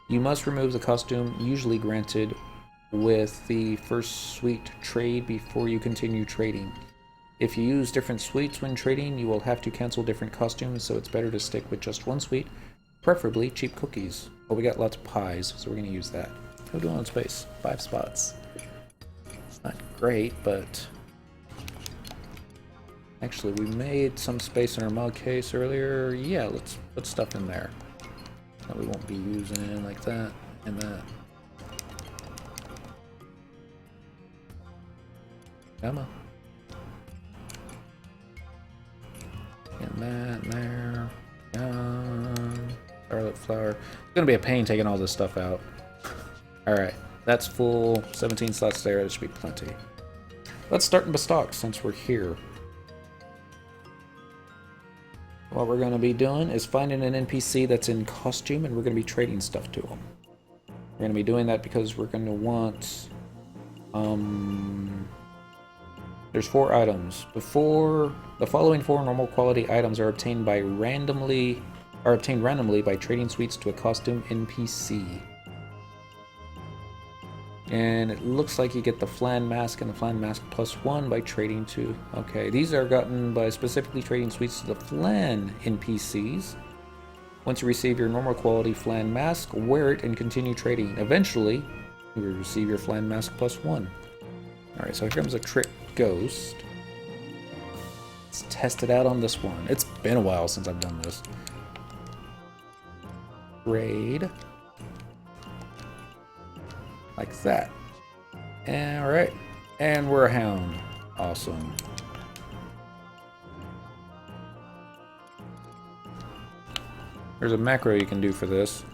You must remove the costume usually granted with the first sweet trade before you continue trading. If you use different sweets when trading, you will have to cancel different costumes, so it's better to stick with just one sweet, preferably cheap cookies. Well, we got lots of pies, so we're going to use that. How are we doing on space? 5 spots. It's not great, but actually we made some space in our mod case earlier. Yeah, let's put stuff in there that we won't be using, like that and that. Come on. And that in there. Scarlet flower. It's gonna be a pain taking all this stuff out. Alright, that's full. 17 slots there, that should be plenty. Let's start in Bastock since we're here. What we're going to be doing is finding an NPC that's in costume, and we're going to be trading stuff to them. We're going to be doing that because we're going to want... there's 4 items. The following 4 normal quality items are obtained randomly by trading sweets to a costume NPC. And it looks like you get the Flan Mask and the Flan Mask +1 by trading to... Okay, these are gotten by specifically trading sweets to the Flan NPCs. Once you receive your normal quality Flan Mask, wear it and continue trading. Eventually, you will receive your Flan Mask +1. Alright, so here comes a Trick Ghost. Let's test it out on this one. It's been a while since I've done this. Raid. Like that. Alright. And we're a hound. Awesome. There's a macro you can do for this.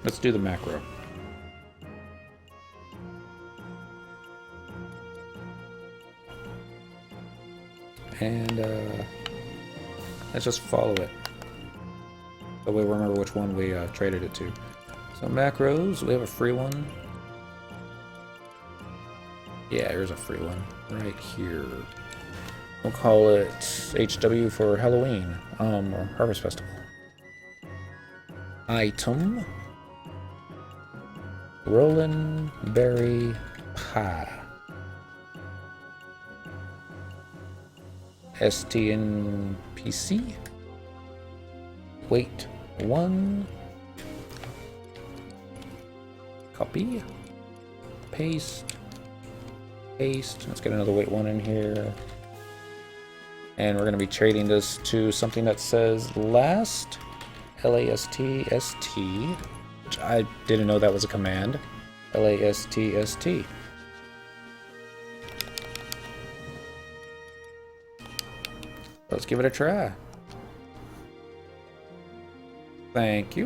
Let's do the macro. And let's just follow it. That way we remember which one we traded it to. So macros, we have a free one. Yeah, here's a free one right here. We'll call it HW for Halloween, or Harvest Festival. Item. Rollin' Berry Pie. STNPC. Weight 1. Copy. Paste. Paste. Let's get another weight 1 in here. And we're going to be trading this to something that says last. LASTST. Which I didn't know that was a command. LASTST. Let's give it a try. Thank you.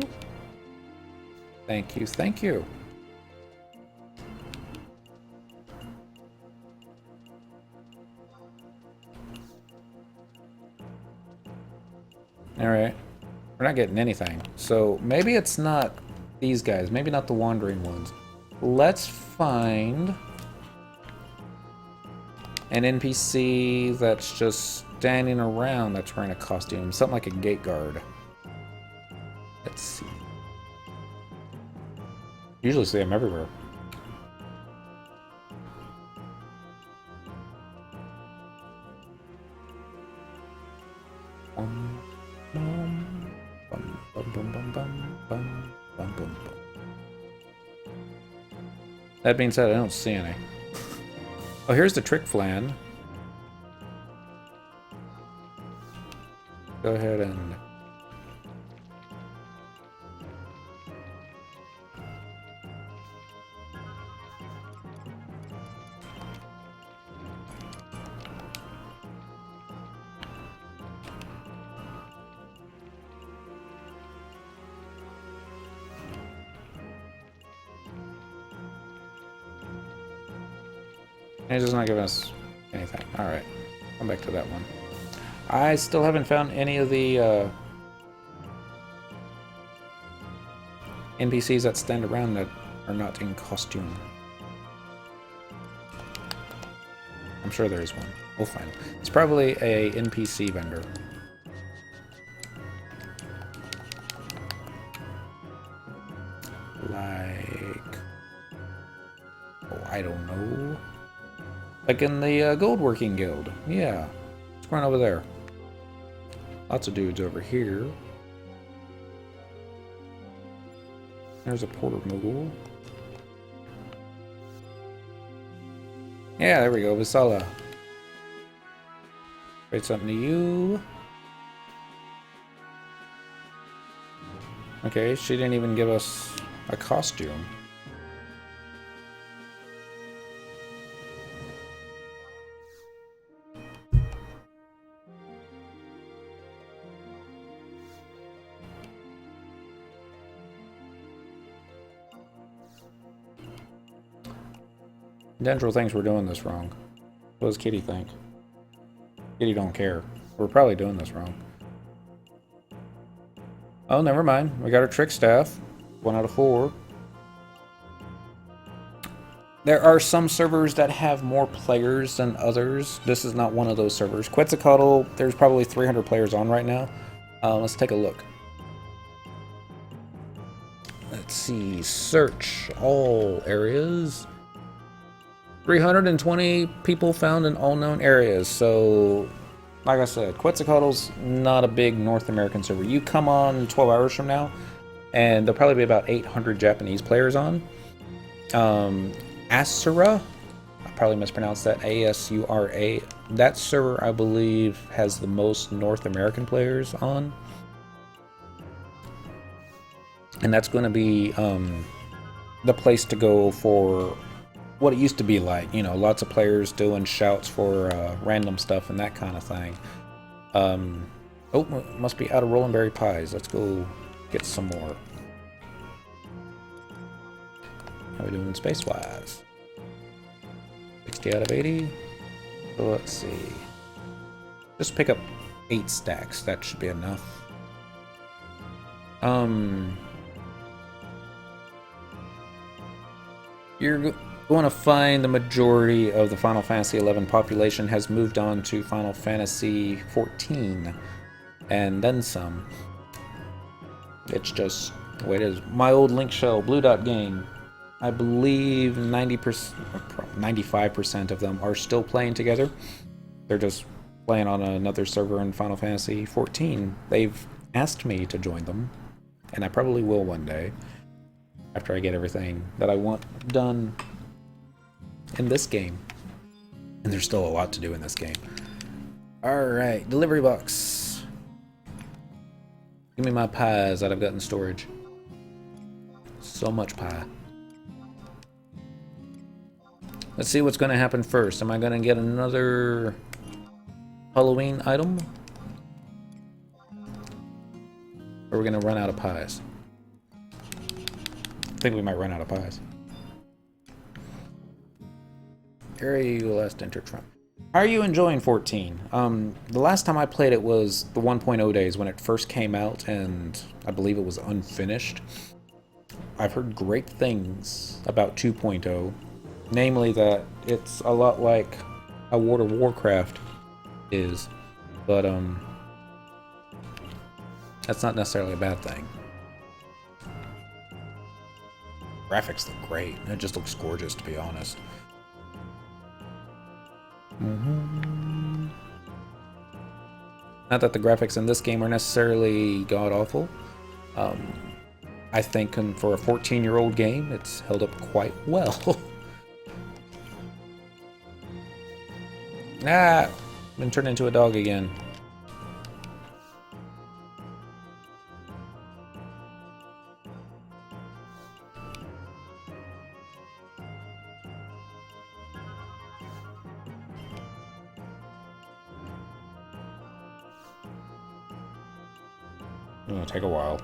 Thank you, thank you. Alright. We're not getting anything. So maybe it's not these guys. Maybe not the wandering ones. Let's find an NPC that's just standing around that's wearing a costume. Something like a gate guard. Let's see. Usually see them everywhere. That being said, I don't see any. Oh, here's the trick flan. Go ahead and... It's just not giving us anything. Alright. Come back to that one. I still haven't found any of the NPCs that stand around that are not in costume. I'm sure there is one. We'll find it. It's probably a NPC vendor. Like... oh, I don't know. Like in the gold working guild. Yeah. Let's run over there. Lots of dudes over here. There's a porter mogul. Yeah, there we go. Visala. Trade something to you. Okay, she didn't even give us a costume. Dendril thinks we're doing this wrong. What does Kitty think? Kitty don't care. We're probably doing this wrong. Oh, never mind. We got our trick staff. 1 out of 4. There are some servers that have more players than others. This is not one of those servers. Quetzalcoatl, there's probably 300 players on right now. Let's take a look. Let's see. Search all areas. 320 people found in all known areas. So, like I said, Quetzalcoatl's not a big North American server. You come on 12 hours from now, and there'll probably be about 800 Japanese players on. Asura, probably mispronounced that, ASURA. That server, I believe, has the most North American players on. And that's going to be the place to go for what it used to be like. You know, lots of players doing shouts for random stuff and that kind of thing. Oh, must be out of Rolling Berry Pies. Let's go get some more. How are we doing space-wise? 60 out of 80. So let's see. Just pick up 8 stacks. That should be enough. You're going to find the majority of the Final Fantasy XI population has moved on to Final Fantasy XIV and then some. It's just the way it is. My old Link Shell Blue Dot game, I believe 90%, 95% of them are still playing together. They're just playing on another server in Final Fantasy XIV. They've asked me to join them, and I probably will one day after I get everything that I want done in this game. And there's still a lot to do in this game. Alright, delivery box. Give me my pies that I've got in storage. So much pie. Let's see what's going to happen first. Am I going to get another Halloween item? Or are we going to run out of pies? I think we might run out of pies. Area you last entered from. How are you enjoying 14? The last time I played it was the 1.0 days when it first came out, and I believe it was unfinished. I've heard great things about 2.0, namely that it's a lot like how World of Warcraft is, but that's not necessarily a bad thing. Graphics look great. It just looks gorgeous, to be honest. Not that the graphics in this game are necessarily god-awful. I think for a 14-year-old game, it's held up quite well. Ah! Been turned into a dog again. It's gonna take a while.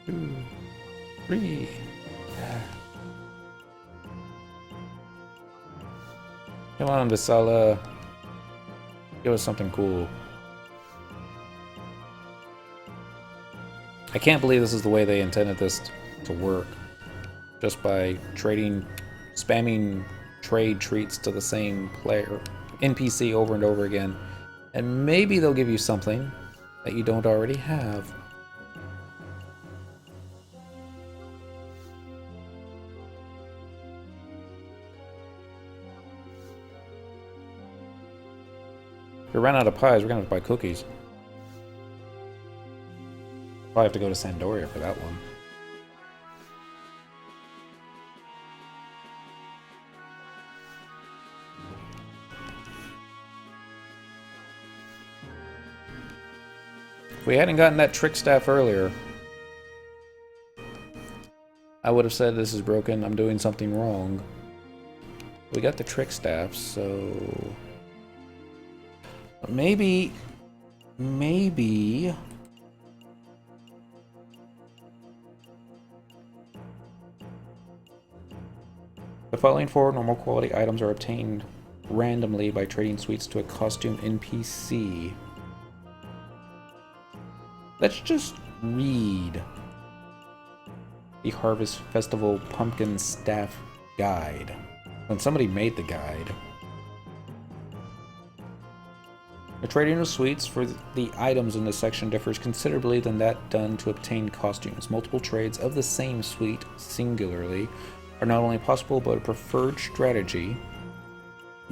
Two, three. Come on, Visala. Give us something cool. I can't believe this is the way they intended this to work. Just by spamming trade treats to the same player, NPC over and over again. And maybe they'll give you something that you don't already have. If we run out of pies, we're gonna have to buy cookies. Probably have to go to Sandoria for that one. If we hadn't gotten that trick staff earlier, I would have said this is broken, I'm doing something wrong. We got the trick staff, so maybe the following 4 normal quality items are obtained randomly by trading sweets to a costume NPC. Let's just read the Harvest Festival Pumpkin Staff Guide. When somebody made the guide. The trading of sweets for the items in this section differs considerably than that done to obtain costumes. Multiple trades of the same sweet, singularly, are not only possible but a preferred strategy.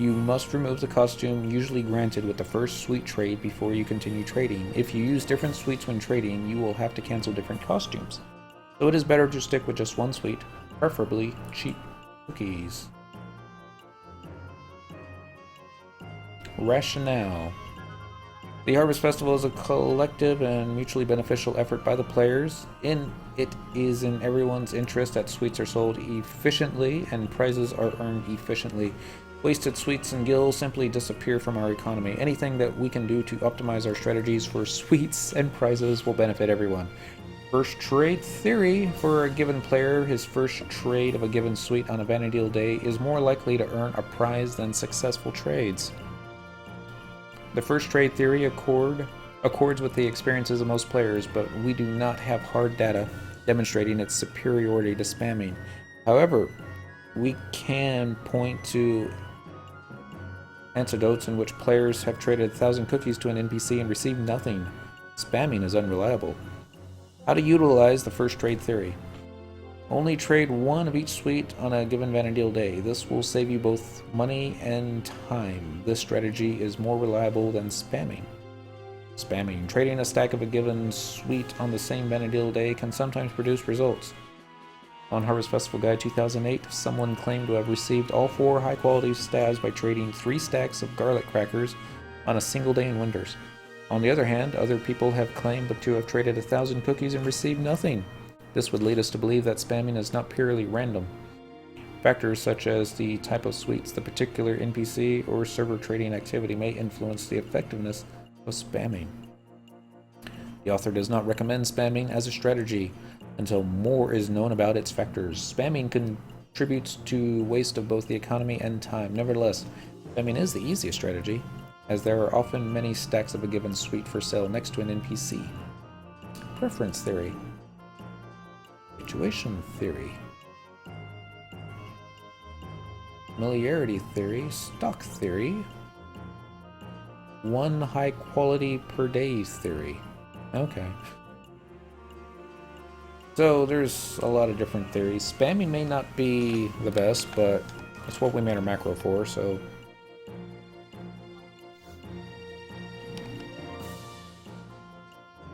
You must remove the costume usually granted with the first suite trade before you continue trading. If you use different suites when trading, you will have to cancel different costumes. So it is better to stick with just one suite, preferably cheap cookies. Rationale. The Harvest Festival is a collective and mutually beneficial effort by the players. It is in everyone's interest that sweets are sold efficiently and prizes are earned efficiently. Wasted sweets and gills simply disappear from our economy. Anything that we can do to optimize our strategies for sweets and prizes will benefit everyone. First trade theory. For a given player, his first trade of a given suite on a Vanity Deal day is more likely to earn a prize than successful trades. The first trade theory accords with the experiences of most players, but we do not have hard data demonstrating its superiority to spamming. However, we can point to anecdotes in which players have traded 1,000 cookies to an NPC and received nothing. Spamming is unreliable. How to utilize the first trade theory. Only trade one of each suite on a given Vanity Deal day. This will save you both money and time. This strategy is more reliable than spamming. Trading a stack of a given suite on the same Vanity Deal day can sometimes produce results. On Harvest Festival Guide 2008, someone claimed to have received all 4 high-quality stabs by trading 3 stacks of garlic crackers on a single day in Winters. On the other hand, other people have claimed to have traded 1,000 cookies and received nothing. This would lead us to believe that spamming is not purely random. Factors such as the type of suites, the particular NPC, or server trading activity may influence the effectiveness of spamming. The author does not recommend spamming as a strategy until more is known about its factors. Spamming contributes to waste of both the economy and time. Nevertheless, spamming is the easiest strategy, as there are often many stacks of a given suite for sale next to an NPC. Preference theory. Situation theory. Familiarity theory. Stock theory. One high quality per day theory. Okay. So there's a lot of different theories. Spamming may not be the best, but that's what we made our macro for, so...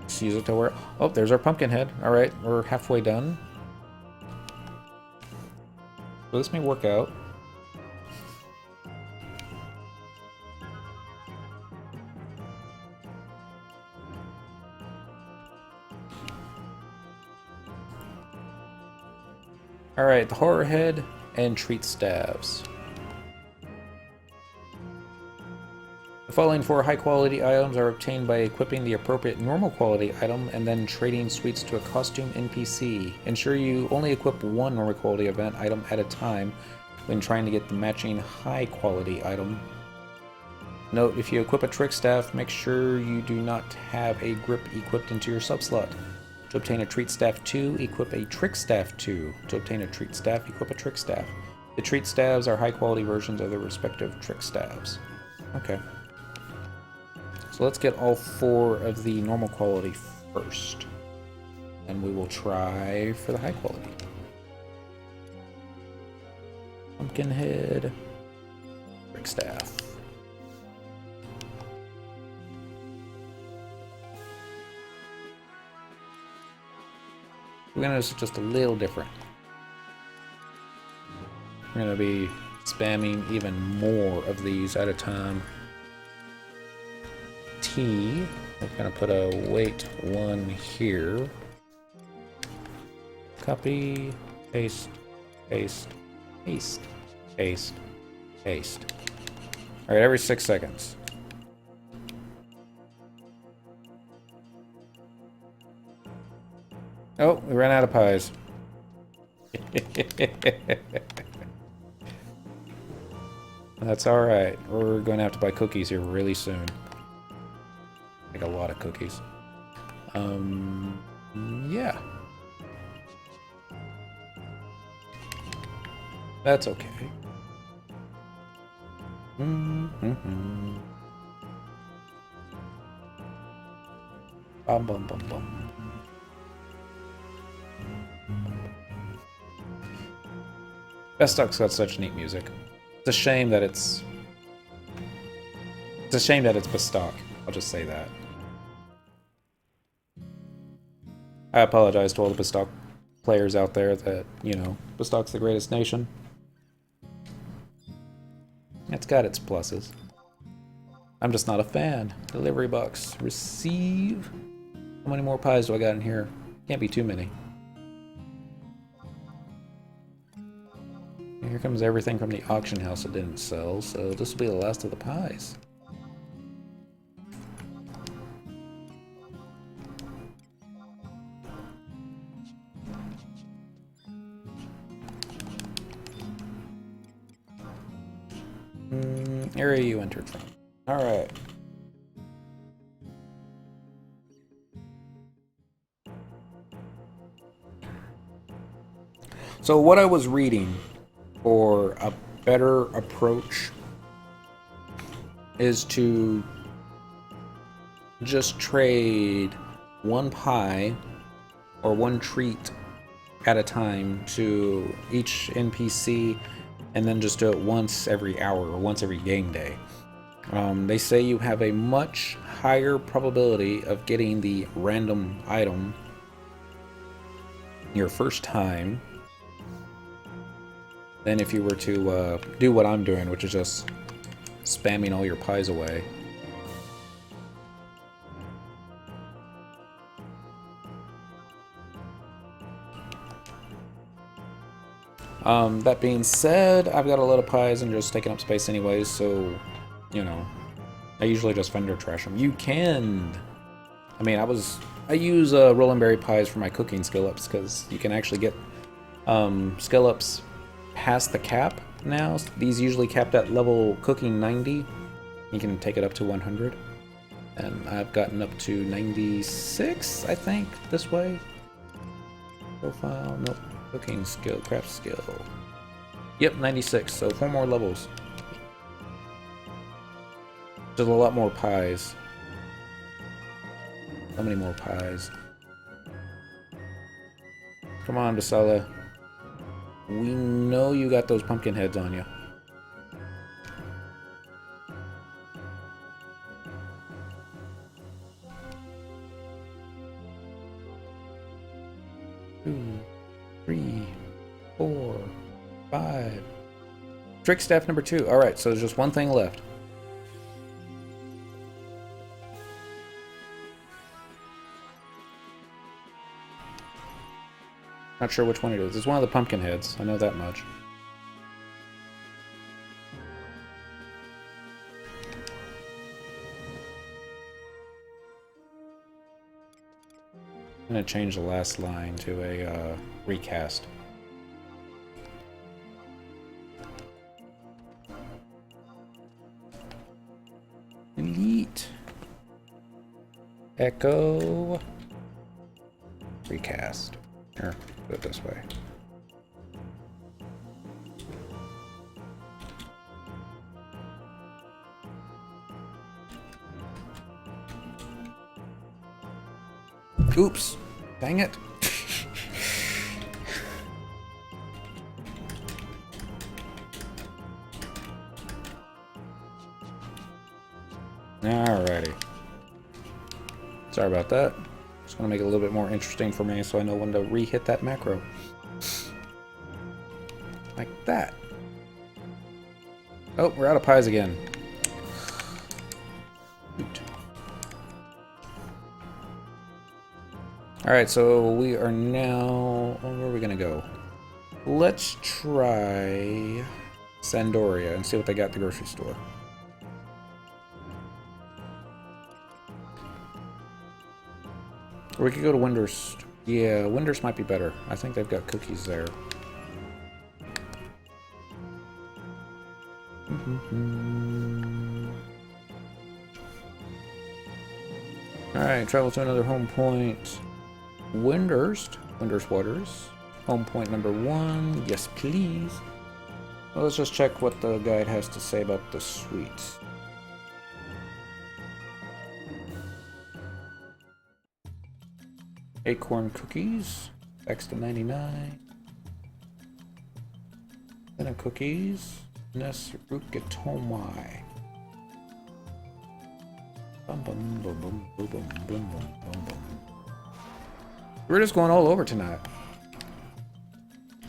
Let's use it to where... Oh, there's our pumpkin head. Alright, we're halfway done. So this may work out. Alright, the horror head and treat staves. The following 4 high quality items are obtained by equipping the appropriate normal quality item and then trading suites to a costume NPC. Ensure you only equip one normal quality event item at a time when trying to get the matching high quality item. Note, if you equip a trick staff, make sure you do not have a grip equipped into your sub-slot. To obtain a treat staff 2, equip a trick staff 2. To obtain a treat staff, equip a trick staff. The treat staves are high quality versions of their respective trick staves. Okay. So let's get all 4 of the normal quality first. And we will try for the high quality. Pumpkin head. Trick staff. We're gonna do just a little different. We're gonna be spamming even more of these at a time. T. We're gonna put a wait 1 here. Copy, paste, paste, paste, paste, paste. Alright, every 6 seconds. Oh, we ran out of pies. That's alright. We're going to have to buy cookies here really soon. Like a lot of cookies. Yeah. That's okay. Bum bum bum bum. Bestok's got such neat music. It's a shame that it's It's a shame that it's Bestock. I'll just say that. I apologize to all the Bestock players out there that, you know, Bestock's the greatest nation. It's got its pluses. I'm just not a fan. Delivery box. Receive. How many more pies do I got in here? Can't be too many. Here comes everything from the auction house that didn't sell, so this will be the last of the pies. Area you entered from. Alright. So what I was reading for a better approach is to just trade one pie or one treat at a time to each NPC, and then just do it once every hour or once every game day. They say you have a much higher probability of getting the random item your first time than if you were to do what I'm doing, which is just spamming all your pies away. That being said, I've got a lot of pies and just taking up space anyways, so, you know, I usually just vendor trash them. You can... I mean, I use Rollin' Berry pies for my cooking skill ups, because you can actually get skill ups past the cap now. These usually capped at level cooking 90. You can take it up to 100. And I've gotten up to 96, I think, this way. Profile, nope. Cooking skill, craft skill. Yep, 96, so 4 more levels. There's a lot more pies. So many more pies. Come on, Basala. We know you got those pumpkin heads on you. Two, 3, 4, 5. Trick staff number 2. Alright, so there's just one thing left. Not sure which one it is. It's one of the pumpkin heads. I know that much. I'm going to change the last line to a recast. Delete. Echo. Recast. Here, put it this way. Oops. Dang it. Alrighty. Sorry about that. Just want to make it a little bit more interesting for me so I know when to re-hit that macro. Like that. Oh, we're out of pies again. Alright, so we are now... where are we going to go? Let's try Sandoria and see what they got at the grocery store. Or we could go to Windhurst. Yeah, Windhurst might be better. I think they've got cookies there. Alright, travel to another home point. Windhurst Waters. Home point number 1. Yes, please. Well, let's just check what the guide has to say about the sweets. Acorn cookies. X to 99. Banana cookies. Ness Rukatomai. Bum, bum, bum, bum, bum, bum, bum, bum, bum. We're just going all over tonight.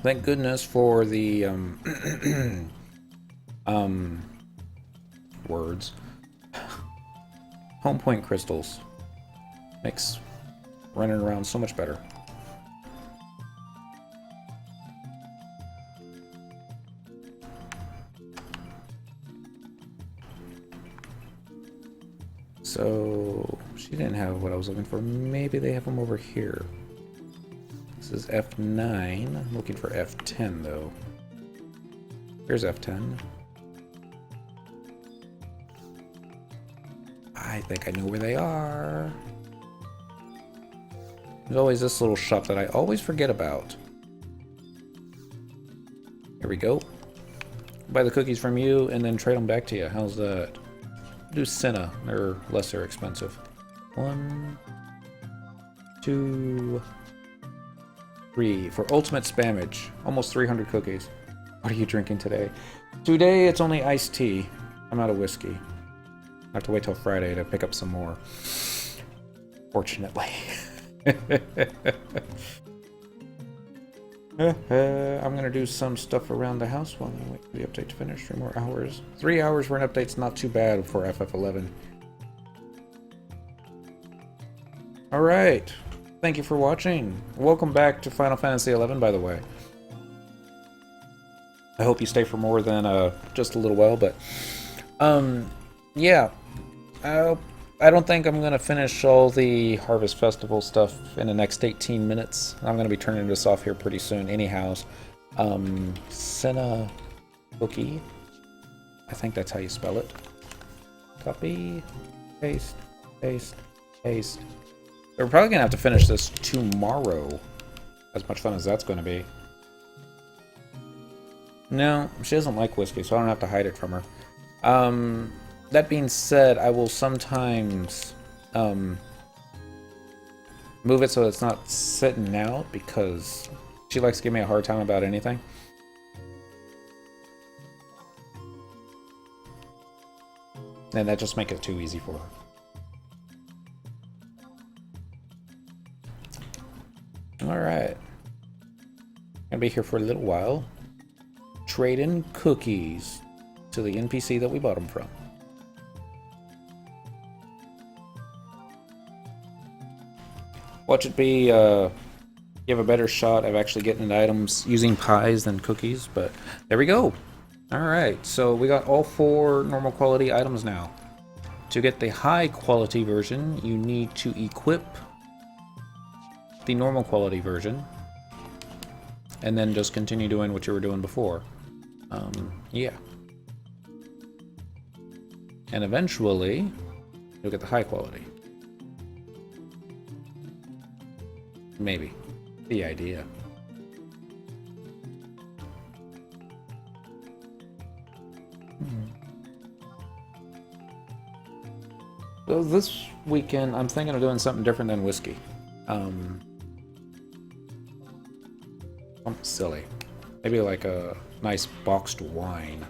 Thank goodness for the words. Home point crystals. Makes running around so much better. So she didn't have what I was looking for. Maybe they have them over here. This is F9. I'm looking for F10 though. Here's F10. I think I know where they are. There's always this little shop that I always forget about. Here we go. Buy the cookies from you and then trade them back to you. How's that? Do Senna. They're lesser expensive. 1, 2, 3 for ultimate spammage. Almost 300 cookies. What are you drinking today? Today it's only iced tea. I'm out of whiskey. I have to wait till Friday to pick up some more. Fortunately. I'm gonna do some stuff around the house while I wait for the update to finish. 3 more hours. 3 hours for an update's not too bad for FF11. Alright. Thank you for watching. Welcome back to Final Fantasy XI, by the way. I hope you stay for more than just a little while, but yeah. I don't think I'm going to finish all the Harvest Festival stuff in the next 18 minutes. I'm going to be turning this off here pretty soon anyhow. Senna Cookie. I think that's how you spell it. Copy, paste, paste, paste. We're probably going to have to finish this tomorrow. As much fun as that's going to be. No, she doesn't like whiskey, so I don't have to hide it from her. That being said, I will sometimes move it so it's not sitting out because she likes to give me a hard time about anything. And that just makes it too easy for her. Alright. Gonna be here for a little while. Trade in cookies to the NPC that we bought them from. Watch it be, you have a better shot of actually getting the items using pies than cookies, but there we go. Alright, so we got all 4 normal quality items now. To get the high quality version, you need to equip the normal quality version, and then just continue doing what you were doing before. Yeah. And eventually, you'll get the high quality. Maybe. The idea. So this weekend, I'm thinking of doing something different than whiskey. Something silly. Maybe like a nice boxed wine.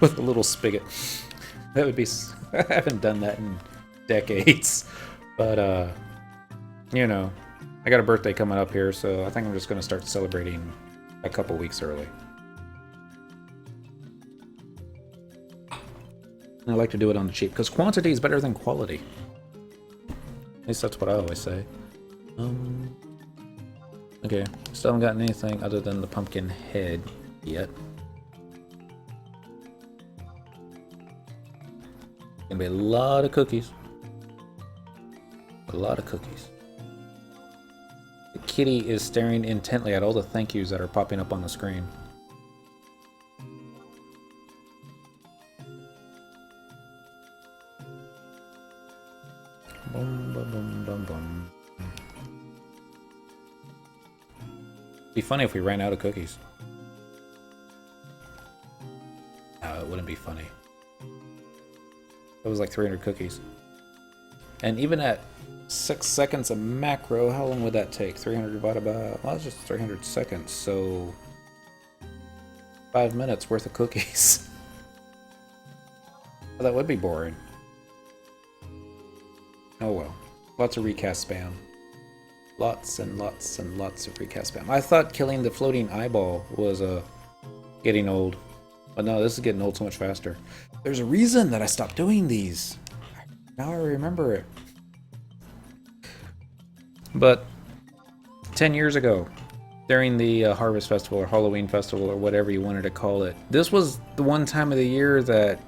With a little spigot. That would be... I haven't done that in decades. But, you know, I got a birthday coming up here, so I think I'm just going to start celebrating a couple weeks early. I like to do it on the cheap, because quantity is better than quality. At least that's what I always say. Okay, still haven't gotten anything other than the pumpkin head yet. Gonna be a lot of cookies. A lot of cookies. The kitty is staring intently at all the thank yous that are popping up on the screen. Boom, boom, boom, boom, boom. It'd be funny if we ran out of cookies. No, it wouldn't be funny. It was like 300 cookies. And even at 6 seconds of macro, how long would that take? 300 divided by... well, that's just 300 seconds, so... 5 minutes worth of cookies. Well, that would be boring. Oh well. Lots of recast spam. Lots and lots and lots of recast spam. I thought killing the floating eyeball was getting old. But no, this is getting old so much faster. There's a reason that I stopped doing these. Now I remember it. But 10 years ago, during the Harvest Festival or Halloween Festival or whatever you wanted to call it, this was the one time of the year that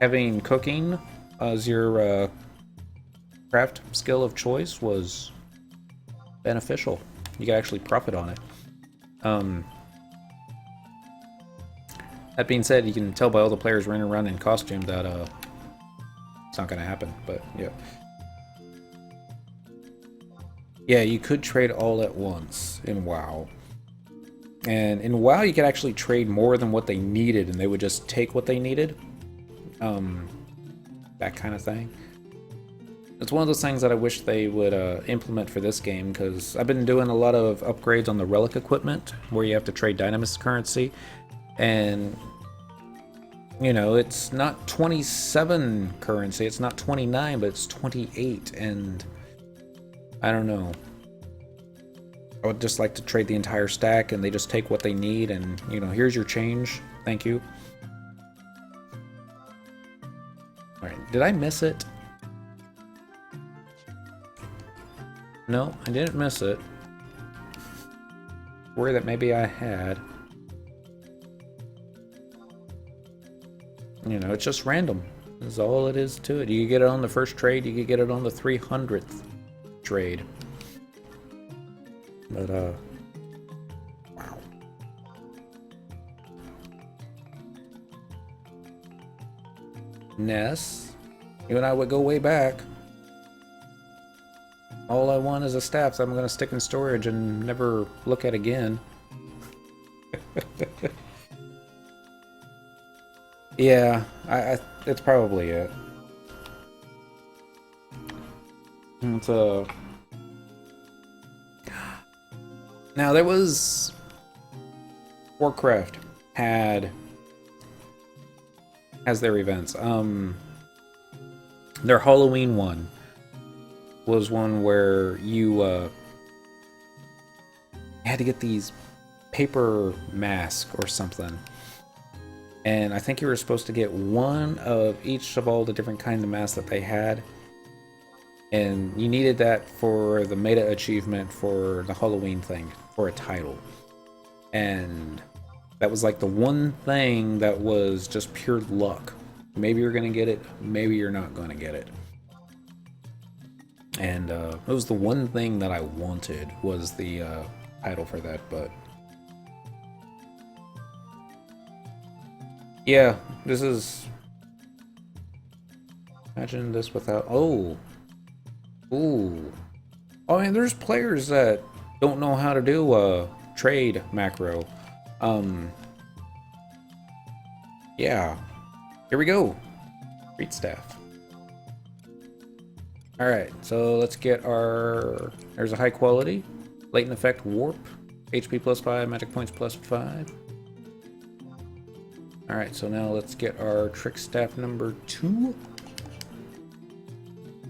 having cooking as your craft skill of choice was beneficial. You could actually profit on it. That being said, you can tell by all the players running around in costume that it's not going to happen, but yeah. Yeah, you could trade all at once in WoW. And in WoW, you could actually trade more than what they needed, and they would just take what they needed. That kind of thing. It's one of those things that I wish they would implement for this game, because I've been doing a lot of upgrades on the relic equipment, where you have to trade Dynamis currency. And, you know, it's not 27 currency, it's not 29, but it's 28, and I don't know. I would just like to trade the entire stack and they just take what they need and, you know, here's your change. Thank you. Alright, did I miss it? No, I didn't miss it. Worry that maybe I had. You know, it's just random. That's all it is to it. You could get it on the first trade, you could get it on the 300th trade. But, wow. Ness, you and I would go way back. All I want is a staff that I'm going to stick in storage and never look at again. Yeah, it's probably it. It's now there was Warcraft has their events. Their Halloween one was one where you had to get these paper masks or something. And I think you were supposed to get one of each of all the different kinds of masks that they had. And you needed that for the meta achievement for the Halloween thing, for a title. And that was like the one thing that was just pure luck. Maybe you're going to get it, maybe you're not going to get it. And it was the one thing that I wanted, was the title for that, but... Yeah, this is... Imagine this without... Oh! Ooh. I mean, there's players that don't know how to do a trade macro. Yeah. Here we go. Great staff. Alright, so let's get our... There's a high quality. Latent effect warp. HP plus 5, magic points plus 5. Alright, so now let's get our trick staff number 2.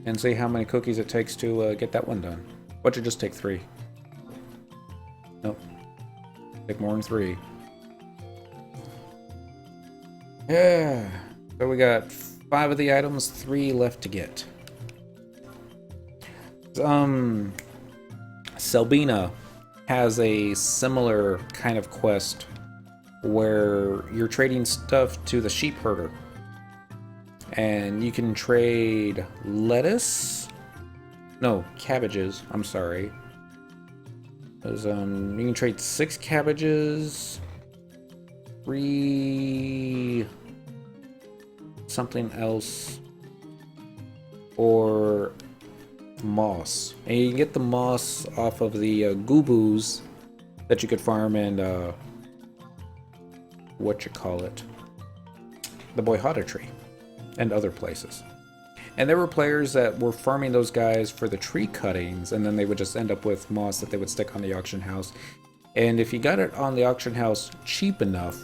And see how many cookies it takes to get that one done. Why don't you just take 3? Nope. Take more than 3. Yeah. So we got 5 of the items, 3 left to get. Selbina has a similar kind of quest where you're trading stuff to the sheep herder. And you can trade lettuce. No, cabbages. I'm sorry. There's, you can trade 6 cabbages, 3 something else, or moss. And you can get the moss off of the goobos that you could farm and the Boyhata tree and other places. And there were players that were farming those guys for the tree cuttings, and then they would just end up with moss that they would stick on the auction house. And if you got it on the auction house cheap enough,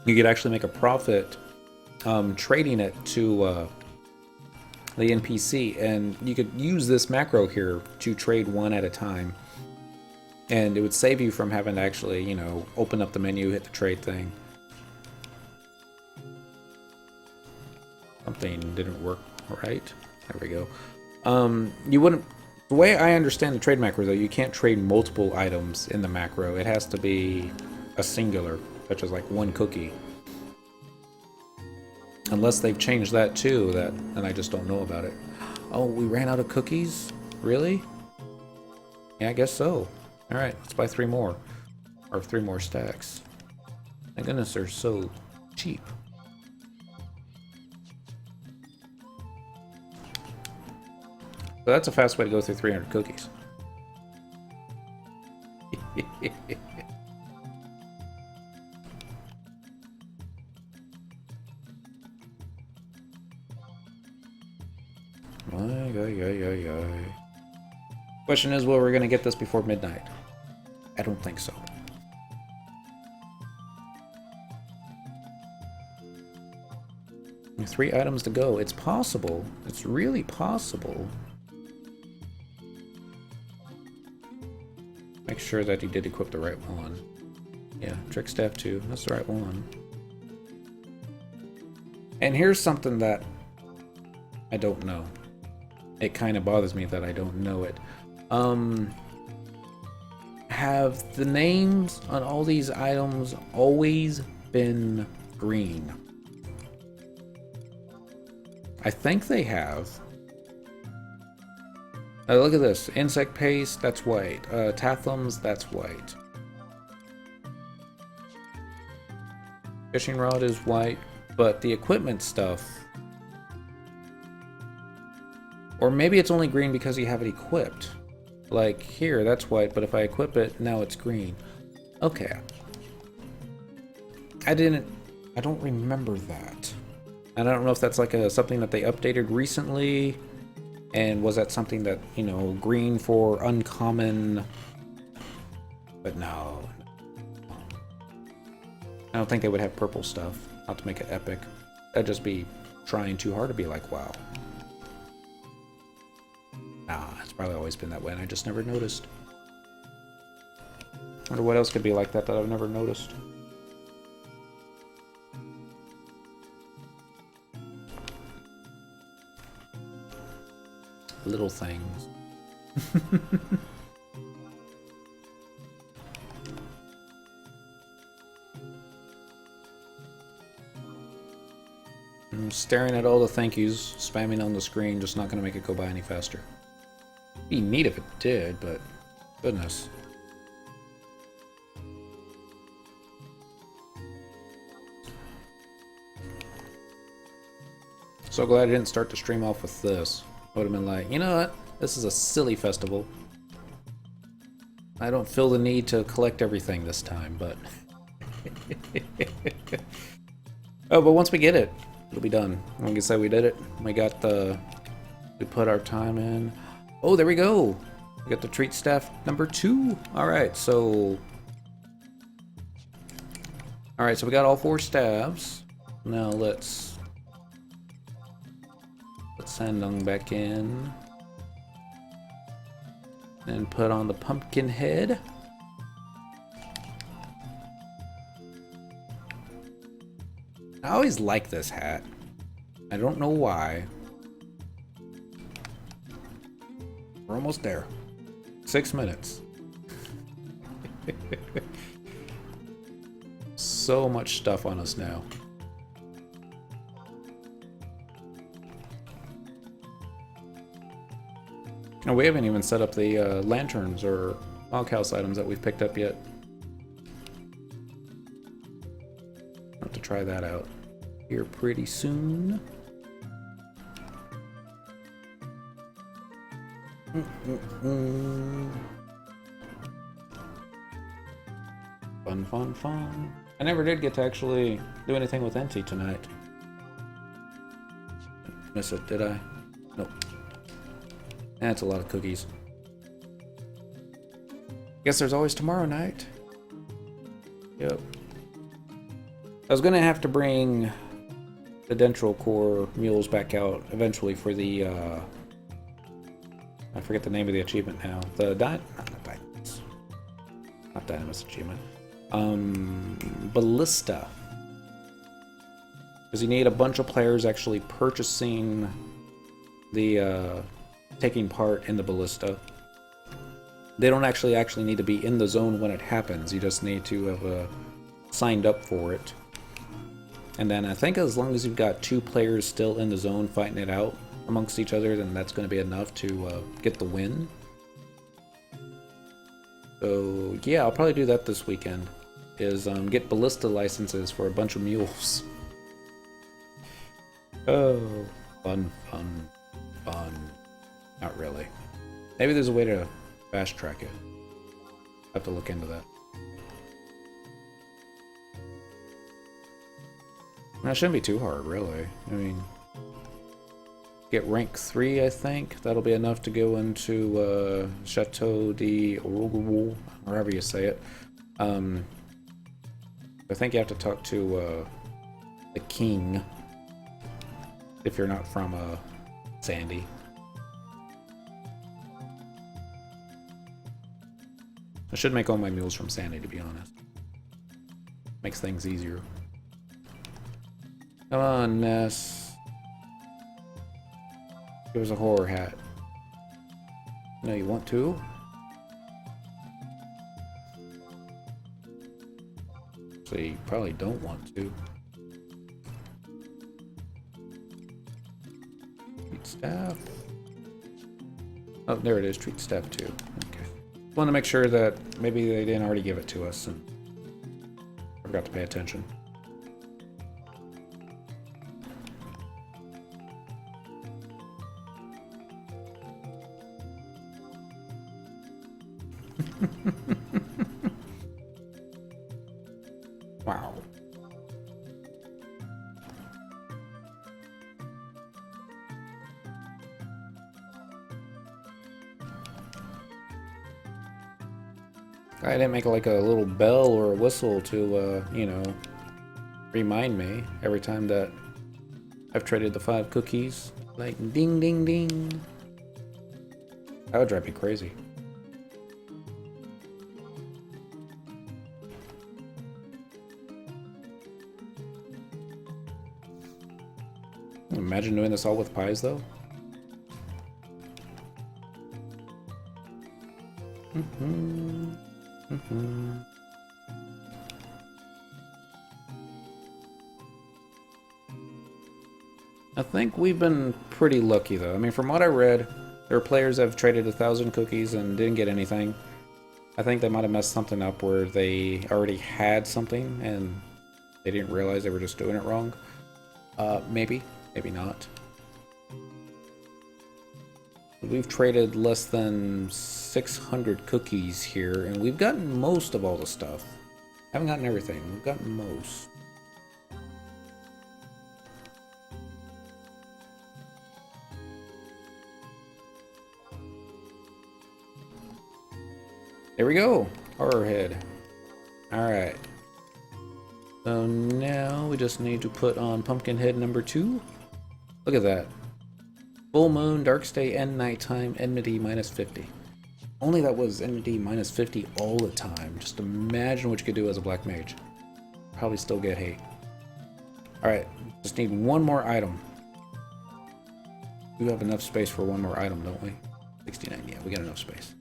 you could actually make a profit trading it to the NPC, and you could use this macro here to trade one at a time, and it would save you from having to actually, you know, open up the menu, hit the trade thing. Something didn't work right. There we go. You wouldn't. The way I understand the trade macro, though, you can't trade multiple items in the macro. It has to be a singular, such as like one cookie. Unless they've changed that too, and I just don't know about it. Oh, we ran out of cookies? Really? Yeah, I guess so. Alright, let's buy 3 more. Or 3 more stacks. Thank goodness they're so cheap. So that's a fast way to go through 300 cookies. Question is, well, we're gonna get this before midnight. I don't think so. And 3 items to go. It's possible. It's really possible. Make sure that he did equip the right one. Yeah, trick staff 2. That's the right one. And here's something that I don't know. It kind of bothers me that I don't know it. Have the names on all these items always been green? I think they have. Look at this. Insect paste, that's white. Tathums, that's white. Fishing rod is white, but the equipment stuff... Or maybe it's only green because you have it equipped. Like here, that's white, but if I equip it, now it's green. Okay. I don't remember that. And I don't know if that's like something that they updated recently. And was that something that, you know, green for uncommon? But no. I don't think they would have purple stuff. Not to make it epic. That'd just be trying too hard to be like, wow. Nah, it's probably always been that way, and I just never noticed. I wonder what else could be like that I've never noticed. Little things. I'm staring at all the thank yous spamming on the screen, just not going to make it go by any faster. Be neat if it did, but goodness. So glad I didn't start the stream off with this. I would have been like, you know what? This is a silly festival. I don't feel the need to collect everything this time, but... Oh, but once we get it, it'll be done. Like I said, we did it. We got the... We put our time in. Oh, there we go. We got the treat staff number 2. Alright, so... Alright, so we got all 4 staffs. Now let's send them back in. And put on the pumpkin head. I always like this hat. I don't know why. We're almost there. 6 minutes. So much stuff on us now. No, we haven't even set up the lanterns or loghouse items that we've picked up yet. I'll have to try that out here pretty soon. Fun, fun, fun. I never did get to actually do anything with NT tonight. Miss it, did I? Nope. That's a lot of cookies. Guess there's always tomorrow night. Yep. I was gonna have to bring the Dentral Core mules back out eventually for the, I forget the name of the achievement now. The not Dynamis achievement. Ballista. Because you need a bunch of players actually purchasing the, taking part in the Ballista. They don't actually need to be in the zone when it happens. You just need to have signed up for it. And then I think as long as you've got 2 players still in the zone fighting it out amongst each other, then that's going to be enough to get the win. So yeah, I'll probably do that this weekend, is get Ballista licenses for a bunch of mules. Oh, fun. Not really. Maybe there's a way to fast track it. I'll have to look into that. That shouldn't be too hard, really. I mean, get rank 3, I think. That'll be enough to go into Chateau de Rougeau, however you say it. I think you have to talk to the king if you're not from Sandy. I should make all my mules from Sandy, to be honest. Makes things easier. Come on, Ness. Give us a horror hat. No, you want to? So you probably don't want to. Treat staff. Oh, there it is. Treat staff too. Okay. Want to make sure that maybe they didn't already give it to us and forgot to pay attention. Wow. I didn't make like a little bell or a whistle to, you know, remind me every time that I've traded the 5 cookies. Like, ding, ding, ding. That would drive me crazy. Imagine doing this all with pies, though. I think we've been pretty lucky, though. I mean, from what I read, there are players that have traded 1,000 cookies and didn't get anything. I think they might have messed something up where they already had something and they didn't realize they were just doing it wrong. Maybe. Maybe not. We've traded less than 600 cookies here, and we've gotten most of all the stuff. Haven't gotten everything. We've gotten most. There we go. Horror head. Alright. So now we just need to put on pumpkin head number 2. Look at that. Full moon, dark stay, and nighttime, enmity -50. Only that was enmity -50 all the time. Just imagine what you could do as a black mage. Probably still get hate. Alright, just need one more item. We have enough space for one more item, don't we? 69, yeah, we got enough space.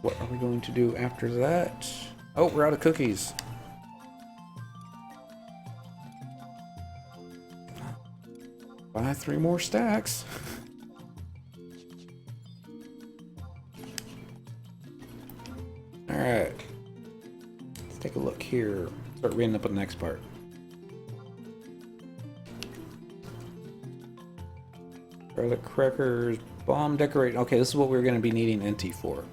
What are we going to do after that? Oh, we're out of cookies. Buy 3 more stacks. Alright. Let's take a look here. Start reading up on the next part. Garlic crackers, bomb decorate. Okay, this is what we're going to be needing NT for.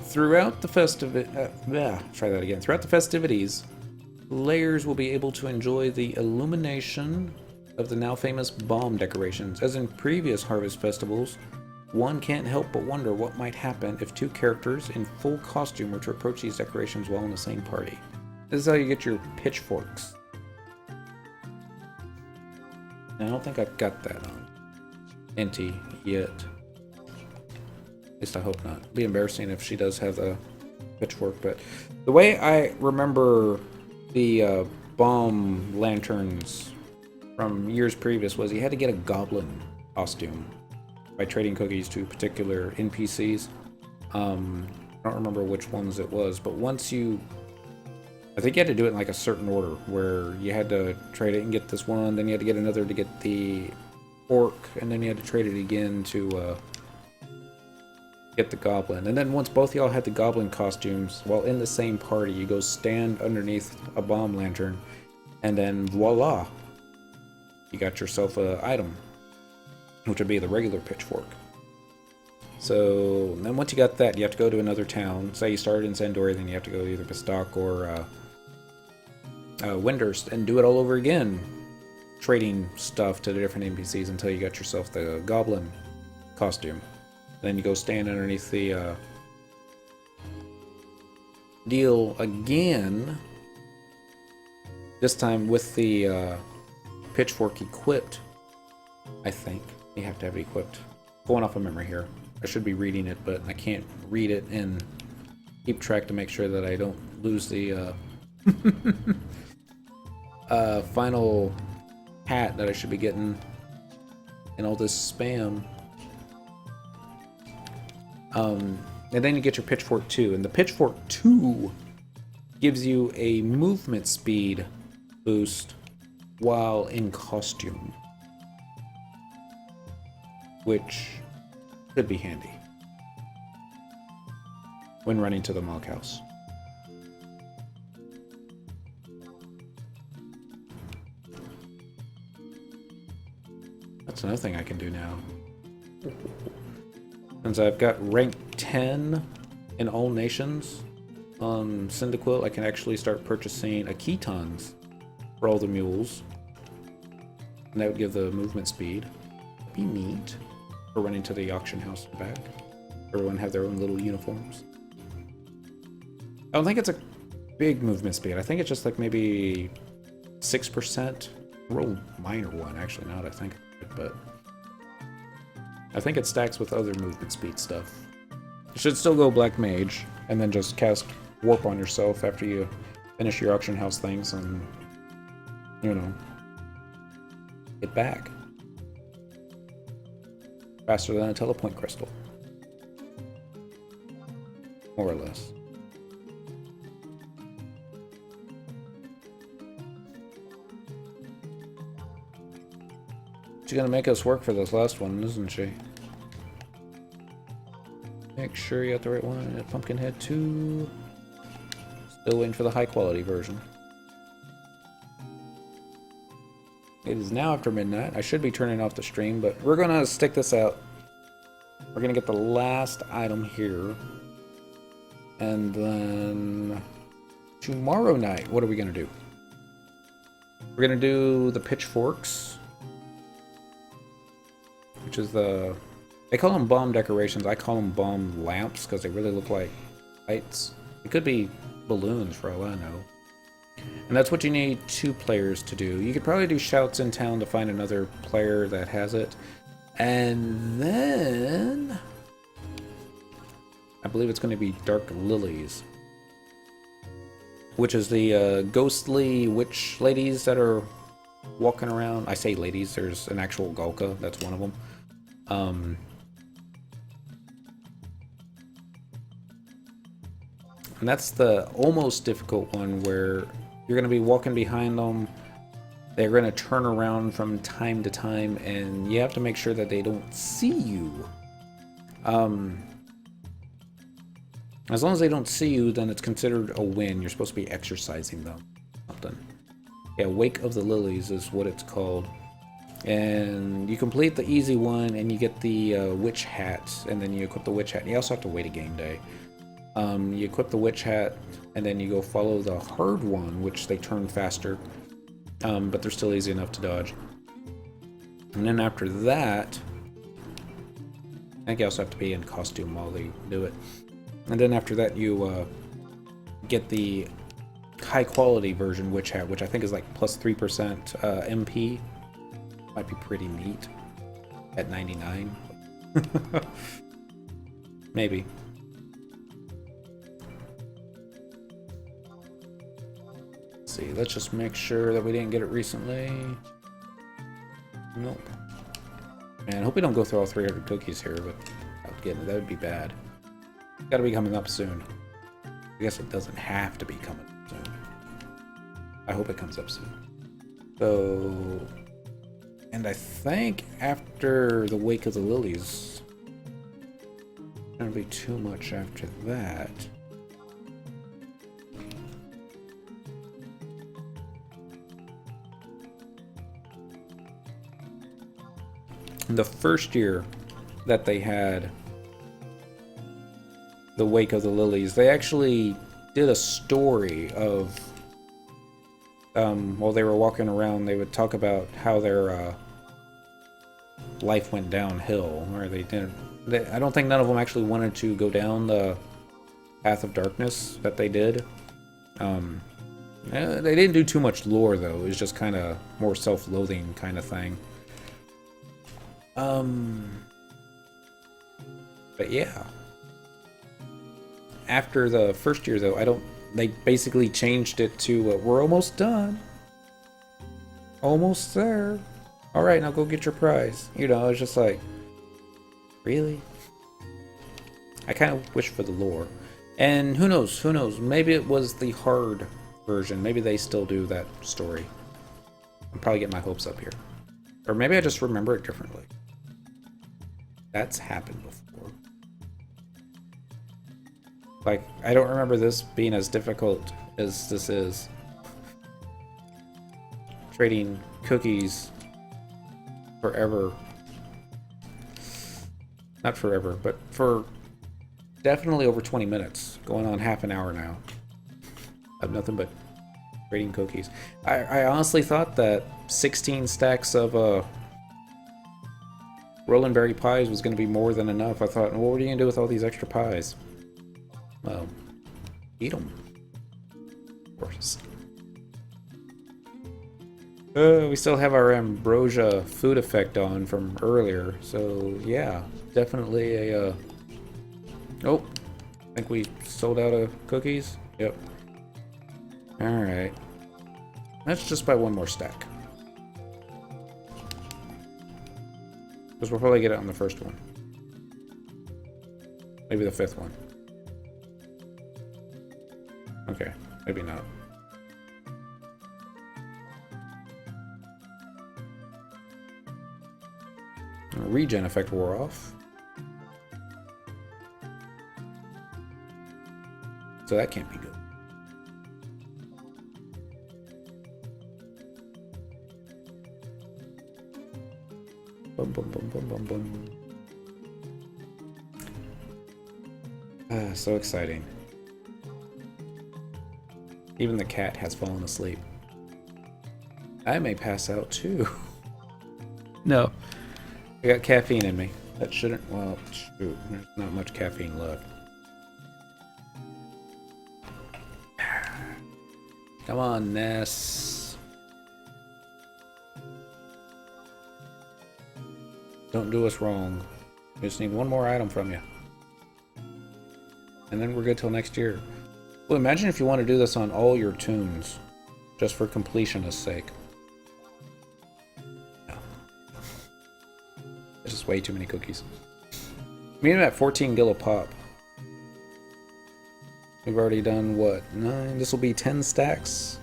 Throughout the Throughout the festivities, players will be able to enjoy the illumination of the now famous bomb decorations. As in previous harvest festivals, One can't help but wonder what might happen if two characters in full costume were to approach these decorations while in the same party. This is how you get your pitchforks. I don't think I've got that on Inti yet. At least I hope not. It'd be embarrassing if she does have a pitchfork, but the way I remember the bomb lanterns from years previous was you had to get a goblin costume by trading cookies to particular NPCs. I don't remember which ones it was, but once you... I think you had to do it in like a certain order, where you had to trade it and get this one, then you had to get another to get the orc, and then you had to trade it again to get the goblin. And then once both y'all had the goblin costumes, while in the same party, you go stand underneath a bomb lantern, and then voila, you got yourself an item, which would be the regular pitchfork. So then once you got that, you have to go to another town. Say you started in Sandori, then you have to go to either Bestock or Windurst and do it all over again, trading stuff to the different NPCs until you got yourself the goblin costume. Then you go stand underneath the deal again, this time with the pitchfork equipped. I think you have to have it equipped. Going off of memory here. I should be reading it, but I can't read it and keep track to make sure that I don't lose the final hat that I should be getting and all this spam. And then you get your Pitchfork 2, and the Pitchfork 2 gives you a movement speed boost while in costume, which could be handy when running to the Mog House. That's another thing I can do now. Since I've got rank 10 in all nations on Cyndaquil, I can actually start purchasing Aketons for all the mules. And that would give the movement speed. Be neat for running to the auction house and back. Everyone have their own little uniforms. I don't think it's a big movement speed. I think it's just like maybe 6%. Real minor one, actually, now that I think of it, but I think it stacks with other movement speed stuff. You should still go Black Mage, and then just cast Warp on yourself after you finish your auction house things, and, you know, get back. Faster than a telepoint crystal. More or less. She's gonna make us work for this last one, isn't she? Make sure you got the right one. Pumpkinhead 2. Still waiting for the high quality version. It is now after midnight. I should be turning off the stream, but we're gonna stick this out. We're gonna get the last item here. And then tomorrow night, what are we gonna do? We're gonna do the pitchforks, which is the... They call them bomb decorations. I call them bomb lamps because they really look like lights. It could be balloons for all I know. And that's what you need 2 players to do. You could probably do shouts in town to find another player that has it. And then... I believe it's going to be Dark Lilies, which is the ghostly witch ladies that are walking around. I say ladies, there's an actual Golka, that's one of them. And that's the almost difficult one where you're going to be walking behind them. They're going to turn around from time to time, and you have to make sure that they don't see you. As long as they don't see you, then it's considered a win. You're supposed to be exercising them. Something. Yeah, Wake of the Lilies is what it's called. And you complete the easy one, and you get the witch hat, and then you equip the witch hat. You also have to wait a game day. You equip the witch hat, and then you go follow the hard one, which they turn faster, but they're still easy enough to dodge. And then after that, I think you also have to be in costume while they do it. And then after that, you get the high quality version, which I think is like plus 3% MP. Might be pretty neat at 99. Maybe. Let's see, let's just make sure that we didn't get it recently. Nope. Man, I hope we don't go through all 300 cookies here without getting it. That would be bad. It's gotta be coming up soon. I guess it doesn't have to be coming up soon. I hope it comes up soon. So... And I think after the Wake of the Lilies, there's gonna be too much after that. The first year that they had the Wake of the Lilies, they actually did a story of while they were walking around, they would talk about how their life went downhill, or they didn't. I don't think none of them actually wanted to go down the path of darkness that they did. They didn't do too much lore though. It was just kind of more self-loathing kind of thing. But yeah. After the first year though, they basically changed it to we're almost done. Almost there. Alright, now go get your prize. You know, it's just like, really? I kind of wish for the lore. And who knows, maybe it was the hard version. Maybe they still do that story. I'm probably getting my hopes up here. Or maybe I just remember it differently. That's happened before. Like, I don't remember this being as difficult as this is. Trading cookies forever. Not forever, but for definitely over 20 minutes. Going on half an hour now. I've nothing but trading cookies. I honestly thought that 16 stacks of Roland Berry pies was going to be more than enough. I thought, well, what are you going to do with all these extra pies? Well, eat them. Of course. We still have our ambrosia food effect on from earlier, so yeah, definitely a. Oh, I think we sold out of cookies. Yep. All right. Let's just buy one more stack, because we'll probably get it on the first one. Maybe the fifth one. Okay, maybe not. Regen effect wore off. So that can't be good. Bum, bum, bum, bum, bum, bum. Ah, so exciting. Even the cat has fallen asleep. I may pass out too. No. I got caffeine in me. That shouldn't... Well, shoot. There's not much caffeine left. Come on, Ness. Don't do us wrong. We just need one more item from you. And then we're good till next year. Well, imagine if you want to do this on all your tunes. Just for completionist sake. No. There's just way too many cookies. I mean, I'm at 14 gil a pop. We've already done, what, 9? This will be 10 stacks.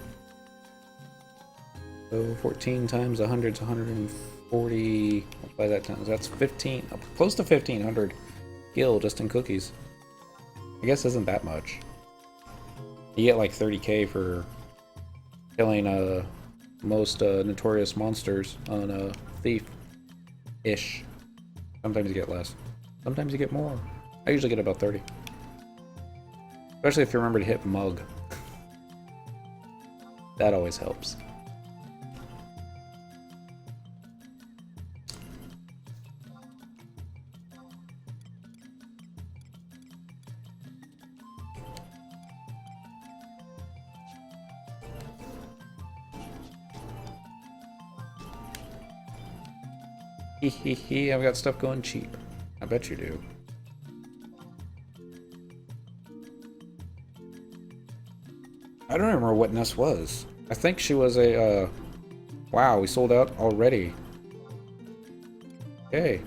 So 14 times 100 is 140. Multiply that times. That's 15, close to 1500 gil just in cookies. I guess isn't that much. You get like 30k for killing most notorious monsters on a thief-ish. Sometimes you get less. Sometimes you get more. I usually get about 30. Especially if you remember to hit mug. That always helps. Hee, I've got stuff going cheap. I bet you do. I don't remember what Ness was. I think she was a, wow, we sold out already. Okay.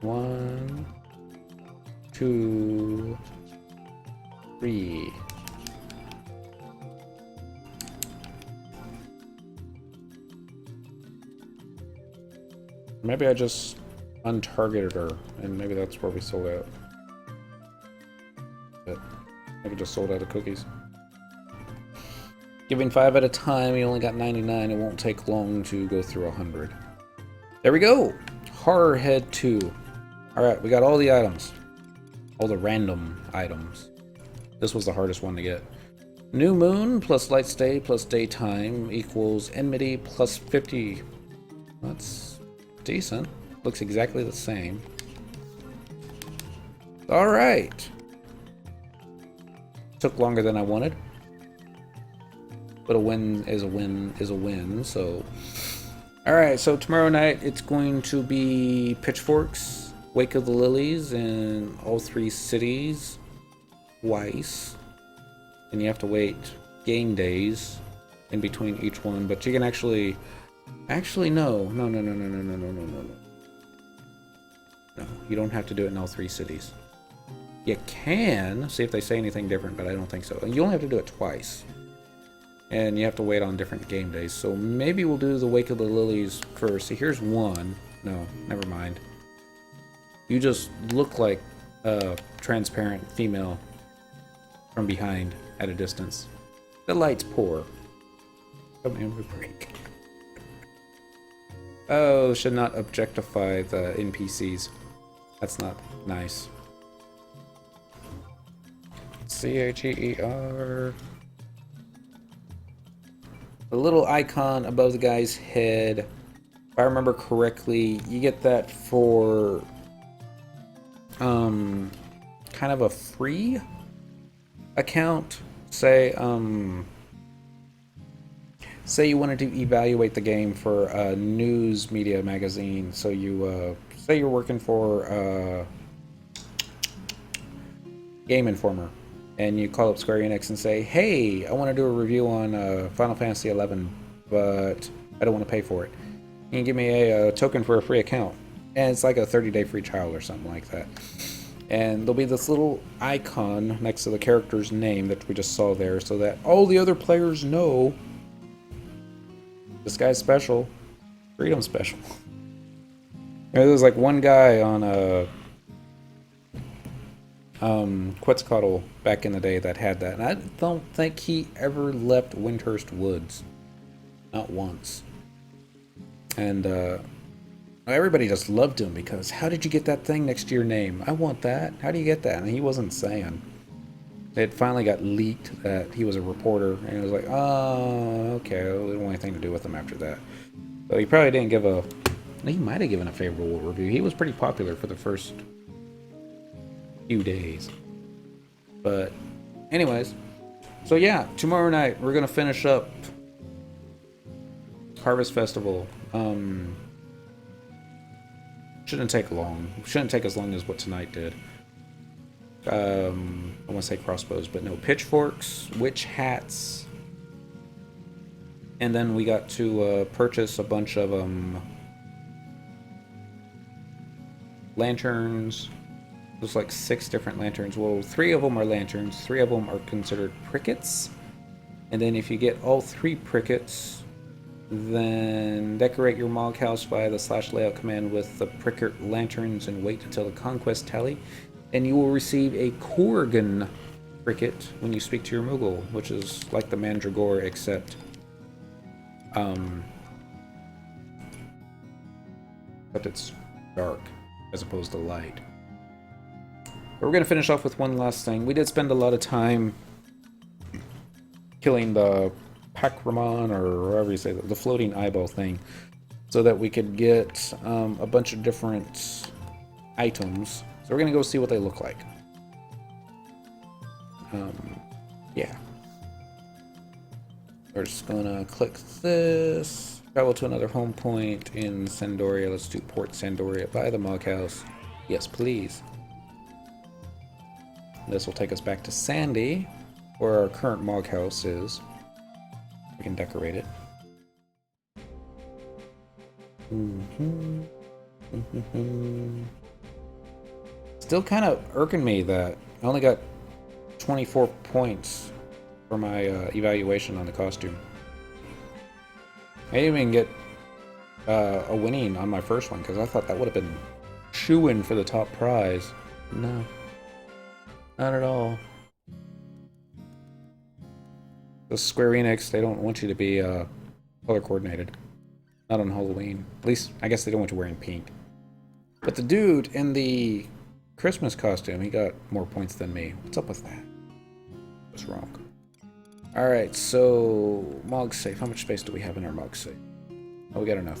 1, 2, 3. Maybe I just untargeted her, and maybe that's where we sold out. But maybe just sold out of cookies. Giving 5 at a time, you only got 99. It won't take long to go through 100. There we go! Horror Head 2. Alright, we got all the items. All the random items. This was the hardest one to get. New Moon plus Light Stay plus Daytime equals Enmity plus 50. That's decent. Looks exactly the same. Alright. Took longer than I wanted. But a win is a win is a win, so... Alright, so tomorrow night it's going to be Pitchforks, Wake of the Lilies, in all 3 cities twice. And you have to wait game days in between each one, but you can actually... Actually, no. No, you don't have to do it in all 3 cities. You can, see if they say anything different, but I don't think so. You only have to do it twice. And you have to wait on different game days. So maybe we'll do the Wake of the Lilies first. See, here's one. No, never mind. You just look like a transparent female from behind at a distance. The light's poor. Come in, break. Oh, should not objectify the NPCs. That's not nice. CHEER. The little icon above the guy's head, if I remember correctly, you get that for kind of a free account. Say say you wanted to evaluate the game for a news media magazine. So you say you're working for Game Informer, and you call up Square Enix and say, hey, I want to do a review on Final Fantasy XI, but I don't want to pay for it. You can give me a token for a free account. And it's like a 30-day free trial or something like that. And there'll be this little icon next to the character's name that we just saw there, so that all the other players know this guy's special. Freedom special. There was like one guy on Quetzalcoatl back in the day that had that, and I don't think he ever left Windhurst Woods, not once. And everybody just loved him because, how did you get that thing next to your name? I want that. How do you get that? And he wasn't saying. It finally got leaked that he was a reporter, and it was like, oh, okay, well, we don't want anything to do with him after that. So he probably didn't give a... He might have given a favorable review. He was pretty popular for the first few days. But anyways, so yeah, tomorrow night we're gonna finish up Harvest Festival. Shouldn't take long. Shouldn't take as long as what tonight did. I want to say crossbows, but no, pitchforks, witch hats, and then we got to purchase a bunch of lanterns. There's like 6 different lanterns. Well, 3 of them are lanterns. 3 of them are considered prickets. And then if you get all 3 prickets, then decorate your Mog house via the /layout command with the pricket lanterns and wait until the conquest tally. And you will receive a Korrigan cricket when you speak to your Moogle, which is like the Mandragora, except it's dark as opposed to light. But we're going to finish off with one last thing. We did spend a lot of time killing the Pakramon, or however you say that, the floating eyeball thing, so that we could get a bunch of different items. So we're going to go see what they look like. Yeah. We're just going to click this. Travel to another home point in Sandoria. Let's do Port Sandoria by the Mog House. Yes, please. This will take us back to Sandy, where our current Mog House is. We can decorate it. Still kind of irking me that I only got 24 points for my evaluation on the costume. I didn't even get a winning on my first one because I thought that would have been shoo-in for the top prize. No, not at all. The Square Enix, they don't want you to be color coordinated. Not on Halloween. At least, I guess they don't want you wearing pink. But the dude in the Christmas costume, he got more points than me. What's up with that? What's wrong? Alright, so Mog safe. How much space do we have in our Mog safe? Oh, we got enough.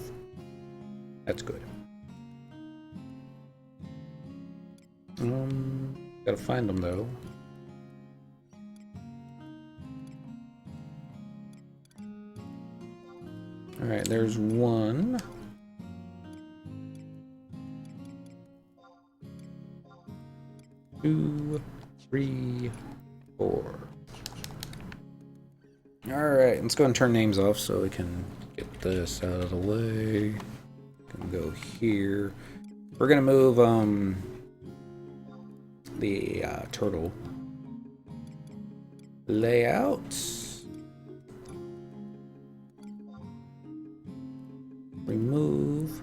That's good. Gotta find them though. Alright, there's one. Two, three, four. Alright, let's go and turn names off so we can get this out of the way. Can go here. We're gonna move the turtle layout. Remove.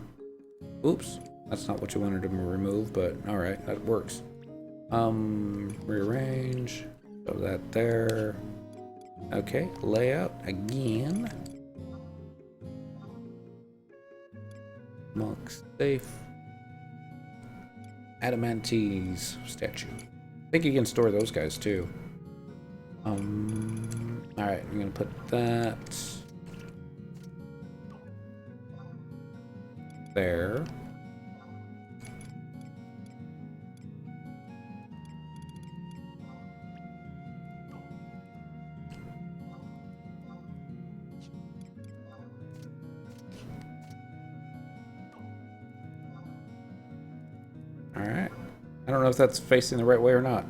Oops, that's not what you wanted to remove, but alright, that works. Rearrange. Throw that there. Okay, layout again. Monk safe. Adamantes statue. I think you can store those guys too. Alright, I'm gonna put that there. Alright. I don't know if that's facing the right way or not.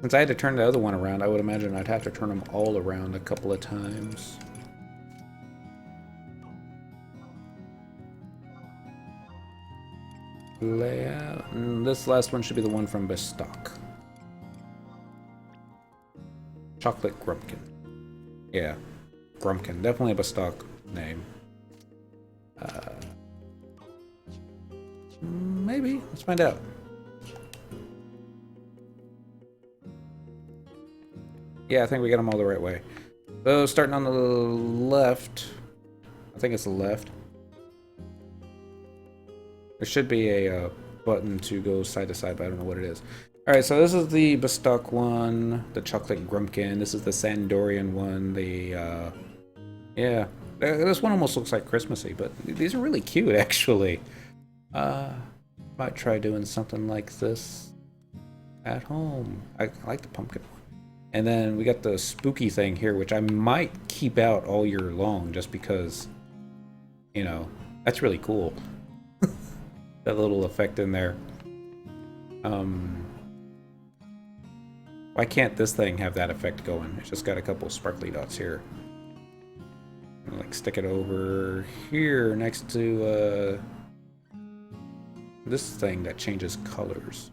Since I had to turn the other one around, I would imagine I'd have to turn them all around a couple of times. Layout. And this last one should be the one from Bestock. Chocolate Grumpkin. Yeah. Grumpkin. Definitely a Bestock name. Maybe. Let's find out. Yeah, I think we got them all the right way. So, starting on the left. I think it's the left. There should be a button to go side to side, but I don't know what it is. Alright, so this is the Bestock one, the Chocolate Grumpkin. This is the Sandorian one, the, yeah. This one almost looks like Christmassy, but these are really cute, actually. Might try doing something like this at home. I like the pumpkin one. And then we got the spooky thing here, which I might keep out all year long just because, you know, that's really cool. That little effect in there. Why can't this thing have that effect going? It's just got a couple sparkly dots here. Like stick it over here next to this thing that changes colors.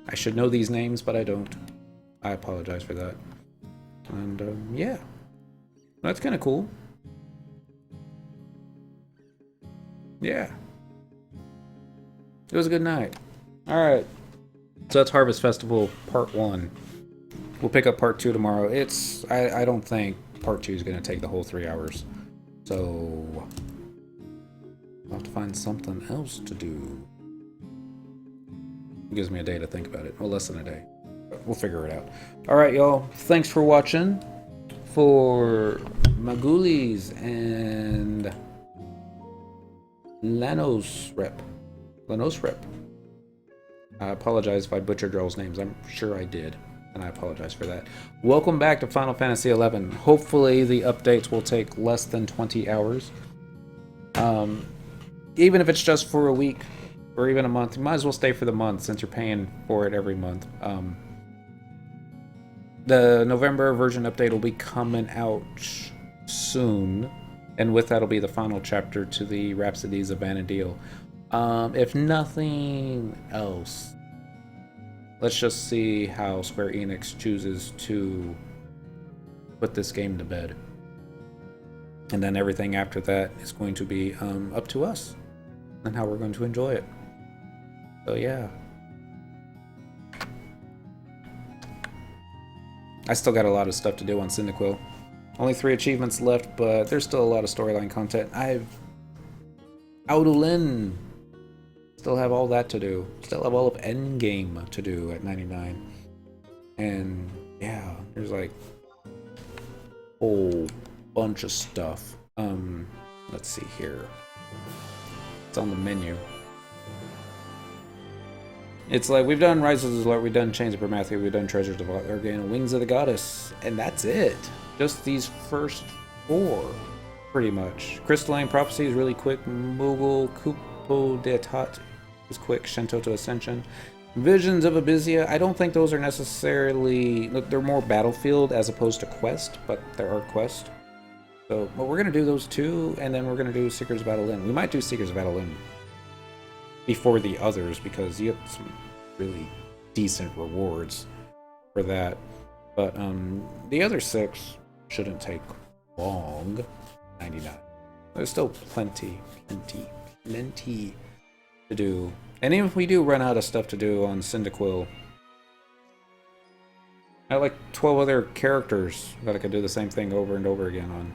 I should know these names, but I don't. I apologize for that. And yeah, that's kind of cool. Yeah. It was a good night. Alright. So that's Harvest Festival Part 1. We'll pick up Part 2 tomorrow. I don't think Part 2 is going to take the whole 3 hours. So I'll have to find something else to do. It gives me a day to think about it. Well, less than a day. But we'll figure it out. Alright, y'all. Thanks for watching. For Magulis and Lanos Rep. I apologize if I butchered y'all's names. I'm sure I did. and I apologize for that. Welcome back to Final Fantasy XI. Hopefully the updates will take less than 20 hours. Even if it's just for a week or even a month, you might as well stay for the month since you're paying for it every month. The November version update will be coming out soon, and with that will be the final chapter to the Rhapsodies of Vana'diel. If nothing else, let's just see how Square Enix chooses to put this game to bed. And then everything after that is going to be up to us and how we're going to enjoy it. So yeah. I still got a lot of stuff to do on Cyndaquil. Only 3 achievements left, but there's still a lot of storyline content. I've Audolin. Still have all that to do. Still have all of Endgame to do at 99. And yeah, there's like a whole bunch of stuff. Let's see here. It's on the menu. It's like we've done Rise of the Lord, we've done Chains of Prometheus, we've done Treasures of Argane, Wings of the Goddess, and that's it. Just these first 4, pretty much. Crystalline Prophecy is really quick. Mogul Kupo de Tat is quick. Shentoto Ascension. Visions of Abysia, I don't think those are necessarily... They're more battlefield as opposed to quest, but there are quests. So, but we're going to do those 2, and then we're going to do Seekers of Adeline. We might do Seekers of Adeline before the others, because you get some really decent rewards for that. But the other 6 shouldn't take long. 99. There's still plenty to do. And even if we do run out of stuff to do on Cyndaquil, I have like 12 other characters that I could do the same thing over and over again on.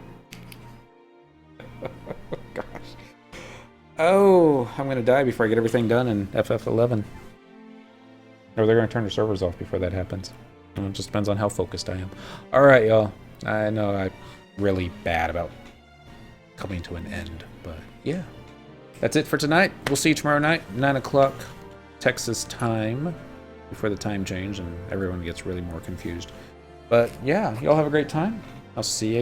Gosh. Oh, I'm gonna die before I get everything done in FF11. Or they're gonna turn their servers off before that happens. It just depends on how focused I am. Alright, y'all. I know I'm really bad about coming to an end, but yeah. That's it for tonight. We'll see you tomorrow night, 9 o'clock Texas time, before the time change and everyone gets really more confused. But yeah, y'all have a great time. I'll see you again.